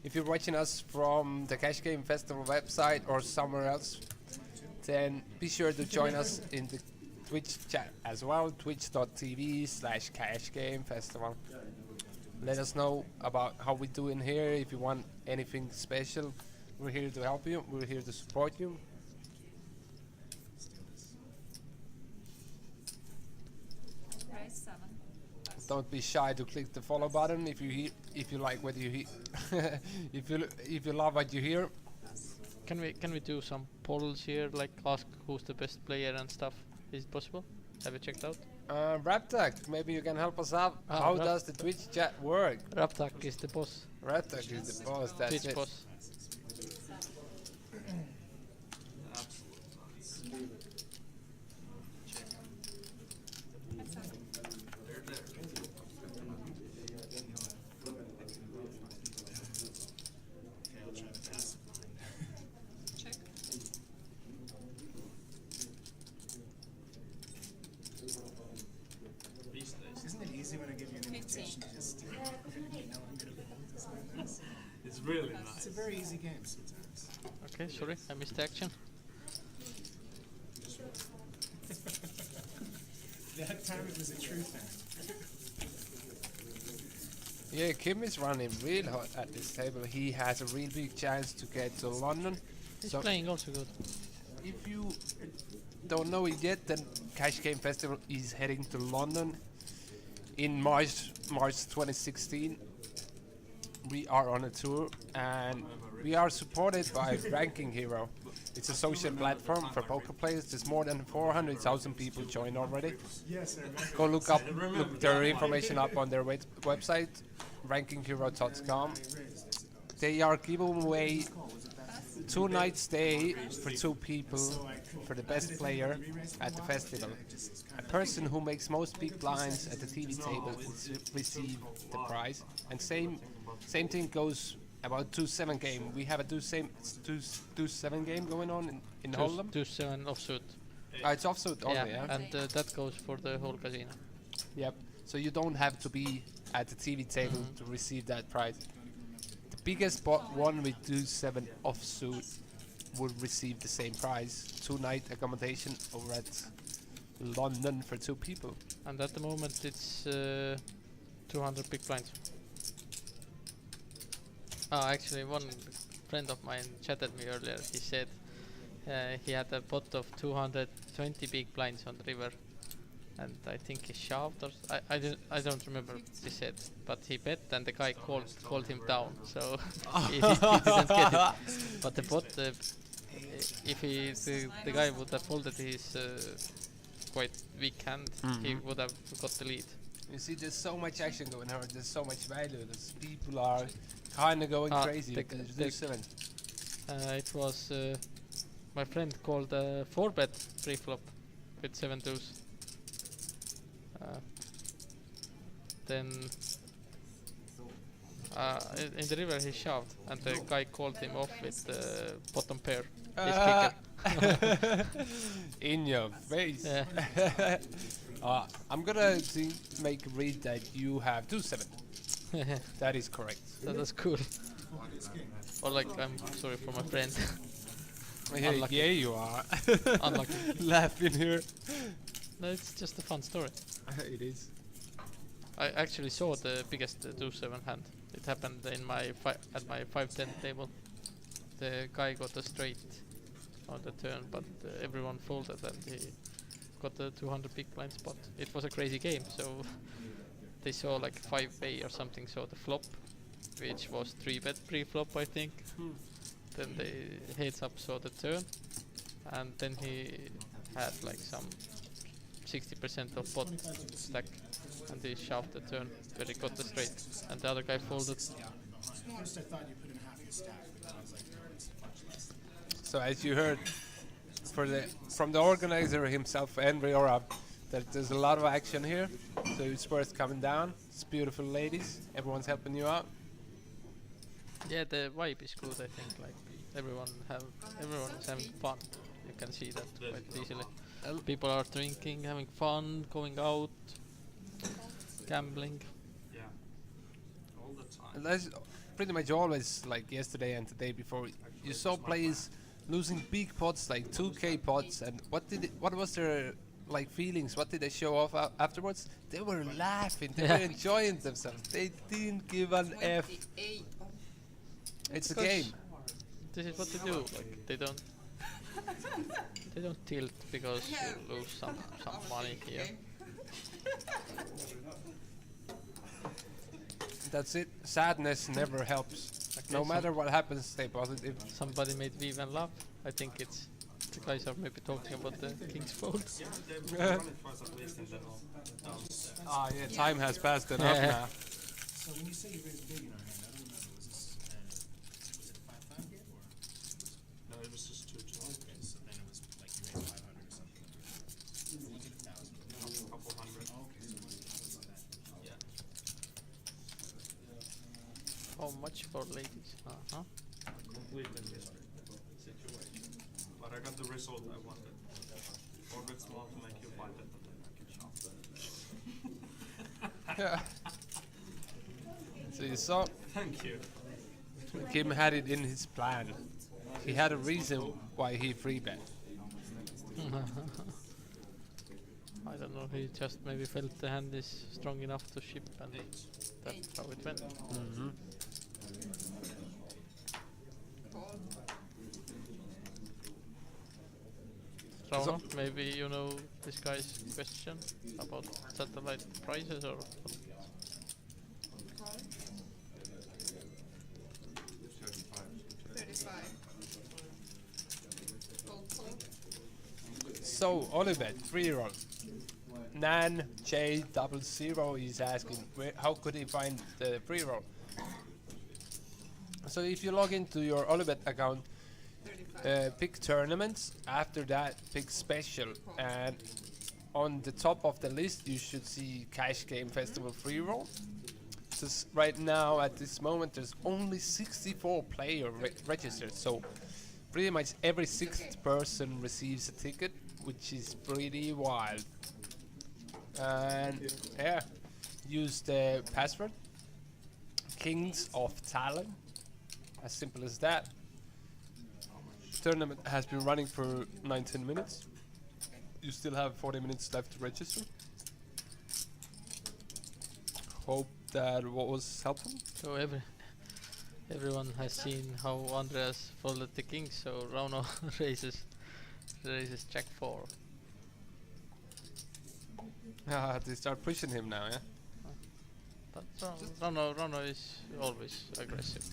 If you're watching us from the Cash Game Festival website or somewhere else, then be sure to join us in the Twitch chat as well, twitch.tv/cashgamefestival. Let us know about how we do in here. If you want anything special, We're here to help you. We're here to support you. Raise 7. Don't be shy to click the follow button if you like what you hear. if you love what you hear. Can we do some polls here, like ask who's the best player and stuff? Is it possible? Have you checked out? Raptak, maybe you can help us out. Ah, How does the Twitch chat work? Raptak is the boss. Raptak is the boss. That's Twitch it. boss. Okay, I'll try to pass mine. Check. Isn't it easy when I give you an 15. invitation to just you know I'm gonna hold this like this? It's really It's nice. a very easy game sometimes. Okay, sorry, I missed the action. That time it was a true thing. Yeah, Kim is running real hot at this table. He has a real big chance to get to London. He's So playing also good. if you don't know it yet, then Cash Game Festival is heading to London in March 2016. We are on a tour and we are supported by Ranking Hero. It's a social platform for poker players. There's more than 400,000 people joined already. Yes, I remember. Go look their information up on their website, rankinghero.com. They are giving away 2 nights stay for 2 people for the best player at the festival. A person who makes most big blinds at the TV table will receive the prize. And same thing goes about 2-7 game. We have a 2-7 game going on in Hold'em. 2-7 offsuit. It's offsuit only, yeah? And that goes for the whole casino. Yep. So you don't have to be at the TV table to receive that prize. The biggest one with 2-7 offsuit would receive the same prize. 2-night accommodation over at London for 2 people. And at the moment it's 200 big blinds. Actually, one friend of mine chatted me earlier. He said he had a pot of 220 big blinds on the river, and I think he shoved or I don't remember what he said, but he bet and the guy called him down, so he didn't get it. But the pot, if the guy would have folded his quite weak hand, he would have got the lead. You see, there's so much action going on. There's so much value. There's people are kind of going crazy. the 7. It was my friend called 4-bet pre-flop with 7 2s. Then in the river he shoved and the guy called him off with the bottom pair. His kicker. In your face. Yeah. I'm gonna make read that you have 2-7. That is correct. That was cool. Or like, I'm sorry for my friend. Unlucky. Yeah, you are. Unlucky. Laughing here. No, it's just a fun story. It is. I actually saw the biggest 2-7 hand. It happened in my at my 5-10 table. The guy got a straight on the turn, but everyone folded and he got the 200 big blind spot. It was a crazy game, so they saw like 5-bay or something, saw the flop, which was 3-bet pre-flop, I think. Then they heads up saw the turn, and then he had like some 60% of pot stack, and he shoved the turn where he got the straight, and the other guy folded. First I thought you put in half your stack, but then I was like, no, it's much less. So as you heard from the organizer himself and Riora, that there's a lot of action here, so it's worth coming down. It's beautiful ladies, everyone's helping you out. Yeah, the vibe is good. I think like everyone is having fun. You can see that quite easily. People are drinking, having fun, going out, gambling. Yeah. All the time. And that's pretty much always like yesterday and the day before. You saw players losing big pots, like 2k pots, and what was their like feelings? What did they show off afterwards? They were laughing, they were enjoying themselves. They didn't give an F. 28. It's a game. this is what they do. Like they don't tilt because you lose some money here. Okay. That's it. Sadness never helps. Okay, No matter what happens, stay positive. somebody made Vivian laugh. I think it's the guys are maybe talking about the King's Fold. Yeah, they've run it twice at least and then down. Ah, yeah, time has passed enough Yeah. now. So when you say you raised big in our hand, I don't remember. Was it 5-5 game or? No, it was just 2-2. Okay, so then it was like you raised 500 or something. Or was it 1,000? A couple hundred. Okay, so it was that. Yeah. How much for ladies? Uh-huh. Completely different situation. But I got the result I wanted. Orbits want to make you fight it, but then I can shop. Yeah. So you saw Thank you. Kim had it in his plan. He had a reason why he free bet. I don't know, he just maybe felt the hand is strong enough to ship and that's how it went. Mm-hmm. Call. Rauno, maybe you know this guy's question about satellite prices or what? Call. 35. Fold. So Olivet, free roll. Nan J00 is asking how could he find the free roll. So if you log into your Olivet account, 35. pick tournaments, after that pick special, and on the top of the list you should see Cash Game Festival free roll. So right now at this moment there's only 64 player registered, so pretty much every sixth person receives a ticket, which is pretty wild. And yeah, use the password Kings of Tallinn, as simple as that. Tournament has been running for 19 minutes. You still have 40 minutes left to register. Hope that was helpful. So everyone has seen how Andreas folded the king, so Rauno raises Jack 4. They start pushing him now, yeah? But Rauno is always aggressive.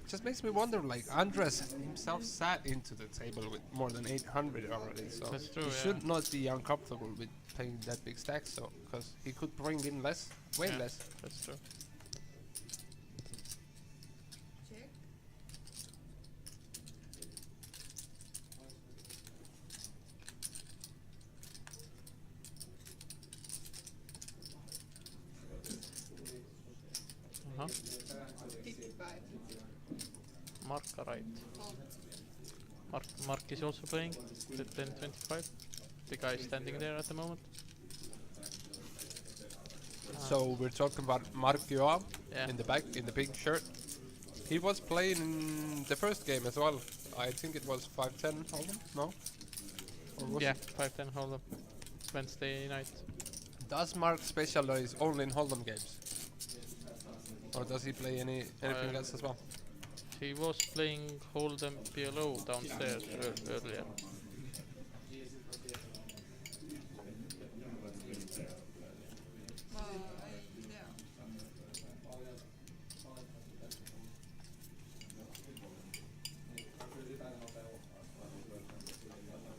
Just makes me wonder, like, Andres himself sat into the table with more than 800 already, so That's true, he yeah. should not be uncomfortable with playing that big stack, so because he could bring in less, way Yeah. less. That's true. Check. Uh-huh. 55. Mark right. Fold. Mark is also playing the 10-25. The guy standing there at the moment. So we're talking about Mark Joa Yeah. in the back, in the pink shirt. He was playing in the first game as well. I think it was 5-10 Hold'em, no? Or was Yeah, it? 5-10 Hold'em. Wednesday night. Does Mark specialize only in Hold'em games? Or does he play anything else as well? He was playing Hold'em PLO downstairs earlier. Yeah. Fold.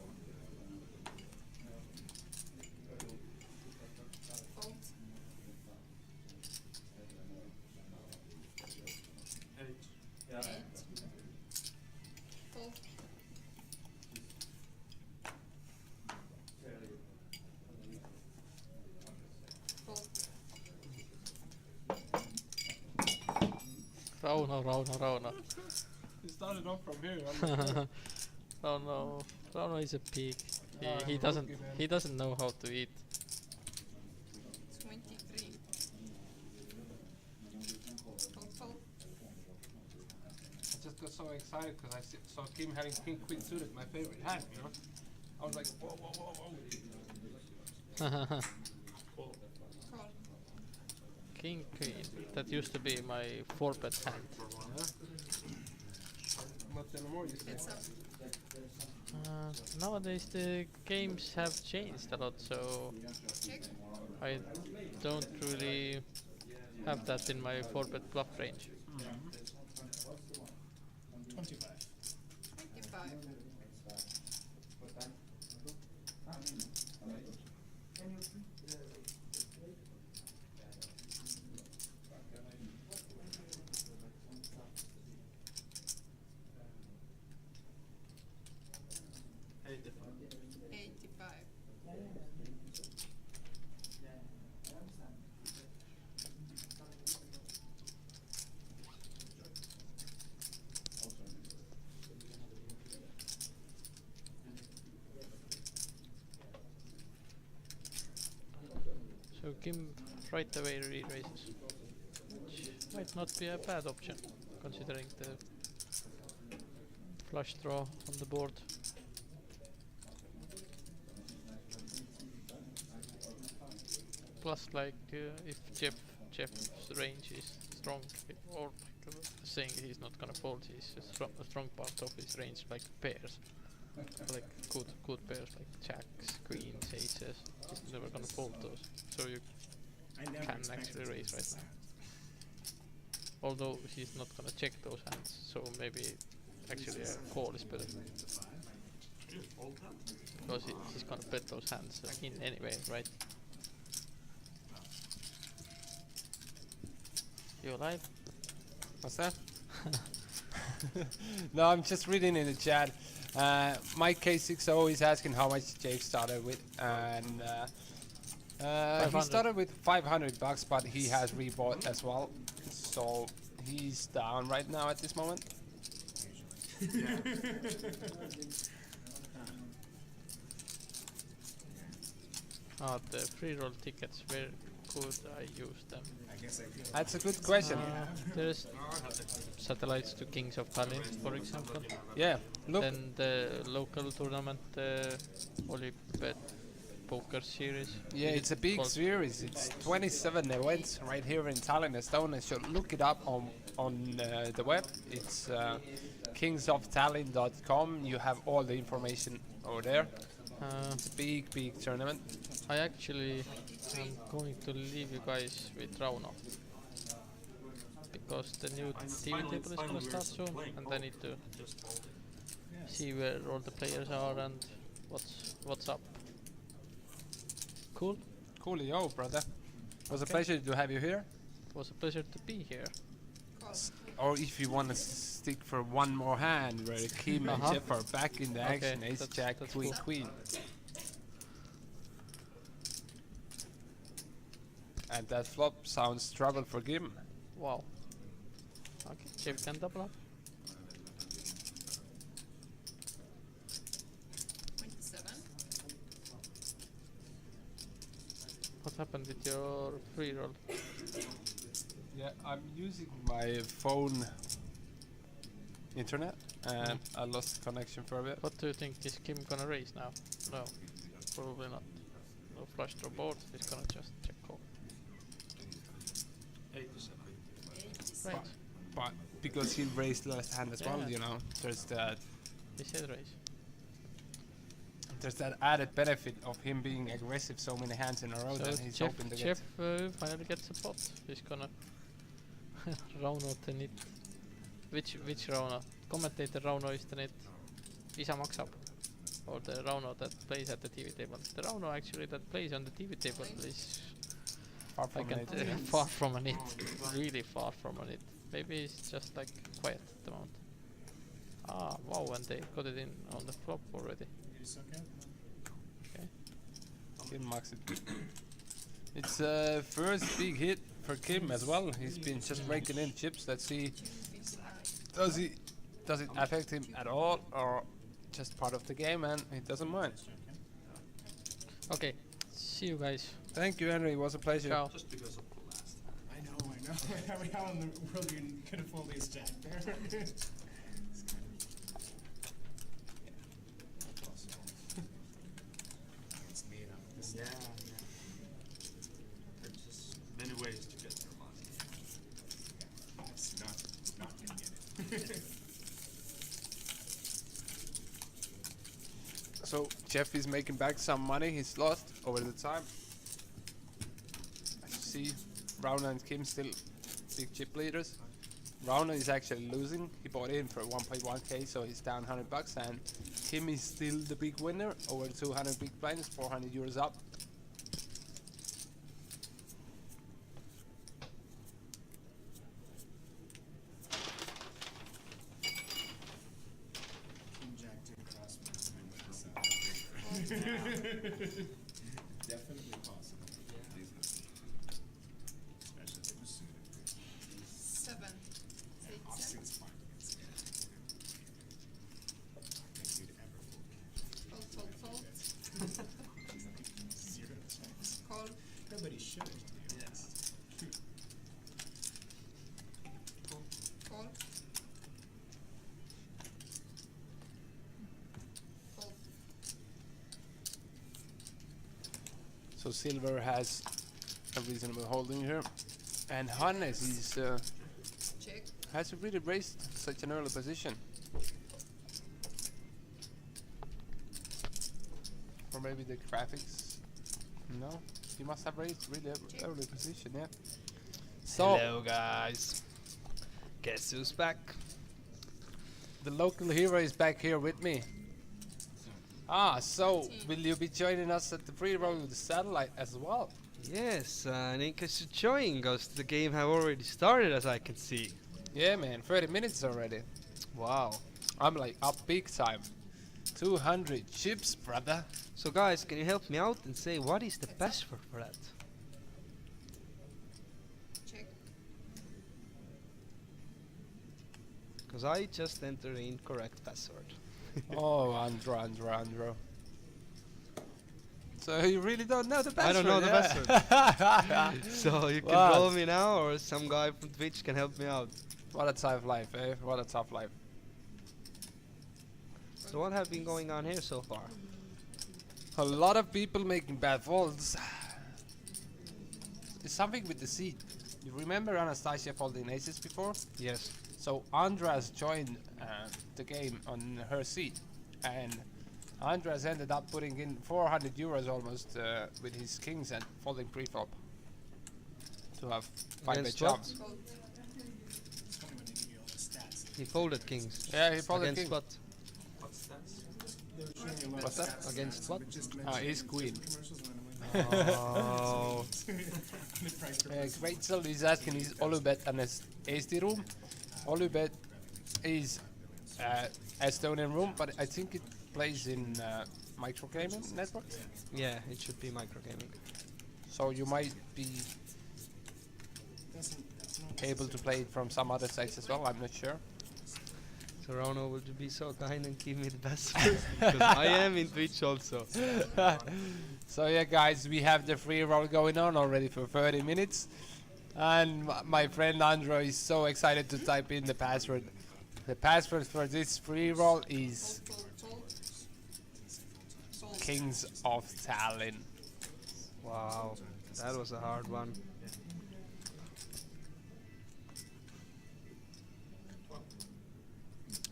8. 8. Fold. Fold. Rauno. He started off from here. Rauno is a pig. He rookie, man. doesn't know how to eat. 23. Fold. I just got so excited because I saw Kim having king queen suited, my favorite hand, you know? I was like, whoa, whoa, whoa, whoa. Call. King Queen. That used to be my 4-bet hand. But not anymore, you say? Heads up. Nowadays the games have changed a lot, so Check. I don't really have that in my 4-bet bluff range. 25. 25. So Kim right away re-raises, which might not be a bad option, considering the flush draw on the board. Plus, like, if Jeff's range is strong, or like, saying he's not gonna fold, he's a strong part of his range, like pairs, like good pairs like jacks, queens, aces. He's never gonna fold those, so you I never can expected actually it to raise be right so. now. Although he's not gonna check those hands, so maybe actually a call is better. Because he's gonna bet those hands in anyway, right? You alive? What's that? No, I'm just reading in the chat. Mike K60 is asking how much Jake started with, and he 500. started with $500, but he has rebought as well, so he's down right now at this moment. The free roll tickets, where could I use them? I guess I could. That's a good question. There's satellites to Kings of Tallinn, for example. Yeah, look. Then the local tournament, Olipet Poker Series. Yeah, it's a big called? series. It's 27 events right here in Tallinn, Estonia. So look it up on the web. It's kingsoftallinn.com. You have all the information over there. It's a big tournament. I actually am going to leave you guys with Rauno. Because the new TV table is gonna start soon, and I need to see where all the players are and what's up. Cool. Coolio, brother. It was a pleasure to have you here. It was a pleasure to be here. Or if you want to stick for one more hand, where Kim and Jeff are back in the action. Ace, Jack, that's Queen, cool. Queen. And that flop sounds trouble for Kim. Wow. Okay, Jeff can double up. 27. What happened with your free roll? Yeah, I'm using my phone internet, and I lost connection for a bit. What do you think? Is Kim gonna raise now? No, probably not. No flush draw board. He's gonna just check call. 87. Right. But because he raised last hand as well, Yeah. you know, there's He said raise. that added benefit of him being aggressive so many hands in a row So that he's Jeff, hoping to Jeff finally gets a pot. He's gonna Rauno the nit. Which Rauno? Commentator Rauno is the nit. Isa maksab. Or the Rauno that plays at the TV table. The Rauno actually that plays on the TV table is far from like it. far from a nit. Really far from a nit. Maybe he's just like quiet at the moment. Ah, wow, and they got it in on the flop already. You suck at? Okay. Kim marks it. It's first big hit for Kim as well. He's been just raking in chips. Let's see, does it affect him at all, or just part of the game and he doesn't mind? Okay, see you guys. Thank you, Henry. It was a pleasure. Ciao. Just because of the last time. I know. How in the world you could have fooled these jack there? It's made up. This Yeah, yeah. There's just many ways to get their money. That's not gonna get it. So Jeff is making back some money he's lost over the time. As you see, Rauno and Kim still big chip leaders. Rauno is actually losing. He bought in for 1.1k, so he's down 100 bucks, and Kim is still the big winner over 200 big blinds, 400 euros up. King Jack did cross my mind with this Definitely possible. Especially if it was suited. 7. Austin's fine against it. I think you'd ever Fold. zero chance. Call. Nobody should, to be honest. Call. Fold. So Silver has a reasonable holding here, and Hannes is Check. has really raised such an early position. Or maybe the graphics. No, he must have raised really early position, yeah. So Hello guys. Guess who's back? the local hero is back here with me. So will you be joining us at the free roll with the satellite as well? Yes, Ninka should join because the game have already started as I can see. Yeah, man, 30 minutes already. Wow. I'm like up big time. 200 chips, brother. So guys, can you help me out and say what is the password for that? Check. Because I just entered the incorrect password. Oh, Andro. So you really don't know the password? I don't know the password. So you can What? roll me now or some guy from Twitch can help me out. What a tough life, eh? What a tough life. So what have been going on here so far? A lot of people making bad folds. It's something with the seed. You remember Anastasia folding aces before? Yes. So Andras joined the game on her seat, and Andras ended up putting in 400 euros almost with his kings and folding pre-flop to have 5 bet Against what? jumps. Fold. It's funny when they give you all the stats. He folded kings. Yeah, he folded Against king. what? They were showing me a lot What's of that? stats, Against so what? we just Ah, mentioned ace queen. commercials and I'm like, Oh. the price per person. Great is asking is Olubet an SD room? Olubet is Estonian room, but I think it plays in micro gaming networks. Yeah, it should be microgaming. So you might be That's not able to play it from some other sites as well, I'm not sure. So Rono, would you be so kind and give me the password? Because I am in Twitch also. So yeah guys, we have the free roll going on already for 30 minutes. And my friend Andro is so excited to type in the password. The password for this free roll is Fold. Kings of Tallinn. Wow, that was a hard one.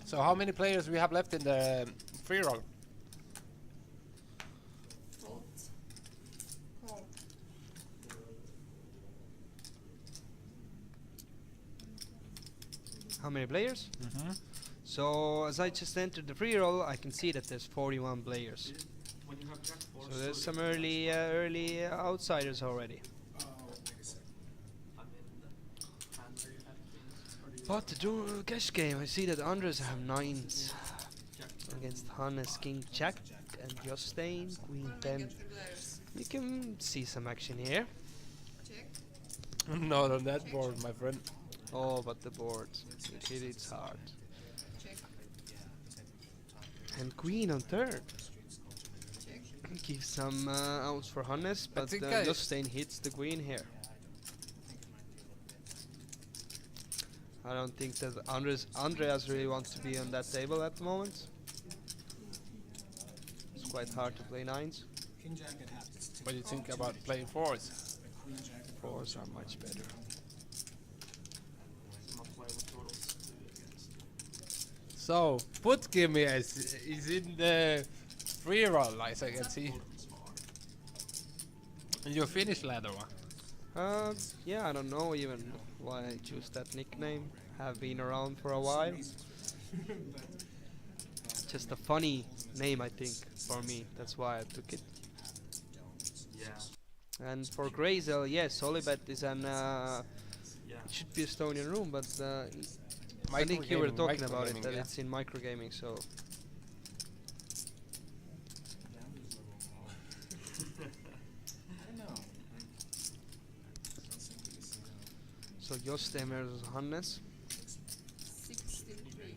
So how many players we have left in the free roll? Fold. Call. How many players? So as I just entered the free roll, I can see that there's 41 players. When you have jack four, So there's some early outsiders already. Oh, wait a second. I'm in the hand where you have queens. Or do you But the cash game, I see that Andres have nines jack against Hannes King Jack and Jostein Queen One 10. negative players. You can see some action here. Check. Not on that board, my friend. Oh, but the board, it hit its hard. Check. And Queen on third. Check. Give some outs for Hannes, but think I- Jostein hits the Queen here. I don't think that Andreas really wants to be on that table at the moment. It's quite hard to play nines. King Jack at half. It's two. What do you think about playing fours? But Queen Jack at Fours are much better. not play with totals against. So, Putkim is in the free roll, as I can see. And you're Finnish ladder one. Yeah, I don't know even why I choose that nickname. Have been around for a while. Just a funny name, I think, for me. That's why I took it. Yeah. And for Grazel, yes, Solibet is an Yeah. it should be Estonian room, but I think you were talking about it, that yeah. it's in microgaming, so so Jostein versus Hannes. 63.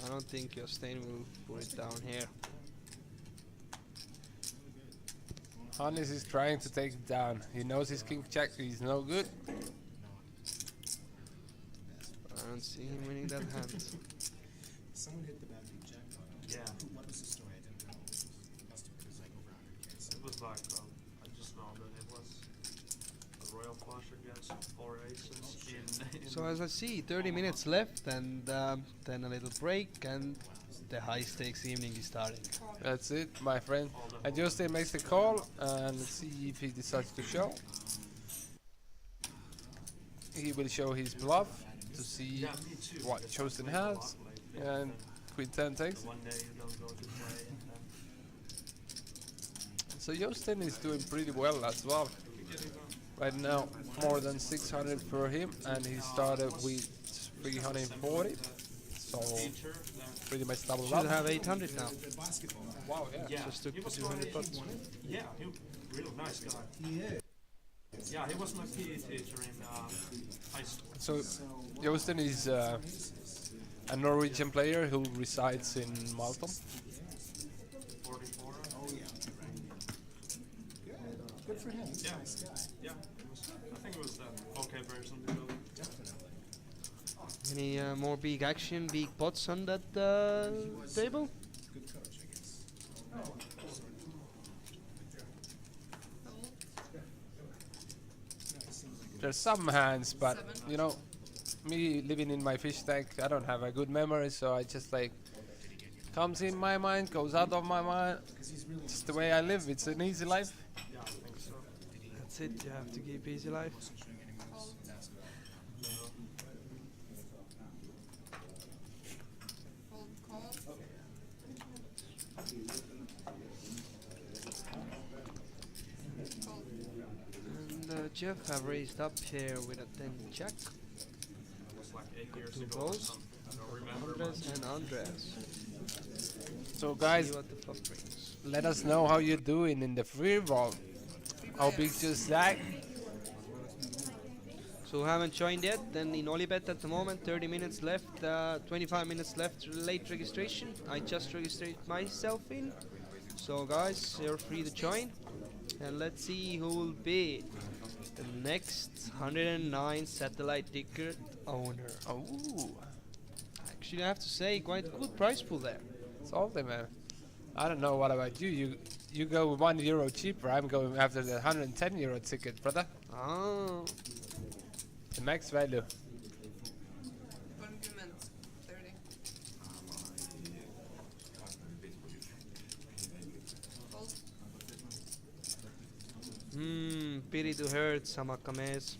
I don't think Jostein will put it down here. Hannes is trying to take it down. He knows his king jack is no good. I don't see him winning that hand. Someone hit the battery jackpot. Yeah. What was the story? I didn't know. Must have been like over 100K. So It was like, I just know that it was a royal flush against 4 aces in So as I see, 30 minutes left, and then a little break, and the high stakes evening is starting. That's it, my friend. And Justin makes the call, and let's see if he decides to show. He will show his bluff to see yeah, me too, what because Chosen I played a has, lot lately, and Queen 10 takes. one day you don't go to play and then So Justin is doing pretty well as well. Right now, more than 600 for him, and he started with 340. So teacher, pretty much doubled Should up. have 800 now. basketball. Wow, yeah. yeah, Just took he the was 200 my bucks. yeah, he real nice guy. He is. Yeah, he was my PE teacher in high school. So Justin is a Norwegian player who resides in Malta. 44. Oh yeah. Good for him. He's Yeah. a nice guy. Yeah, it was, I think it was okay version to go. Definitely. Any more big action, big pots on that table? Good coach, I guess. There's some hands, but 7. you know, me living in my fish tank, I don't have a good memory, so I just like comes in my mind, goes out of my mind. It's the way I live. It's an easy life. Yeah, I think so. That's it, you have to keep easy life. Fold call. Fold. And Jeff have raised up here with a 10 jack. It was like 8 years Two ago or balls. something. I don't remember Andres much. and Andres. So guys, See what the flop brings. let us know how you're doing in the free roll. How big just that? So who haven't joined yet, then in Olibet at the moment, 30 minutes left, 25 minutes left late registration. I just registered myself in. So guys, you're free to join. And let's see who will be the next 109 satellite ticket owner. Oh, Actually, I have to say, quite a good price pool there. salty man. I don't know what about you. You go €1 cheaper. I'm going after the €110 ticket, brother. Ah, The max value. Argument 30. Fold. pity to hurt Samakames.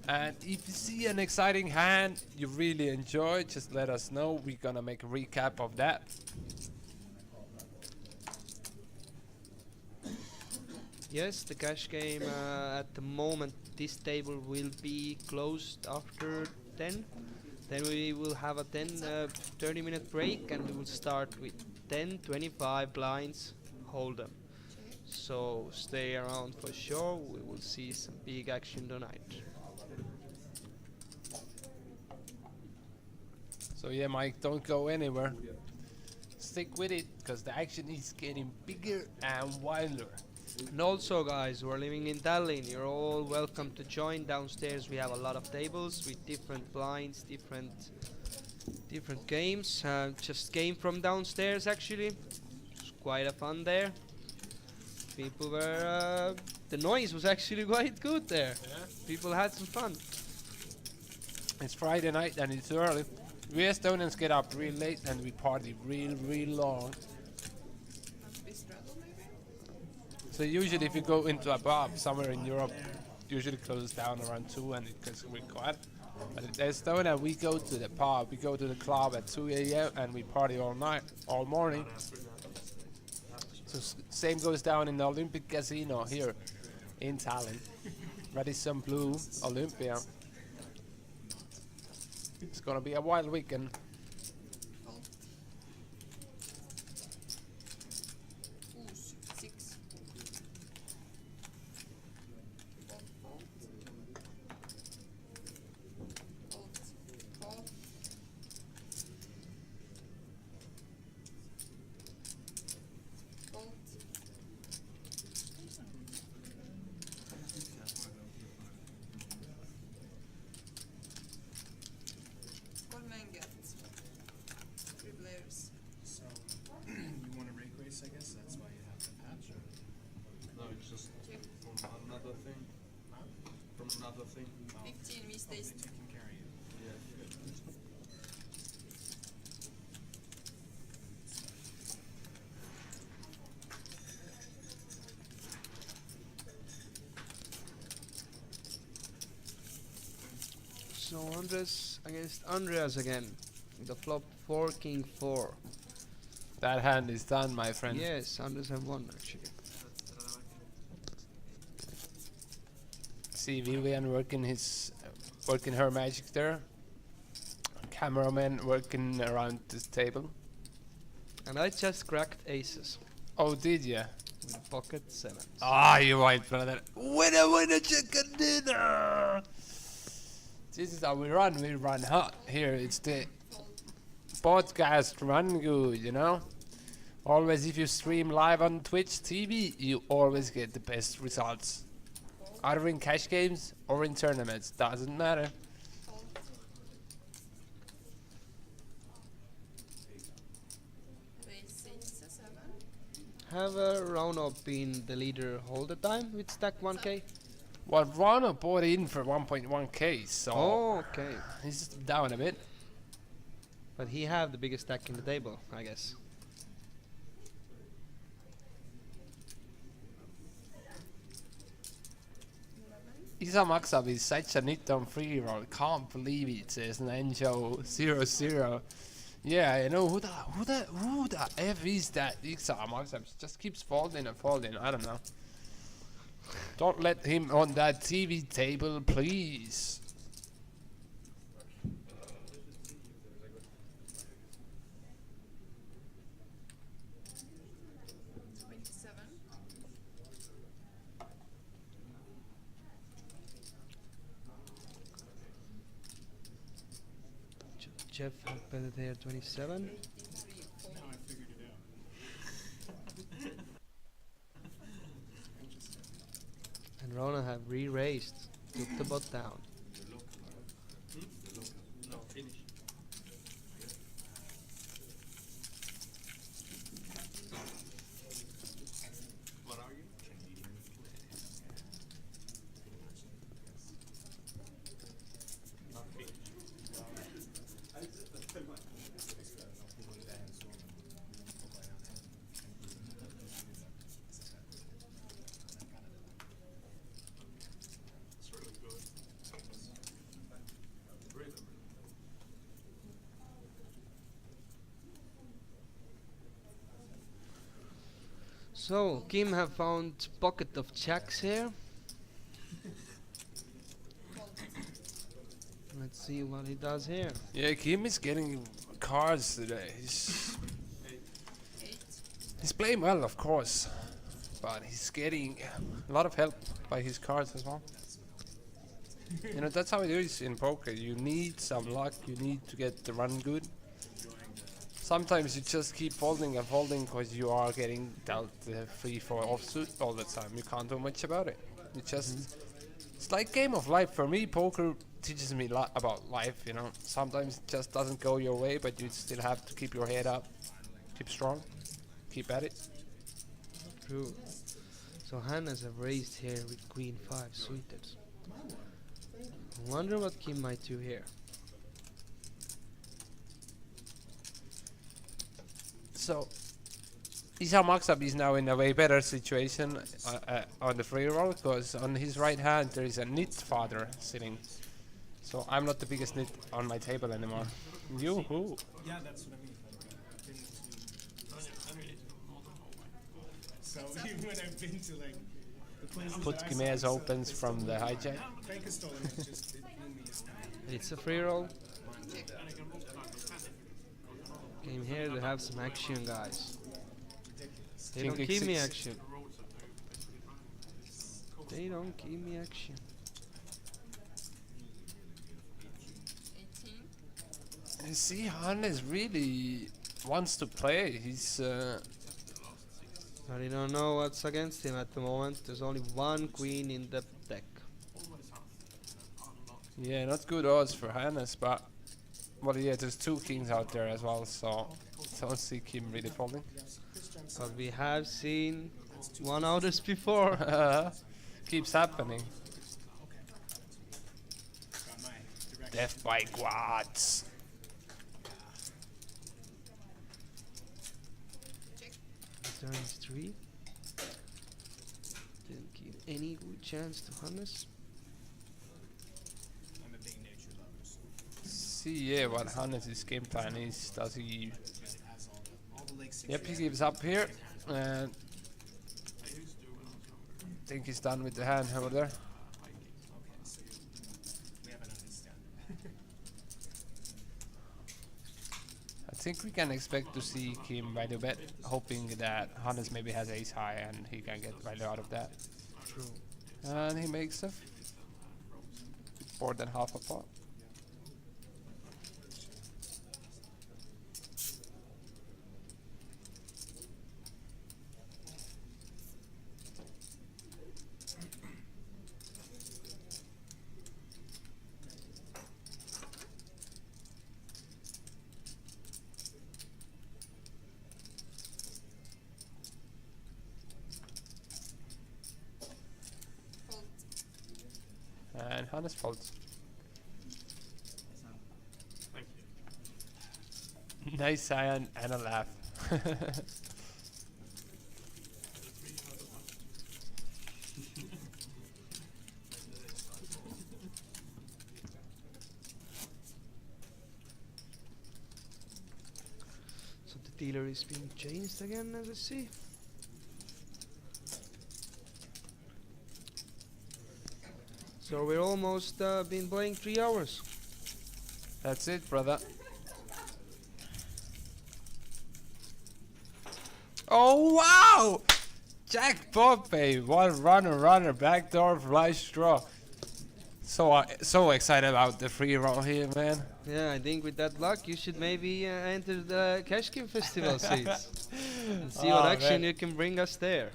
And if you see an exciting hand you really enjoy, just let us know. We're gonna make a recap of that. Yes, the cash game at the moment, this table will be closed after 10. Then we will have a 30-minute break and we will start with 10, 25 blinds, hold them. So stay around for sure, we will see some big action tonight. So yeah, Mike, don't go anywhere. Stick with it, because the action is getting bigger and wilder. And also guys, who are living in Tallinn, you're all welcome to join. Downstairs we have a lot of tables with different blinds, different different games. Just came from downstairs actually. It's quite a fun there. People were. The noise was actually quite good there. Yeah. People had some fun. It's Friday night and it's early. We Estonians get up real late and we party real long. Bistro maybe? So usually if you go into a pub somewhere in Europe, usually closes down around 2 and it gets really quiet. But in Estonia we go to the pub, we go to the club at 2 a.m. and we party all night, all morning. So same goes down in the Olympic Casino here in Tallinn. Radisson Blue Olympia. It's gonna be a wild weekend. Goose, 6. Fold. Fold. Fold. Kolmänget. 3 players. So, you want to rake race, I guess? That's why you have the patch? Or? No, it's just Check. from another thing. From another thing. 15 we stay. They can carry you. Yeah. So Andres against Andreas again. The flop 4, king 4. That hand is done, my friend. Yes, Andres have won actually. See Vivian working her magic there. Cameraman working around this table. And I just cracked aces Oh, did ya? with pocket 7s. Ah, you white brother. Winner, chicken dinner! This is how we run hot. Here, it's the podcast run good, you know? Always, if you stream live on Twitch TV, you always get the best results. Either in cash games or in tournaments, doesn't matter. Raise 6, 7. Have Rauno been the leader all the time with stack 1k? Well, Rano bought in for 1.1k, so Oh, okay. he's down a bit. But he have the biggest stack in the table, I guess. Isa Maksab is such a nit on free roll. Can't believe it, says Nanjo 00. Yeah, I know who the F is that Isa Maksab? Just keeps folding and folding. I don't know. Don't let him on that TV table, please. Jeff have betted here 27. Now I figured it out. Interesting. And Rona have re-raised. Took the bot down. No, finish. What are you? Not finish. It's really good. Really, really. So, Kim have found pocket of jacks here. Let's see what he does here. Yeah, Kim is getting cards today. 8. He's playing well, of course, but he's getting a lot of help by his cards as well. You know, that's how it is in poker. You need some luck. You need to get the run good. Sometimes you just keep folding and folding because you are getting dealt the 3-4 offsuit all the time. You can't do much about it. You just it's like game of life for me. Poker teaches me a lot about life, you know. Sometimes it just doesn't go your way, but you still have to keep your head up, keep strong, keep at it. True. So Hannes have raised here with queen 5 suited. I wonder what Kim might do here. So Isa Maksab is now in a way better situation on the free roll, because on his right hand there is a knit father sitting. So I'm not the biggest knit on my table anymore. Yoo-hoo! Yeah, that's what I mean. Like, I've been to so even when I've been to like the places Put that I Gimeas saw, opens from the hijack. Frankenstein was just it blew me away. It's a free roll. Came here to have some action, guys. They King don't kick give me 6. action. They don't give me action. 18. You see, Hannes really wants to play. He's But I don't know what's against him at the moment. There's only one queen in the deck. yeah, not good odds for Hannes, but well, yeah, there's 2 kings out there as well, so don't see Kim really folding. But we have seen one outers before. Keeps happening. Got my direction. Death by quads. Turn is 3. Didn't give any good chance to Hannes. I'm a big nature lover, so See, yeah, what Hannes' game plan is. Does he? because it has all the lakes. Yep, he gives up here, and think he's done with the hand over there. We have an understanding. I think we can expect to see Kim value bet, hoping that Hannes maybe has ace high and he can get value out of that. True. And he makes a more than half a pot. And Hannes folds. Thank you. Nice iron and a laugh. So the dealer is being changed again, as I see. So we're almost been playing 3 hours. That's it, brother. Oh wow! Jackpot, babe! One runner, backdoor, flush draw. So excited about the free roll here, man. Yeah, I think with that luck, you should maybe enter the Cash Game Festival seats and see what Oh, action man. you can bring us there.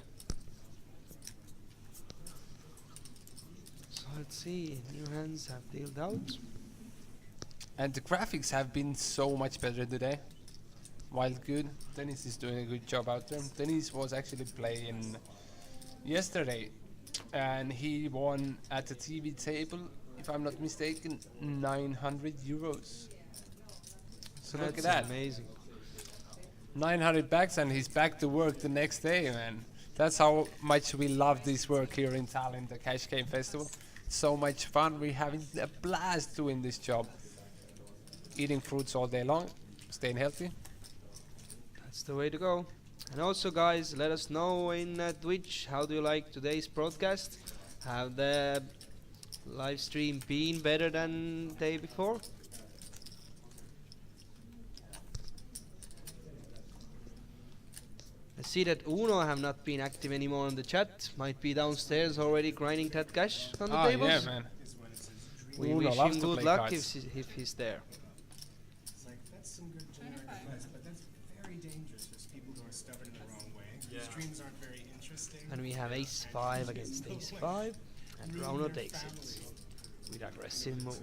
So let's see, new hands have dealt out. And the graphics have been so much better today. Wild good. Dennis is doing a good job out there. Dennis was actually playing yesterday, and he won at the TV table, if I'm not mistaken, 900 euros. So look at that. Amazing. 900 bucks, and he's back to work the next day, man. That's how much we love this work here in Tallinn, the Cash Game Festival. So much fun. We're having a blast doing this job. Eating fruits all day long, staying healthy. That's the way to go. And also, guys, let us know in Twitch, how do you like today's broadcast? Have the live stream been better than day before? I see that Uno have not been active anymore in the chat. Might be downstairs already grinding that cash on the tables. Yeah, man. Is when it's his dream. We Uno wish loves him to good play luck cards. if he's there. It's like that's some good generic advice, but that's very dangerous. There's people who are stubborn in the wrong way. Yeah. Streams aren't very interesting. And we have ace 5 against ace 5, and Ruin Rauno their takes family. it. with aggressive move.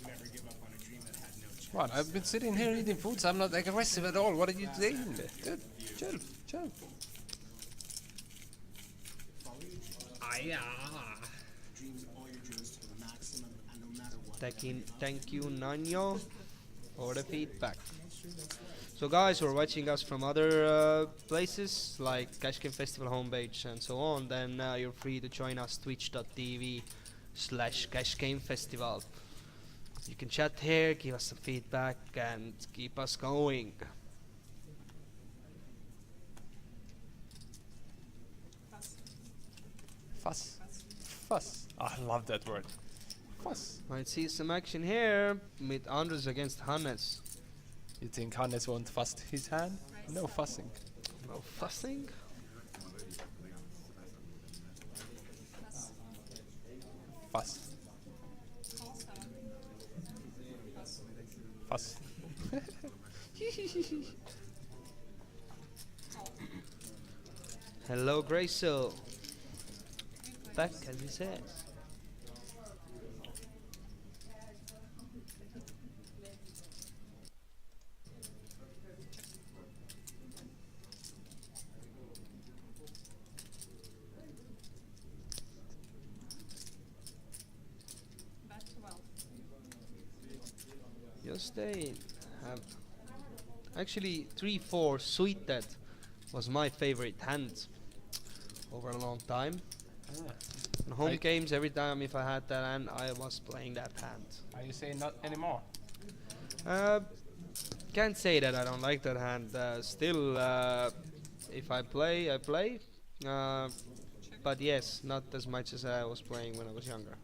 Never give up on a dream that had no chance. What? I've been sitting here eating food, so I'm not aggressive at all. What are you saying? Dude, chill, chill. Follow your dreams. Dreams all your dreams to the maximum, and no matter what. Thank you, Nanyo, for the feedback. So guys who are watching us from other places like Cash Game Festival homepage and so on, then you're free to join us twitch.tv/Cash Game Festival. You can chat here, give us some feedback and keep us going. Fuss. Fuss. I love that word. Fuss. Might see some action here with Andres against Hannes. You think Hannes won't fuss his hand? No fussing. No fussing? Fuss. Fuss. Hello, Grayso. Back as he says. Jostein have actually 3-4 suited was my favorite hand over a long time. In home games, every time if I had that hand, I was playing that hand. Are you saying not anymore? Can't say that I don't like that hand. Still, if I play, I play. But yes, not as much as I was playing when I was younger.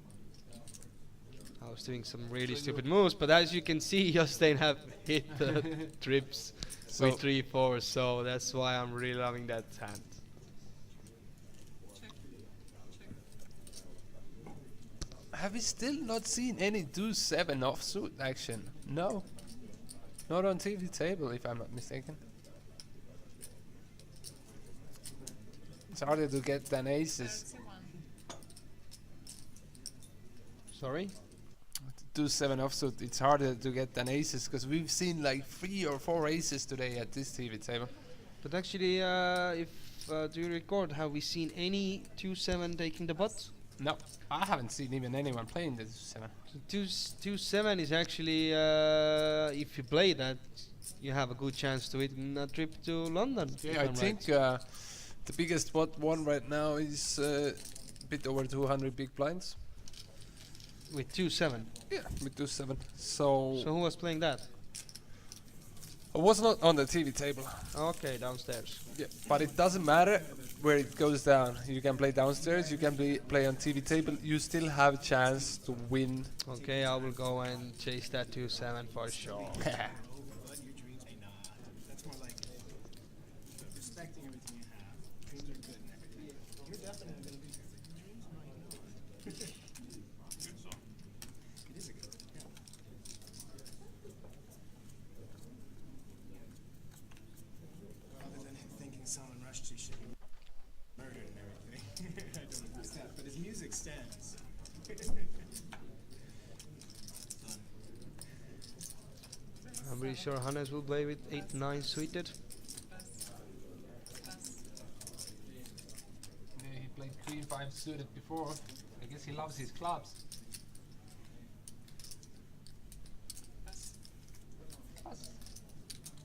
I was doing some really stupid moves, but as you can see, Jostein have hit the trips with 3-4, so that's why I'm really loving that hand. Have we still not seen any do 7 offsuit action? No. Not on TV table, if I'm not mistaken. It's harder to get than aces. Sorry? Do 7 offsuit, it's harder to get than aces, because we've seen like 3 or 4 aces today at this TV table. But actually, if do you record, have we seen any 2-7 taking the pot? No, I haven't seen even anyone playing the 7. So 2-7 is actually, if you play that, you have a good chance to win a trip to London. Yeah, I think the biggest pot won right now is a bit over 200 big blinds. With 2-7. Yeah, with 2-7. So who was playing that? I was not on the TV table. Okay, downstairs. Yeah, but it doesn't matter where it goes down. You can play downstairs, you can play on TV table. You still have a chance to win. Okay, I will go and chase that 2-7 for sure. But your dreams may not. That's more like respecting everything you have. Dreams are good and everything. You're definitely going to be dreams. No, you know. Good song. It is a good one, yeah. Other than him thinking Salman Rushdie should be murdered and everything. I don't understand. But his music stands. I'm pretty sure Hannes will play with 8-9 suited. Yeah, he played Queen 5 suited before. I guess he loves his clubs. Pass.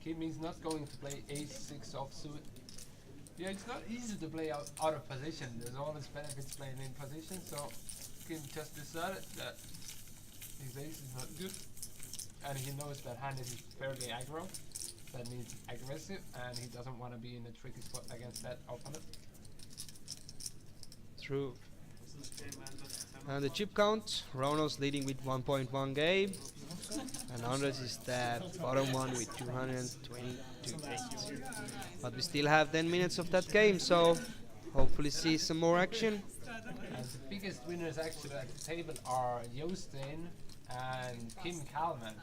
Kim is not going to play Ace-6 offsuit. Yeah, it's not easy to play out of position. There's always benefits playing in position, so Kim just decided that his ace is not good. And he knows that Hannes is fairly aggro. That means aggressive, and he doesn't want to be in a tricky spot against that opponent. True. And the chip count, Ronos leading with 1.1 game. And Andres is that bottom one with 222 games. But we still have 10 minutes of that game, so hopefully see some more action. And the biggest winners actually at the table are Jostein and Kim Kalman.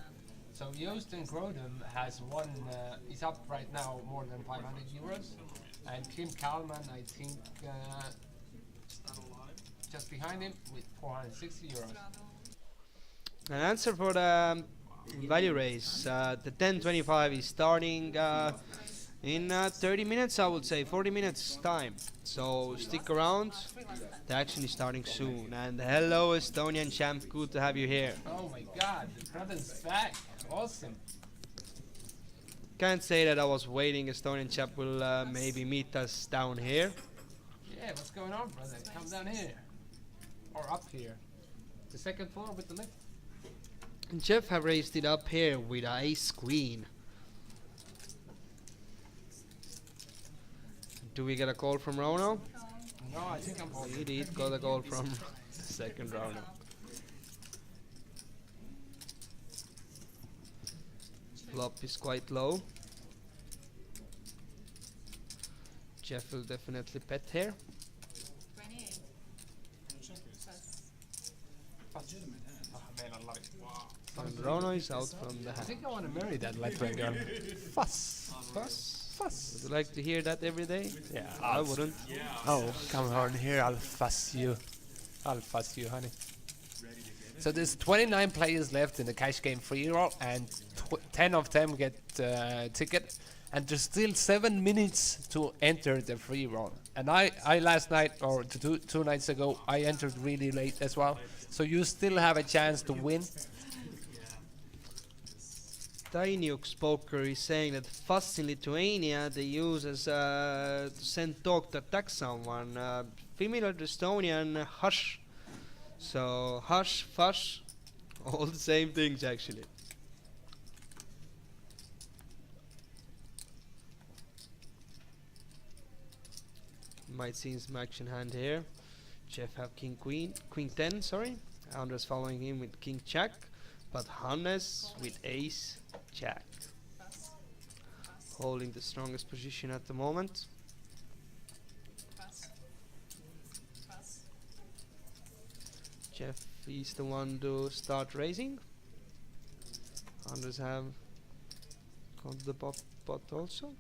So Jostein Grodum has won, is up right now more than 500 euros. And Kim Kalman, I think, just behind him with 460 euros. An answer for the value race. The 1025 is starting in 30 minutes, I would say, 40 minutes time. So stick around. The action is starting soon. And hello, Estonian champ. Good to have you here. Oh my god, the brother's back. Awesome. Can't say that I was waiting. Estonian champ will maybe meet us down here. Yeah, what's going on, brother? Come down here. Or up here. The second floor with the lift. And Jeff have raised it up here with a ace queen. Do we get a call from Rono? No, I think I'm holding. We did got a call from the second Rono. Flop is quite low. Jeff will definitely bet here. 28. Legitimate hand. Oh man, I love it. Wow. And Rono is out from the I hand. think I want to marry that Latvian girl. Fuss. Fuss? Fuss. Would you like to hear that every day? Yeah. I wouldn't. Oh, come on here, I'll fuss you. I'll fuss you, honey. So there's 29 players left in the cash game free roll, and 10 of them get ticket. And there's still 7 minutes to enter the free roll. And I last night, or two nights ago, I entered really late as well. So you still have a chance to win. Tinyux Poker is saying that fuss in Lithuania they use as to send dog to attack someone. Familiar to Estonian hush. So hush, fush, all the same things actually. Might see some action hand here. Jeff have king queen, queen 10, sorry. Andres following him with king jack, but Hannes with ace jack. Holding the strongest position at the moment. Jeff is the one to start raising. Andres have gone to the pot also.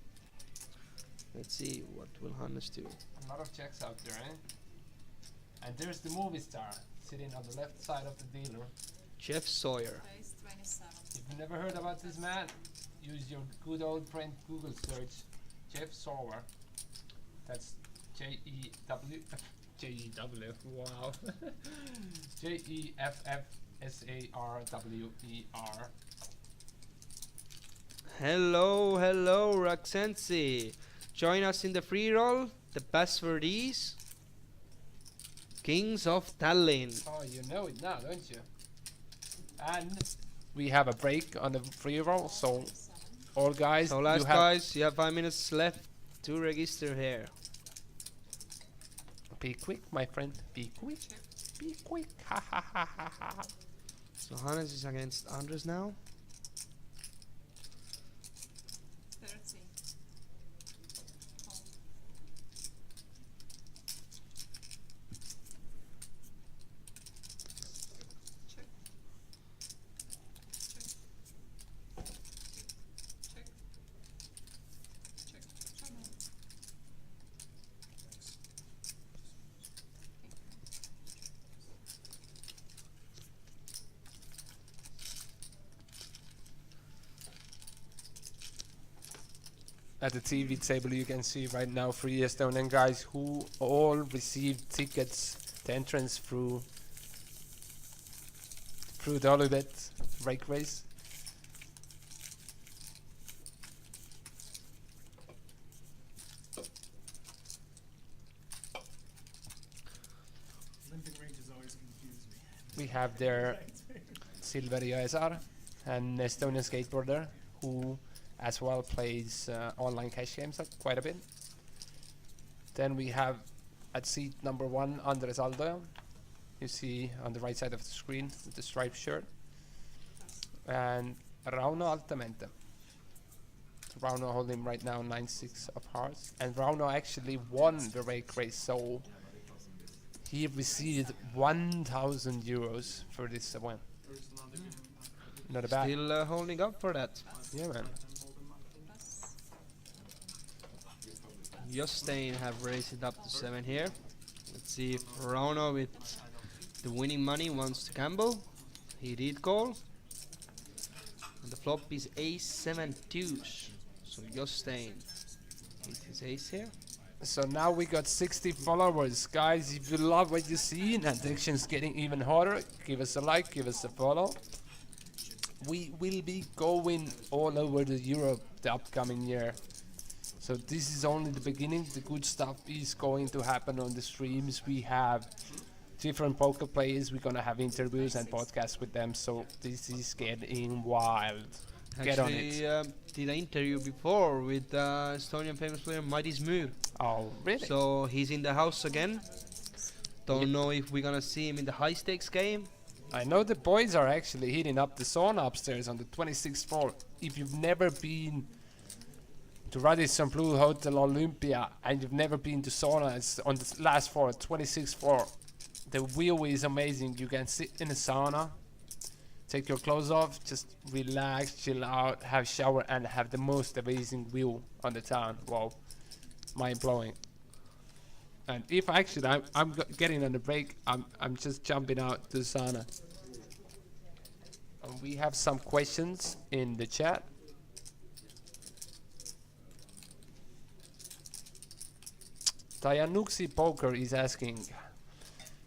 Let's see what will Hannes do. A lot of checks out there, eh? And there's the movie star sitting on the left side of the dealer. Jeff Sawyer. Place 27. If you've never heard about this man, use your good old friend Google search Jeff Sawyer. That's J-E-W. J-E-W. Wow. J-E-F-F-S-A-R-W-E-R. Hello, hello, Raxensi. Join us in the free roll. The password is Kings of Tallinn. Oh, you know it now, don't you? And we have a break on the free roll, so all guys, So last you have guys, you have 5 minutes left to register here. be quick, my friend. Be quick. Be quick. Ha ha ha ha ha. So Hannes is against Andres now. 30. Hold. Check. Check. Check. Check. At the TV table you can see right now 3 Estonian guys who all received tickets to entrance through the Olybet rake race. Olympic ranges always confuse me. We have there Silveri Oesaar, an Estonian skateboarder who as well plays online cash games quite a bit. Then we have at seat number 1 Andres Aldoja, you see on the right side of the screen with the striped shirt, and Rauno Altamente. Rauno holding right now 9-6 of hearts, and Rauno actually won the rake race, so he received 1,000 euros for this win. Not a bad. Still holding up for that. Yeah, man. Jostein have raised it up to 7 here. Let's see if Rono with the winning money wants to gamble. He did call. And the flop is ace 7 deuce. So Jostein hit his ace here. So now we got 60 followers. Guys, if you love what you see and the action's getting even hotter, give us a like, give us a follow. We will be going all over the Europe the upcoming year. So this is only the beginning. The good stuff is going to happen on the streams. We have different poker players. We're gonna have interviews and podcasts with them. So this is getting wild. Get on it. Actually, did an interview before with Estonian famous player Madis Müür. Oh, really? So he's in the house again. Don't know if we're gonna see him in the high stakes game. I know the boys are actually heating up the sauna upstairs on the 26th floor. If you've never been to Radisson Blue Hotel Olympia and you've never been to sauna, it's on the last floor, 26th floor. The view is amazing. You can sit in a sauna, take your clothes off, just relax, chill out, have shower, and have the most amazing view on the town. Wow, mind blowing. And if actually I'm getting on the break, I'm just jumping out to the sauna. And we have some questions in the chat. Dianuxi Poker is asking,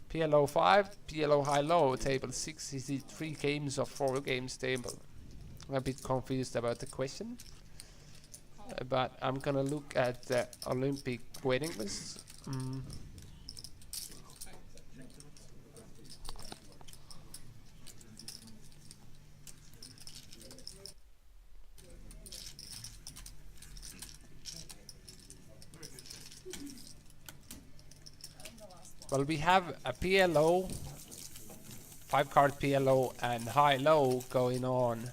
PLO 5, PLO high low, table 6, is it 3 games or 4 games table? I'm a bit confused about the question. But I'm gonna look at the Olympic waiting list. Well, we have a PLO, 5-card PLO and high-low going on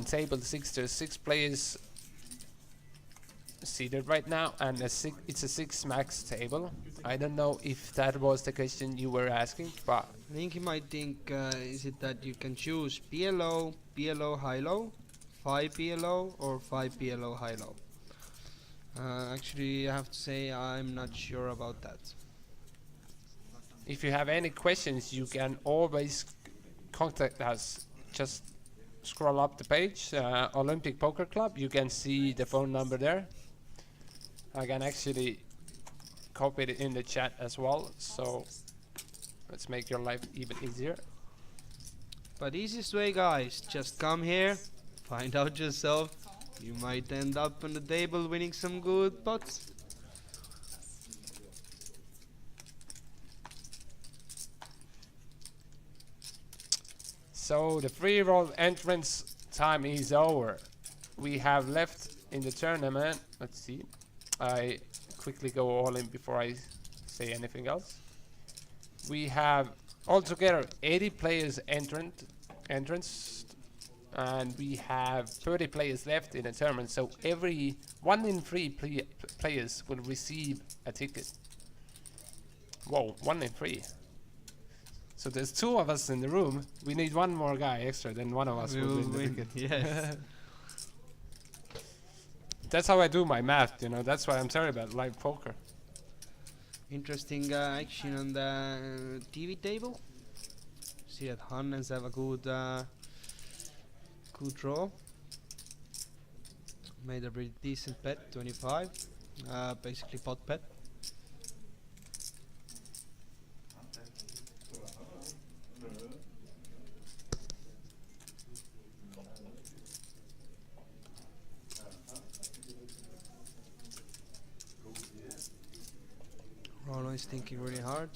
table 6. There's 6 players seated right now, and it's a 6 max table. I don't know if that was the question you were asking, but I think you might think, is it that you can choose PLO, PLO high-low, 5 PLO, or 5 PLO high-low? Actually, I have to say I'm not sure about that. if you have any questions, you can always contact us. Just scroll up the page, Olympic Poker Club. You can see the phone number there. I can actually copy it in the chat as well, so let's make your life even easier. But easiest way, guys, just come here, find out yourself. You might end up on the table winning some good pots. So the free roll entrance time is over. We have left in the tournament. Let's see. I quickly go all in before I say anything else. We have altogether 80 players entrance, and we have 30 players left in the tournament. So every 1 in 3 players will receive a ticket. Whoa, 1 in 3. So there's 2 of us in the room. We need 1 more guy extra, then one of us will win the ticket. Yes. That's how I do my math, you know. That's why I'm terrible at live poker. Interesting action on the TV table. See that Hannes have a good draw. Made a pretty decent bet, 25. Basically pot bet. Rono is thinking really hard.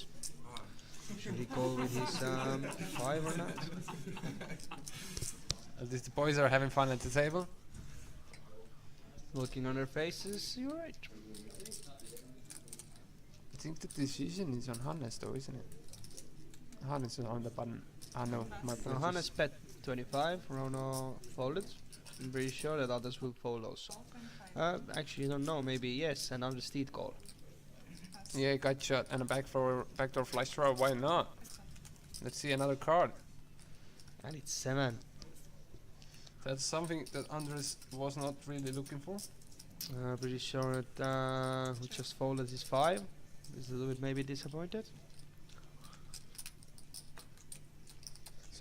Should he call with his 5 or not? At least the boys are having fun at the table. Looking on their faces, you're right. I think the decision is on Hannes though, isn't it? Hannes is on the button. I know, my Now apologies. Hannes bet 25, Rono folded. I'm pretty sure that others will fold also. Actually, don't know, maybe yes, another steed call. Yeah, gut shot and a backdoor flush draw, why not? Let's see another card. And it's 7. That's something that Andres was not really looking for. Pretty sure that who just folded his 5 is a little bit maybe disappointed.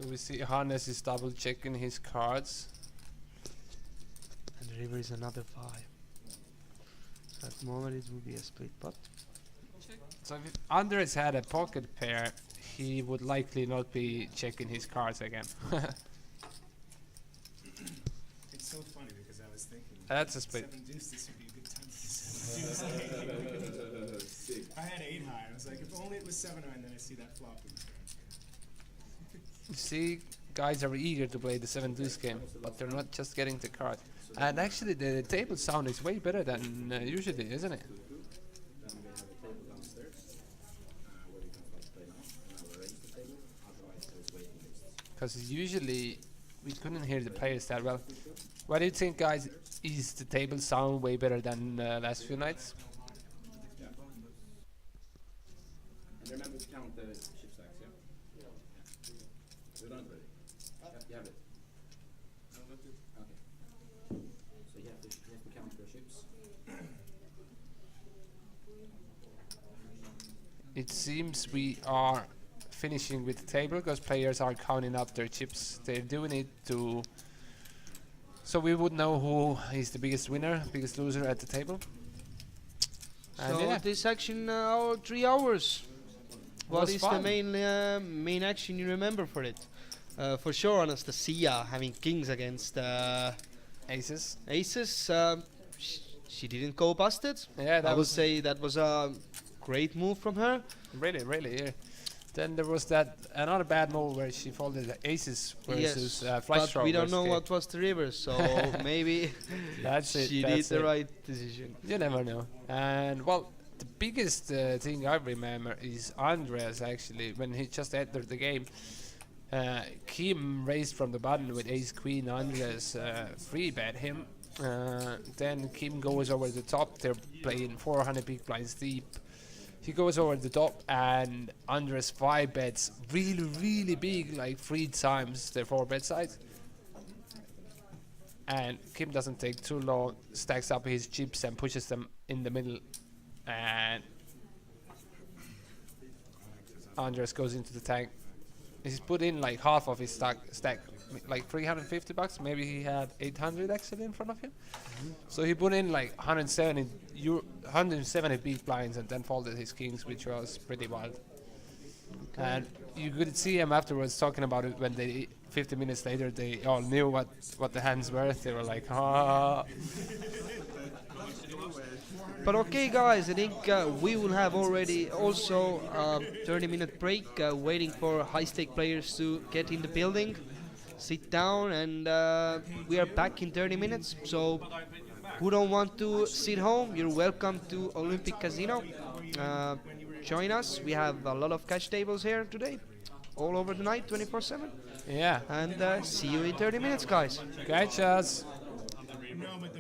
So we see Hannes is double checking his cards. And the river is another 5. So at the moment it will be a split pot. So if Andres had a pocket pair, he would likely not be checking his cards again. It's so funny because I was thinking. That's a split. 7 deuce, this would be a good time to seven deuce. I had 8 high. I was like, if only it was 7 high, and then I see that flop. You see, guys are eager to play the 7 deuce game, but they're not just getting the card. And actually, the table sound is way better than usually, isn't it? Then we have a table downstairs where you can start to play now. And I'll arrange the table. Otherwise, there's waiting lists. Because usually we couldn't hear the players that well. What do you think, guys? Is the table sound way better than last few nights? Yeah. And remember to count the chip stacks, yeah? Yeah. You're done ready? You have it? Okay. So you have to count your chips. It seems we are finishing with the table because players are counting up their chips. They're doing it to... So we would know who is the biggest winner, biggest loser at the table. And So yeah, this action, 3 hours. What Was is the fun. main action you remember for it? For sure, Anastasia having kings against aces. aces. She didn't go busted. Yeah, I that would was say that was a great move from her. really, yeah. Then there was that another bad move where she folded the aces versus flush but draw. we don't versus know king. what was the river, so maybe That's it. she that's did the it. right decision. You never know. And well, the biggest thing I remember is Andreas actually when he just entered the game. Kim raised from the button with ace queen. Andreas free bet him. Then Kim goes over the top. They're playing 400 big blinds deep. He goes over the top and Andres 5 bets really big, like 3 times the 4 bet size. And Kim doesn't take too long, stacks up his chips and pushes them in the middle. And Andres goes into the tank. He's put in like half of his stack, like 350 bucks. Maybe he had 800 actually in front of him. So he put in like 170 big blinds and then folded his kings, which was pretty wild. And you could see him afterwards talking about it when they 50 minutes later they all knew what the hands were. They were like, ah. But okay, guys, I think we will have already also 30-minute break, waiting for high-stake players to get in the building, sit down, and we are back in 30 minutes. So, who don't want to sit home, you're welcome to Olympic Casino. Join us. We have a lot of cash tables here today, all over the night, 24/7. Yeah. And see you in 30 minutes, guys. Catch us. No, but